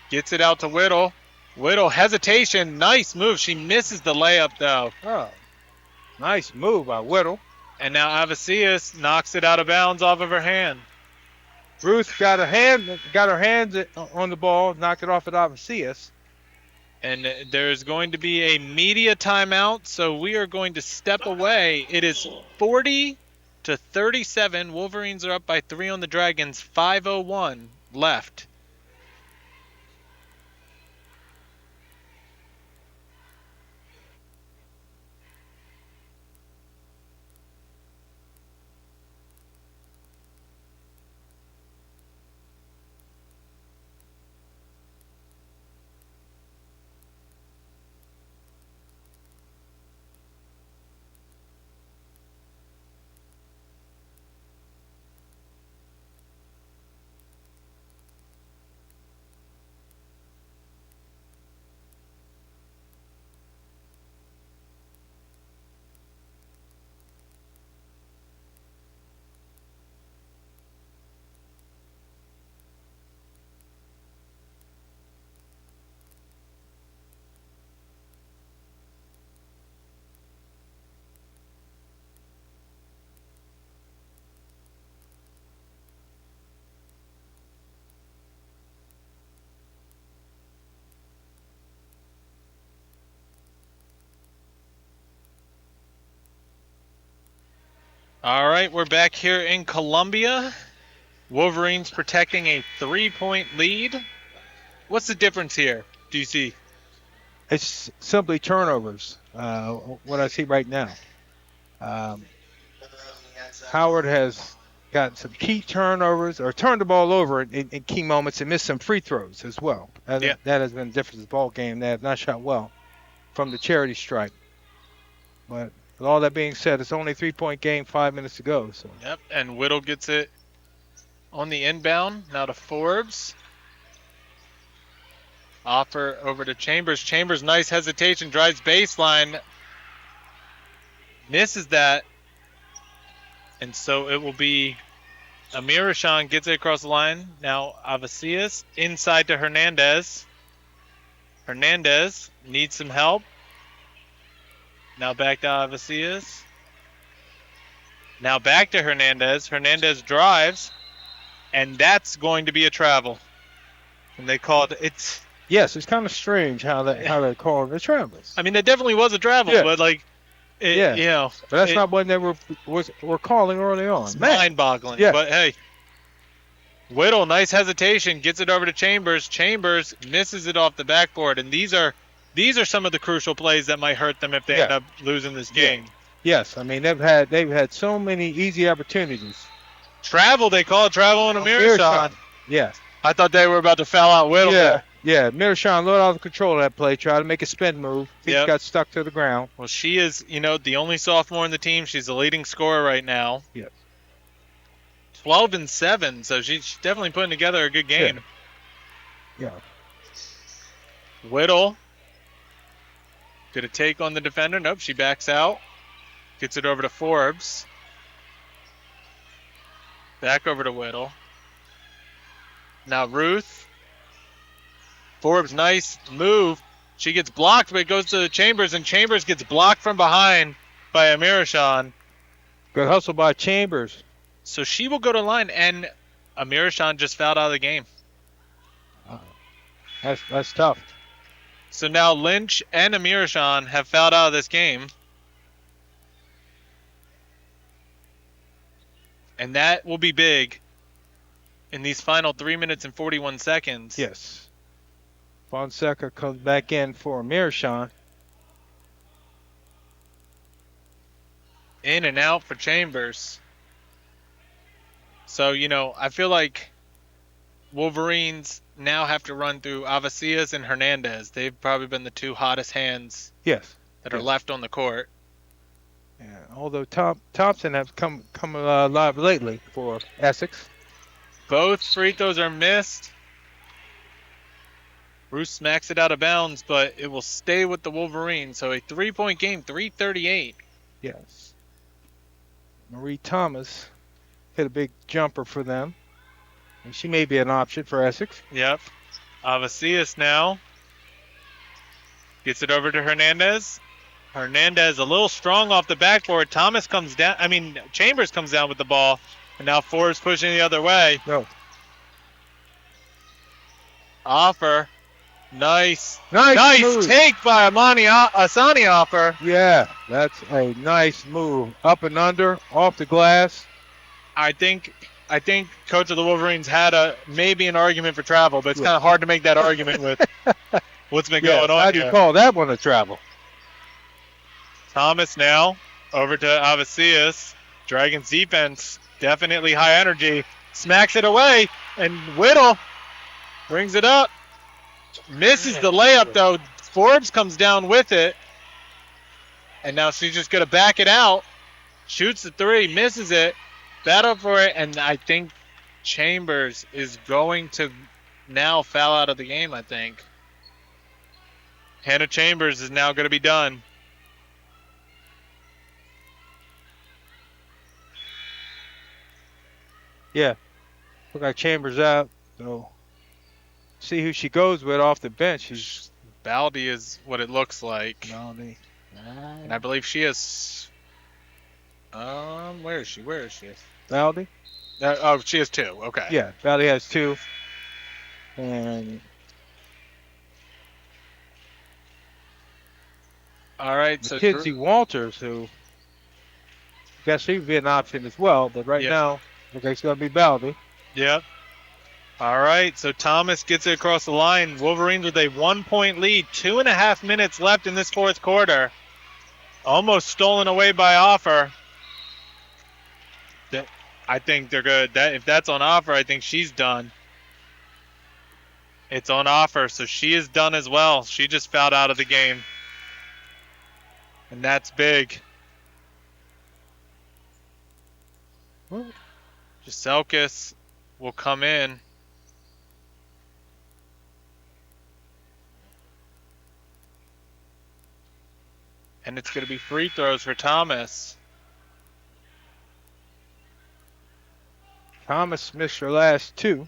Speaker 2: Gets it out to Whittle. Whittle, hesitation, nice move. She misses the layup, though.
Speaker 1: Oh, nice move by Whittle.
Speaker 2: And now Avicius knocks it out of bounds off of her hand.
Speaker 1: Ruth got her hands on the ball, knocked it off at Avicius.
Speaker 2: And there's going to be a media timeout, so we are going to step away. It is 40-37. Wolverines are up by 3 on the Dragons. 5:01 left. All right, we're back here in Columbia. Wolverines protecting a 3-point lead. What's the difference here, do you see?
Speaker 1: It's simply turnovers. What I see right now. Um, Howard has got some key turnovers or turned the ball over in key moments and missed some free throws as well.
Speaker 2: Yeah.
Speaker 1: That has been the difference in the ball game. They have not shot well from the charity stripe. But with all that being said, it's only a 3-point game, 5 minutes to go. So
Speaker 2: Yep, and Whittle gets it on the inbound. Now to Forbes. Offer over to Chambers. Chambers, nice hesitation, drives baseline. Misses that. And so it will be Amir Rashan gets it across the line. Now Avicius inside to Hernandez. Hernandez needs some help. Now back to Avicius. Now back to Hernandez. Hernandez drives. And that's going to be a travel. And they called it.
Speaker 1: yes, it's kind of strange how they call it the Travelers.
Speaker 2: I mean, that definitely was a travel,
Speaker 1: Yeah.
Speaker 2: but like,
Speaker 1: Yeah.
Speaker 2: you know,
Speaker 1: But that's not what they were calling early on.
Speaker 2: it's
Speaker 1: Man,
Speaker 2: mind-boggling.
Speaker 1: Yeah.
Speaker 2: But hey, Whittle, nice hesitation, gets it over to Chambers. Chambers misses it off the backboard, and these are some of the crucial plays that might hurt them if they
Speaker 1: Yeah.
Speaker 2: end up losing this
Speaker 1: Yeah.
Speaker 2: game.
Speaker 1: yes, I mean they've had so many easy opportunities.
Speaker 2: Travel, they call it travel in a mirror shot.
Speaker 1: Yeah.
Speaker 2: I thought they were about to foul out Whittle.
Speaker 1: Yeah. Yeah. Mirshawn a little out of control of that play, tried to make a spin move. He
Speaker 2: Yep.
Speaker 1: got stuck to the ground.
Speaker 2: Well, she is, the only sophomore in the team. She's the leading scorer right now.
Speaker 1: Yes.
Speaker 2: 12 and 7, so she's definitely putting together a good game.
Speaker 1: Yeah.
Speaker 2: Whittle. Did a take on the defender? Nope, she backs out. Gets it over to Forbes. Back over to Whittle. Now Ruth. Forbes, nice move. She gets blocked, but it goes to Chambers, and Chambers gets blocked from behind by Amirashan.
Speaker 1: Good hustle by Chambers.
Speaker 2: So she will go to line, and Amirashan just fouled out of the game.
Speaker 1: That's tough.
Speaker 2: So now Lynch and Amirashan have fouled out of this game. And that will be big in these final 3 minutes and 41 seconds.
Speaker 1: Yes. Fonseca comes back in for Mirshawn.
Speaker 2: In and out for Chambers. So, I feel like Wolverines now have to run through Avicius and Hernandez. They've probably been the two hottest hands
Speaker 1: Yes.
Speaker 2: that are left on the court.
Speaker 1: Yeah. Although Thompson has come alive lately for Essex.
Speaker 2: Both free throws are missed. Bruce smacks it out of bounds, but it will stay with the Wolverines. So a 3-point game, 3:38.
Speaker 1: Yes. Marie Thomas hit a big jumper for them. And she may be an option for Essex.
Speaker 2: Yep. Avicius now gets it over to Hernandez. Hernandez a little strong off the backboard. Chambers comes down with the ball. And now Forbes pushing the other way.
Speaker 1: No.
Speaker 2: Offer. Nice
Speaker 1: Nice
Speaker 2: take by Asani Offer.
Speaker 1: Yeah, that's a nice move. Up and under, off the glass.
Speaker 2: I think Coach of the Wolverines had maybe an argument for travel, but it's kind of hard to make that argument with what's been going on
Speaker 1: How'd
Speaker 2: here.
Speaker 1: you call that one a travel?
Speaker 2: Thomas now over to Avicius. Dragons defense definitely high energy. Smacks it away, and Whittle brings it up. Misses the layup though. Forbes comes down with it, and now she's just gonna back it out. Shoots the three, misses it. Battle for it, and I think Chambers is going to now foul out of the game, I think. Hannah Chambers is now going to be done.
Speaker 1: Yeah. Look like Chambers out. So see who she goes with off the bench. She's
Speaker 2: Baldy is what it looks like.
Speaker 1: Melanie.
Speaker 2: And I believe she has... where is she?
Speaker 1: Valdi?
Speaker 2: She has 2. Okay.
Speaker 1: Yeah, Valdi has 2. And
Speaker 2: All right. So
Speaker 1: Kinsey Walters, who Guess she would be an option as well, but right
Speaker 2: Yep.
Speaker 1: now, okay, it's going to be Baldy.
Speaker 2: Yep. All right, so Thomas gets it across the line. Wolverines with a 1-point lead. 2.5 minutes left in this fourth quarter. Almost stolen away by Offer. I think they're good. If that's on Offer, I think she's done. It's on Offer, so she is done as well. She just fouled out of the game. And that's big. Giselkis will come in. And it's going to be free throws for Thomas.
Speaker 1: Thomas missed her last two.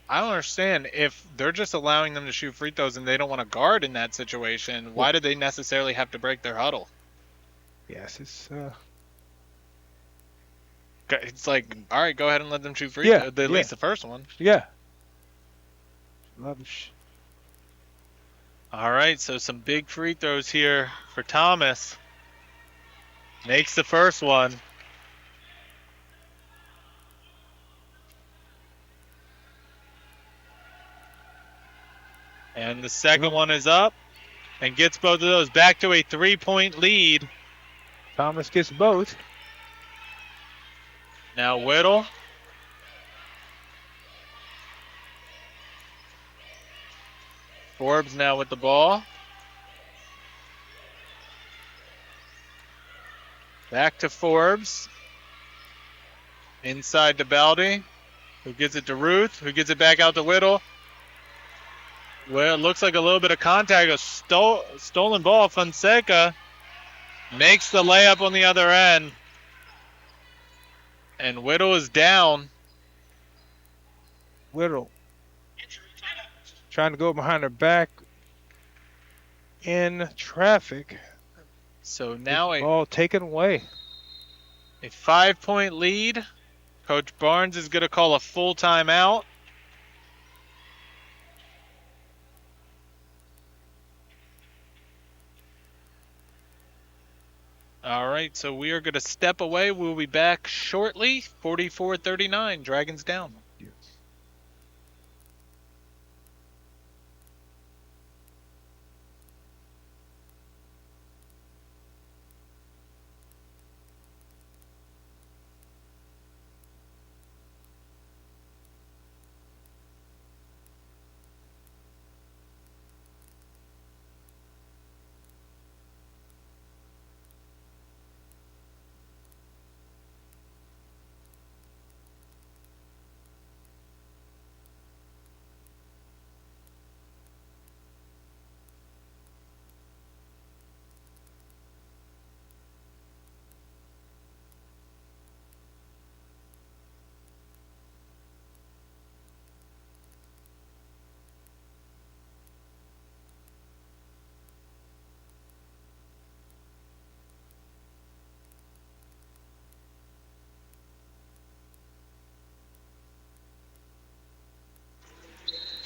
Speaker 2: I don't understand if they're just allowing them to shoot free throws and they don't want to guard in that situation. Why do they necessarily have to break their huddle?
Speaker 1: Yes, it's
Speaker 2: like, all right, go ahead and let them shoot free throws. At least the first one.
Speaker 1: Yeah.
Speaker 2: All right, so some big free throws here for Thomas. Makes the first one. And the second one is up and gets both of those. Back to a 3-point lead.
Speaker 1: Thomas gets both.
Speaker 2: Now Whittle. Forbes now with the ball. Back to Forbes. Inside to Baldy, who gives it to Ruth, who gets it back out to Whittle. Well, it looks like a little bit of contact. A stolen ball. Fonseca makes the layup on the other end. And Whittle is down.
Speaker 1: Whittle trying to go behind her back in traffic.
Speaker 2: So now
Speaker 1: ball taken away.
Speaker 2: A 5-point lead. Coach Barnes is going to call a full timeout. All right, so we are going to step away. We'll be back shortly. 44-39, Dragons down.
Speaker 1: Yes.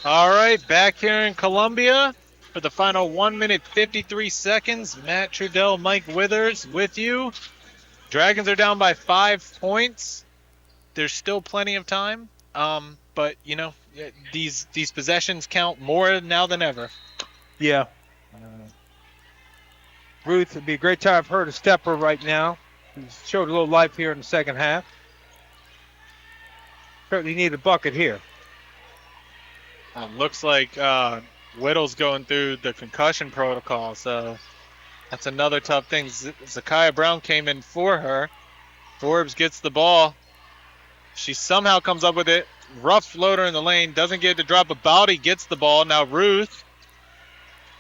Speaker 2: All right, back here in Columbia for the final 1 minute 53 seconds. Matt Trudell, Mike Withers with you. Dragons are down by 5 points. There's still plenty of time, but you know these possessions count more now than ever.
Speaker 1: Yeah. Ruth, it'd be a great time for her to step her right now. She showed a little life here in the second half. Certainly need a bucket here.
Speaker 2: Looks like Whittle's going through the concussion protocol, so that's another tough thing. Zakiah Brown came in for her. Forbes gets the ball. She somehow comes up with it. Rough floater in the lane. Doesn't get it to drop. But Bowdy gets the ball. Now Ruth.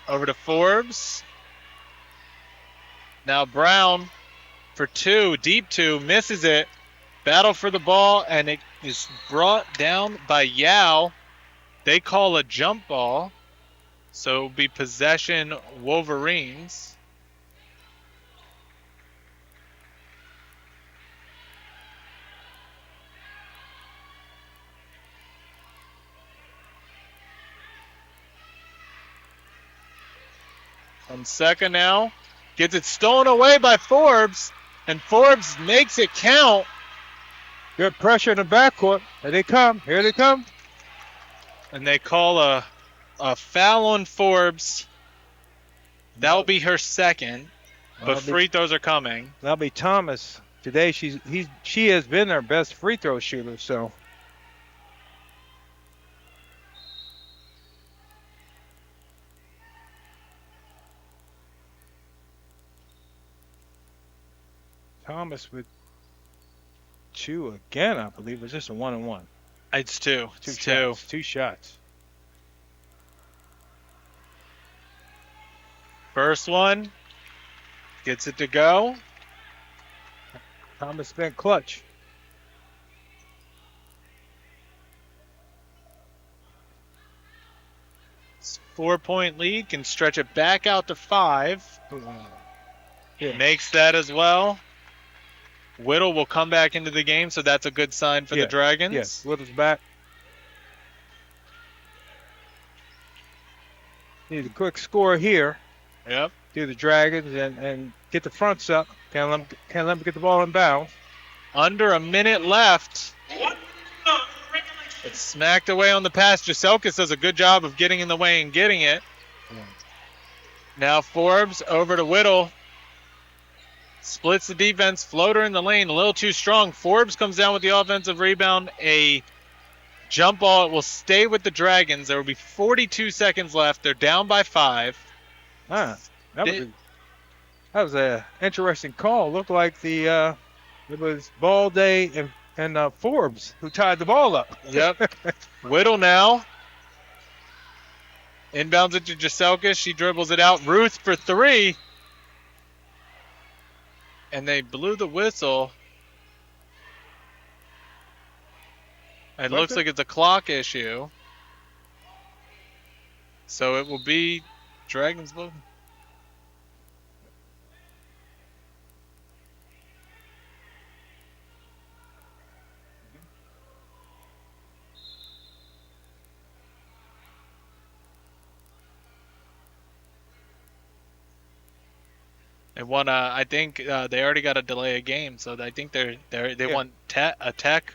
Speaker 2: Over to Forbes. Now Brown for two. Deep two. Misses it. Battle for the ball. And it is brought down by Yao. They call a jump ball. So it'll be possession Wolverines. And Seca now gets it stolen away by Forbes, and Forbes makes it count.
Speaker 1: Good pressure in the backcourt. Here they come. Here they come.
Speaker 2: And they call a foul on Forbes. That'll be her second, but free throws are coming.
Speaker 1: That'll be Thomas. Today she has been their best free throw shooter, so. Thomas with 2 again, I believe. It's just a 1-on-1.
Speaker 2: It's two.
Speaker 1: Two
Speaker 2: Two.
Speaker 1: shots. 2 shots.
Speaker 2: First one. Gets it to go.
Speaker 1: Thomas been clutch.
Speaker 2: It's 4-point lead. Can stretch it back out to 5.
Speaker 1: Yeah.
Speaker 2: Makes that as well. Whittle will come back into the game, so that's a good sign for the Dragons.
Speaker 1: Yes, Whittle's back. Need a quick score here.
Speaker 2: Yep.
Speaker 1: Do the Dragons and get the fronts up. Can't let them get the ball in bounds.
Speaker 2: Under a minute left. It's smacked away on the pass. Jaselkis does a good job of getting in the way and getting it.
Speaker 1: Yeah.
Speaker 2: Now Forbes over to Whittle. Splits the defense. Floater in the lane. A little too strong. Forbes comes down with the offensive rebound. A jump ball. It will stay with the Dragons. There will be 42 seconds left. They're down by 5.
Speaker 1: That was a interesting call. Looked like it was Ball Day and Forbes who tied the ball up.
Speaker 2: Yep. Whittle now. Inbounds it to Jaselkis. She dribbles it out. Ruth for 3. And they blew the whistle. It looks like it's a clock issue. So it will be Dragons vote. They want I think they already got to delay a game, so I think they want a tech.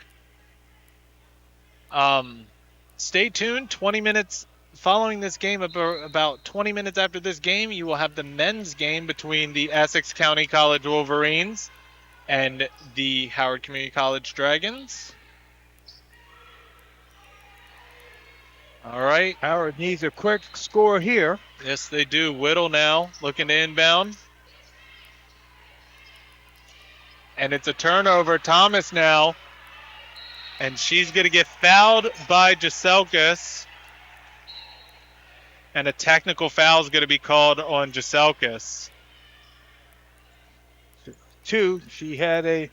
Speaker 2: Stay tuned. 20 minutes following this game, about 20 minutes after this game, you will have the men's game between the Essex County College Wolverines and the Howard Community College Dragons. All right.
Speaker 1: Howard needs a quick score here.
Speaker 2: Yes, they do. Whittle now looking to inbound. And it's a turnover. Thomas now. And she's going to get fouled by Jaselkis. And a technical foul is going to be called on Jaselkis.
Speaker 1: 2. She had a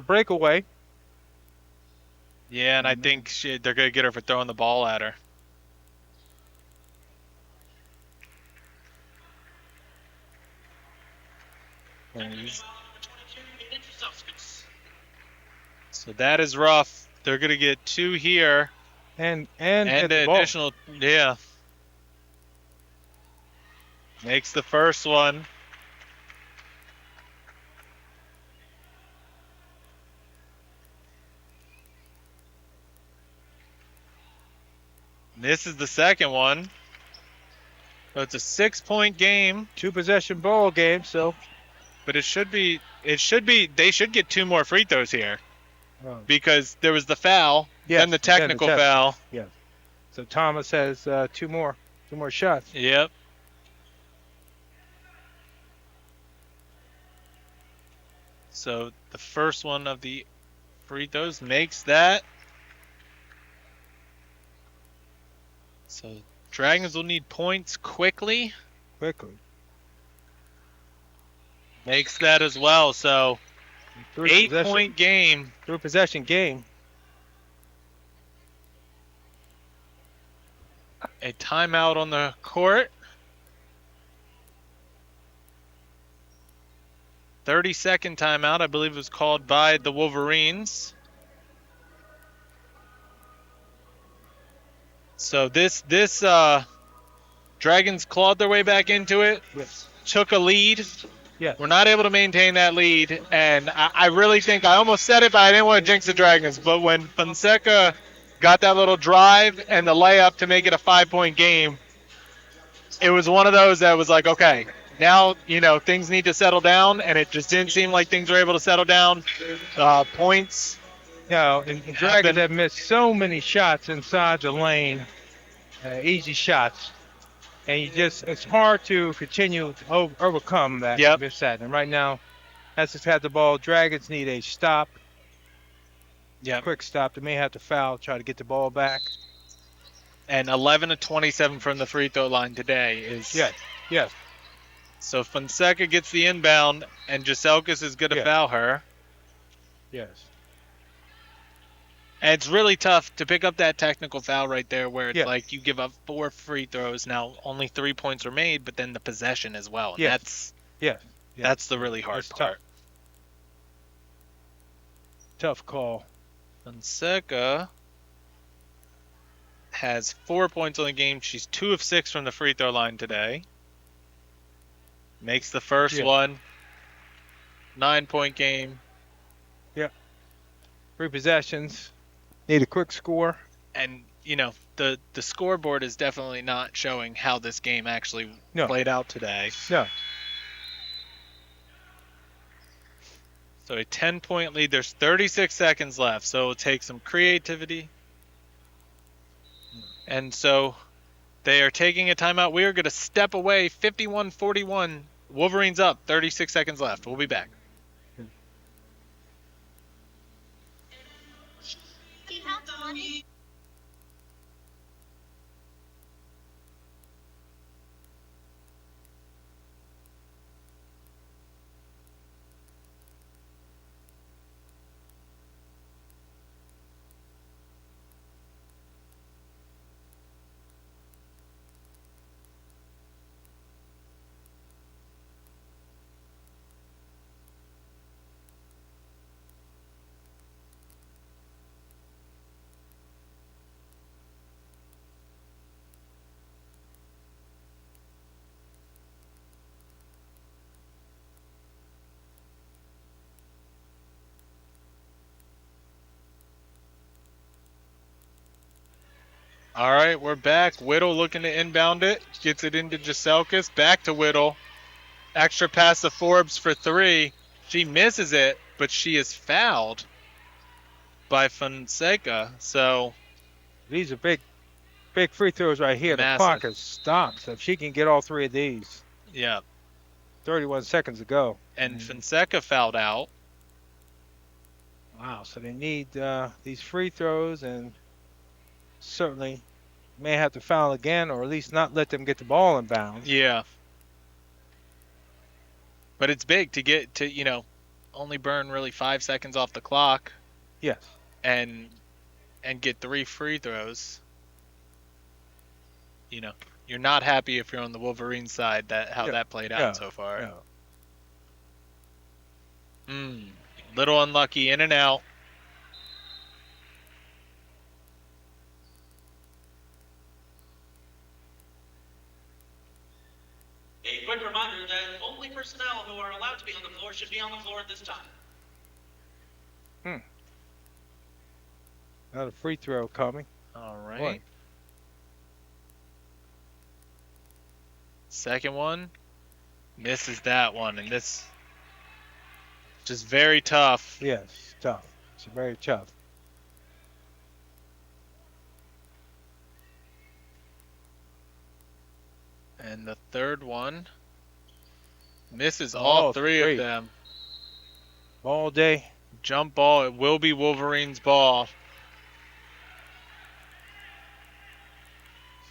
Speaker 1: breakaway.
Speaker 2: Yeah, and I think they're going to get her for throwing the ball at her. So that is rough. They're going to get 2 here.
Speaker 1: And
Speaker 2: an additional, yeah. Makes the first one. This is the second one. So it's a 6-point game.
Speaker 1: 2-possession ball game, so.
Speaker 2: But they should get 2 more free throws here.
Speaker 1: Oh.
Speaker 2: Because there was the foul,
Speaker 1: yes,
Speaker 2: and the technical foul.
Speaker 1: Yeah. So Thomas has 2 more shots.
Speaker 2: Yep. So the first one of the free throws makes that. So Dragons will need points quickly. Makes that as well. So 8-point game.
Speaker 1: 3-possession game.
Speaker 2: A timeout on the court. 30-second timeout, I believe it was called by the Wolverines. So this Dragons clawed their way back into it,
Speaker 1: Yes.
Speaker 2: took a lead.
Speaker 1: Yes.
Speaker 2: We're not able to maintain that lead, and I really think I almost said it, but I didn't want to jinx the Dragons. But when Fonseca got that little drive and the layup to make it a 5-point game, it was one of those that was like, okay, now things need to settle down, and it just didn't seem like things were able to settle down. Points
Speaker 1: And
Speaker 2: have
Speaker 1: Dragons
Speaker 2: been,
Speaker 1: have missed so many shots inside the lane, easy shots, and it's hard to continue to overcome that
Speaker 2: yep,
Speaker 1: miss that. And right now, Essex had the ball. Dragons need a stop,
Speaker 2: yep.
Speaker 1: quick stop. They may have to foul, try to get the ball back.
Speaker 2: And 11 to 27 from the free throw line today is.
Speaker 1: Yes, yes,
Speaker 2: So Fonseca gets the inbound, and Giselkis is going to
Speaker 1: yes,
Speaker 2: foul her.
Speaker 1: yes,
Speaker 2: And it's really tough to pick up that technical foul right there where it's
Speaker 1: yes,
Speaker 2: like you give up 4 free throws. Now only 3 points are made, but then the possession as well. And
Speaker 1: yes, yes.
Speaker 2: that's the really hard
Speaker 1: It's
Speaker 2: part.
Speaker 1: Tough call.
Speaker 2: Fonseca has 4 points on the game. She's 2 of 6 from the free throw line today. Makes the first one. 9-point game.
Speaker 1: Yeah. 3 possessions. Need a quick score.
Speaker 2: And the scoreboard is definitely not showing how this game actually played out today.
Speaker 1: No.
Speaker 2: So a 10-point lead. There's 36 seconds left, so it'll take some creativity. And so they are taking a timeout. We are going to step away. 51-41. Wolverines up. 36 seconds left. We'll be back. All right, we're back. Whittle looking to inbound it. Gets it into Giselkis. Back to Whittle. Extra pass to Forbes for 3. She misses it, but she is fouled by Fonseca. So
Speaker 1: these are big free throws right here.
Speaker 2: Massive.
Speaker 1: The clock has stopped. So if she can get all 3 of these.
Speaker 2: Yeah.
Speaker 1: 31 seconds to go.
Speaker 2: And Fonseca fouled out.
Speaker 1: Wow. So they need these free throws and certainly may have to foul again or at least not let them get the ball in bounds.
Speaker 2: Yeah. But it's big to get to, only burn really 5 seconds off the clock.
Speaker 1: Yes.
Speaker 2: And get 3 free throws. You're not happy if you're on the Wolverine side how that played out so far. Little unlucky, in and out.
Speaker 3: A quick reminder that only personnel who are allowed to be on the floor should be on the floor at this time.
Speaker 1: Another free throw coming.
Speaker 2: All right.
Speaker 1: Boy.
Speaker 2: Second one. Misses that one. And this just very tough.
Speaker 1: Yes, tough. It's very tough.
Speaker 2: And the third one misses all 3 of them.
Speaker 1: Ball day.
Speaker 2: Jump ball. It will be Wolverines' ball.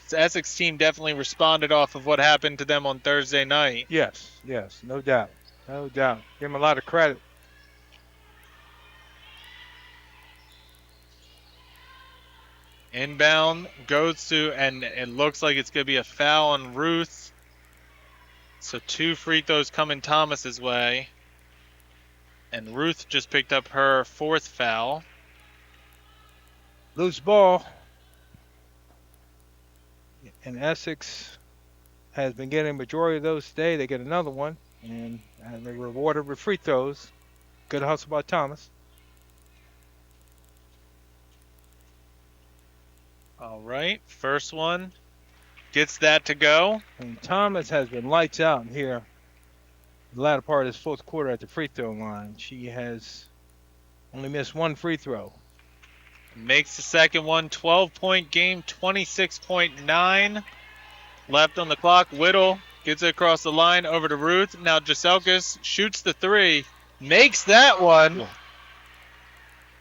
Speaker 2: The Essex team definitely responded off of what happened to them on Thursday night.
Speaker 1: Yes, no doubt. No doubt. Give them a lot of credit.
Speaker 2: Inbound goes to, and it looks like it's going to be a foul on Ruth. So 2 free throws coming Thomas's way. And Ruth just picked up her 4th foul.
Speaker 1: Loose ball. And Essex has been getting a majority of those today. They get another one, and they're rewarded with free throws. Good hustle by Thomas.
Speaker 2: All right, first one gets that to go.
Speaker 1: And Thomas has been lights out here the latter part of this fourth quarter at the free throw line. She has only missed one free throw.
Speaker 2: Makes the second one. 12-point game, 26.9 left on the clock. Whittle gets it across the line over to Ruth. Now Jaselkis shoots the three, makes that one.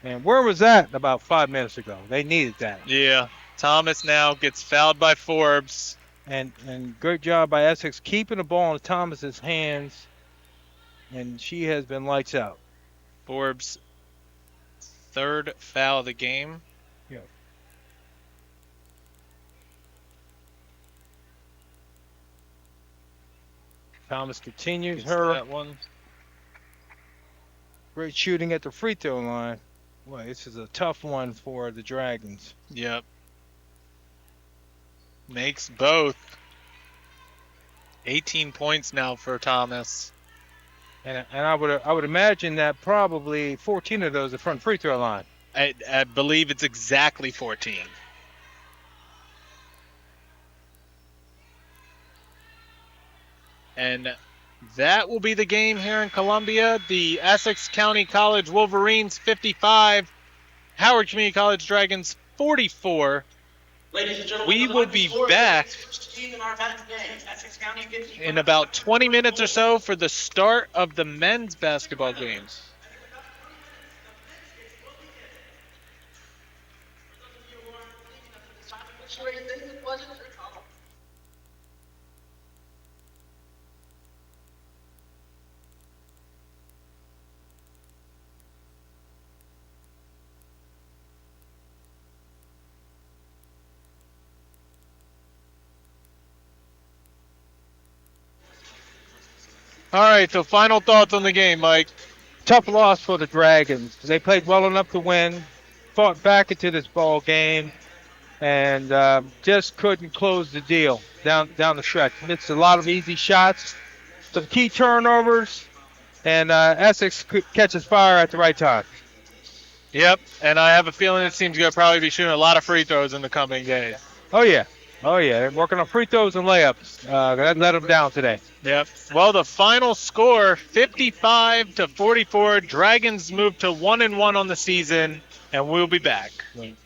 Speaker 1: And where was that about 5 minutes ago? They needed that.
Speaker 2: Yeah, Thomas now gets fouled by Forbes.
Speaker 1: And great job by Essex keeping the ball in Thomas's hands. And she has been lights out.
Speaker 2: Forbes' third foul of the game.
Speaker 1: Yeah. Thomas continues her
Speaker 2: that one.
Speaker 1: great shooting at the free throw line. Boy, this is a tough one for the Dragons.
Speaker 2: Yep. Makes both. 18 points now for Thomas.
Speaker 1: And I would imagine that probably 14 of those are front free throw line.
Speaker 2: I believe it's exactly 14. And that will be the game here in Columbia. The Essex County College Wolverines 55, Howard Community College Dragons 44.
Speaker 3: Ladies and gentlemen,
Speaker 2: We will be back in about 20 minutes or so for the start of the men's basketball games. All right, so final thoughts on the game, Mike.
Speaker 1: Tough loss for the Dragons. They played well enough to win, fought back into this ball game, and just couldn't close the deal down the stretch. Missed a lot of easy shots, some key turnovers, and Essex catches fire at the right time.
Speaker 2: Yep, and I have a feeling this team's going to probably be shooting a lot of free throws in the coming days.
Speaker 1: Oh, yeah. They're working on free throws and layups. That let them down today.
Speaker 2: Yep. Well, the final score, 55-44. Dragons move to 1-1 on the season, and we'll be back.
Speaker 1: Right.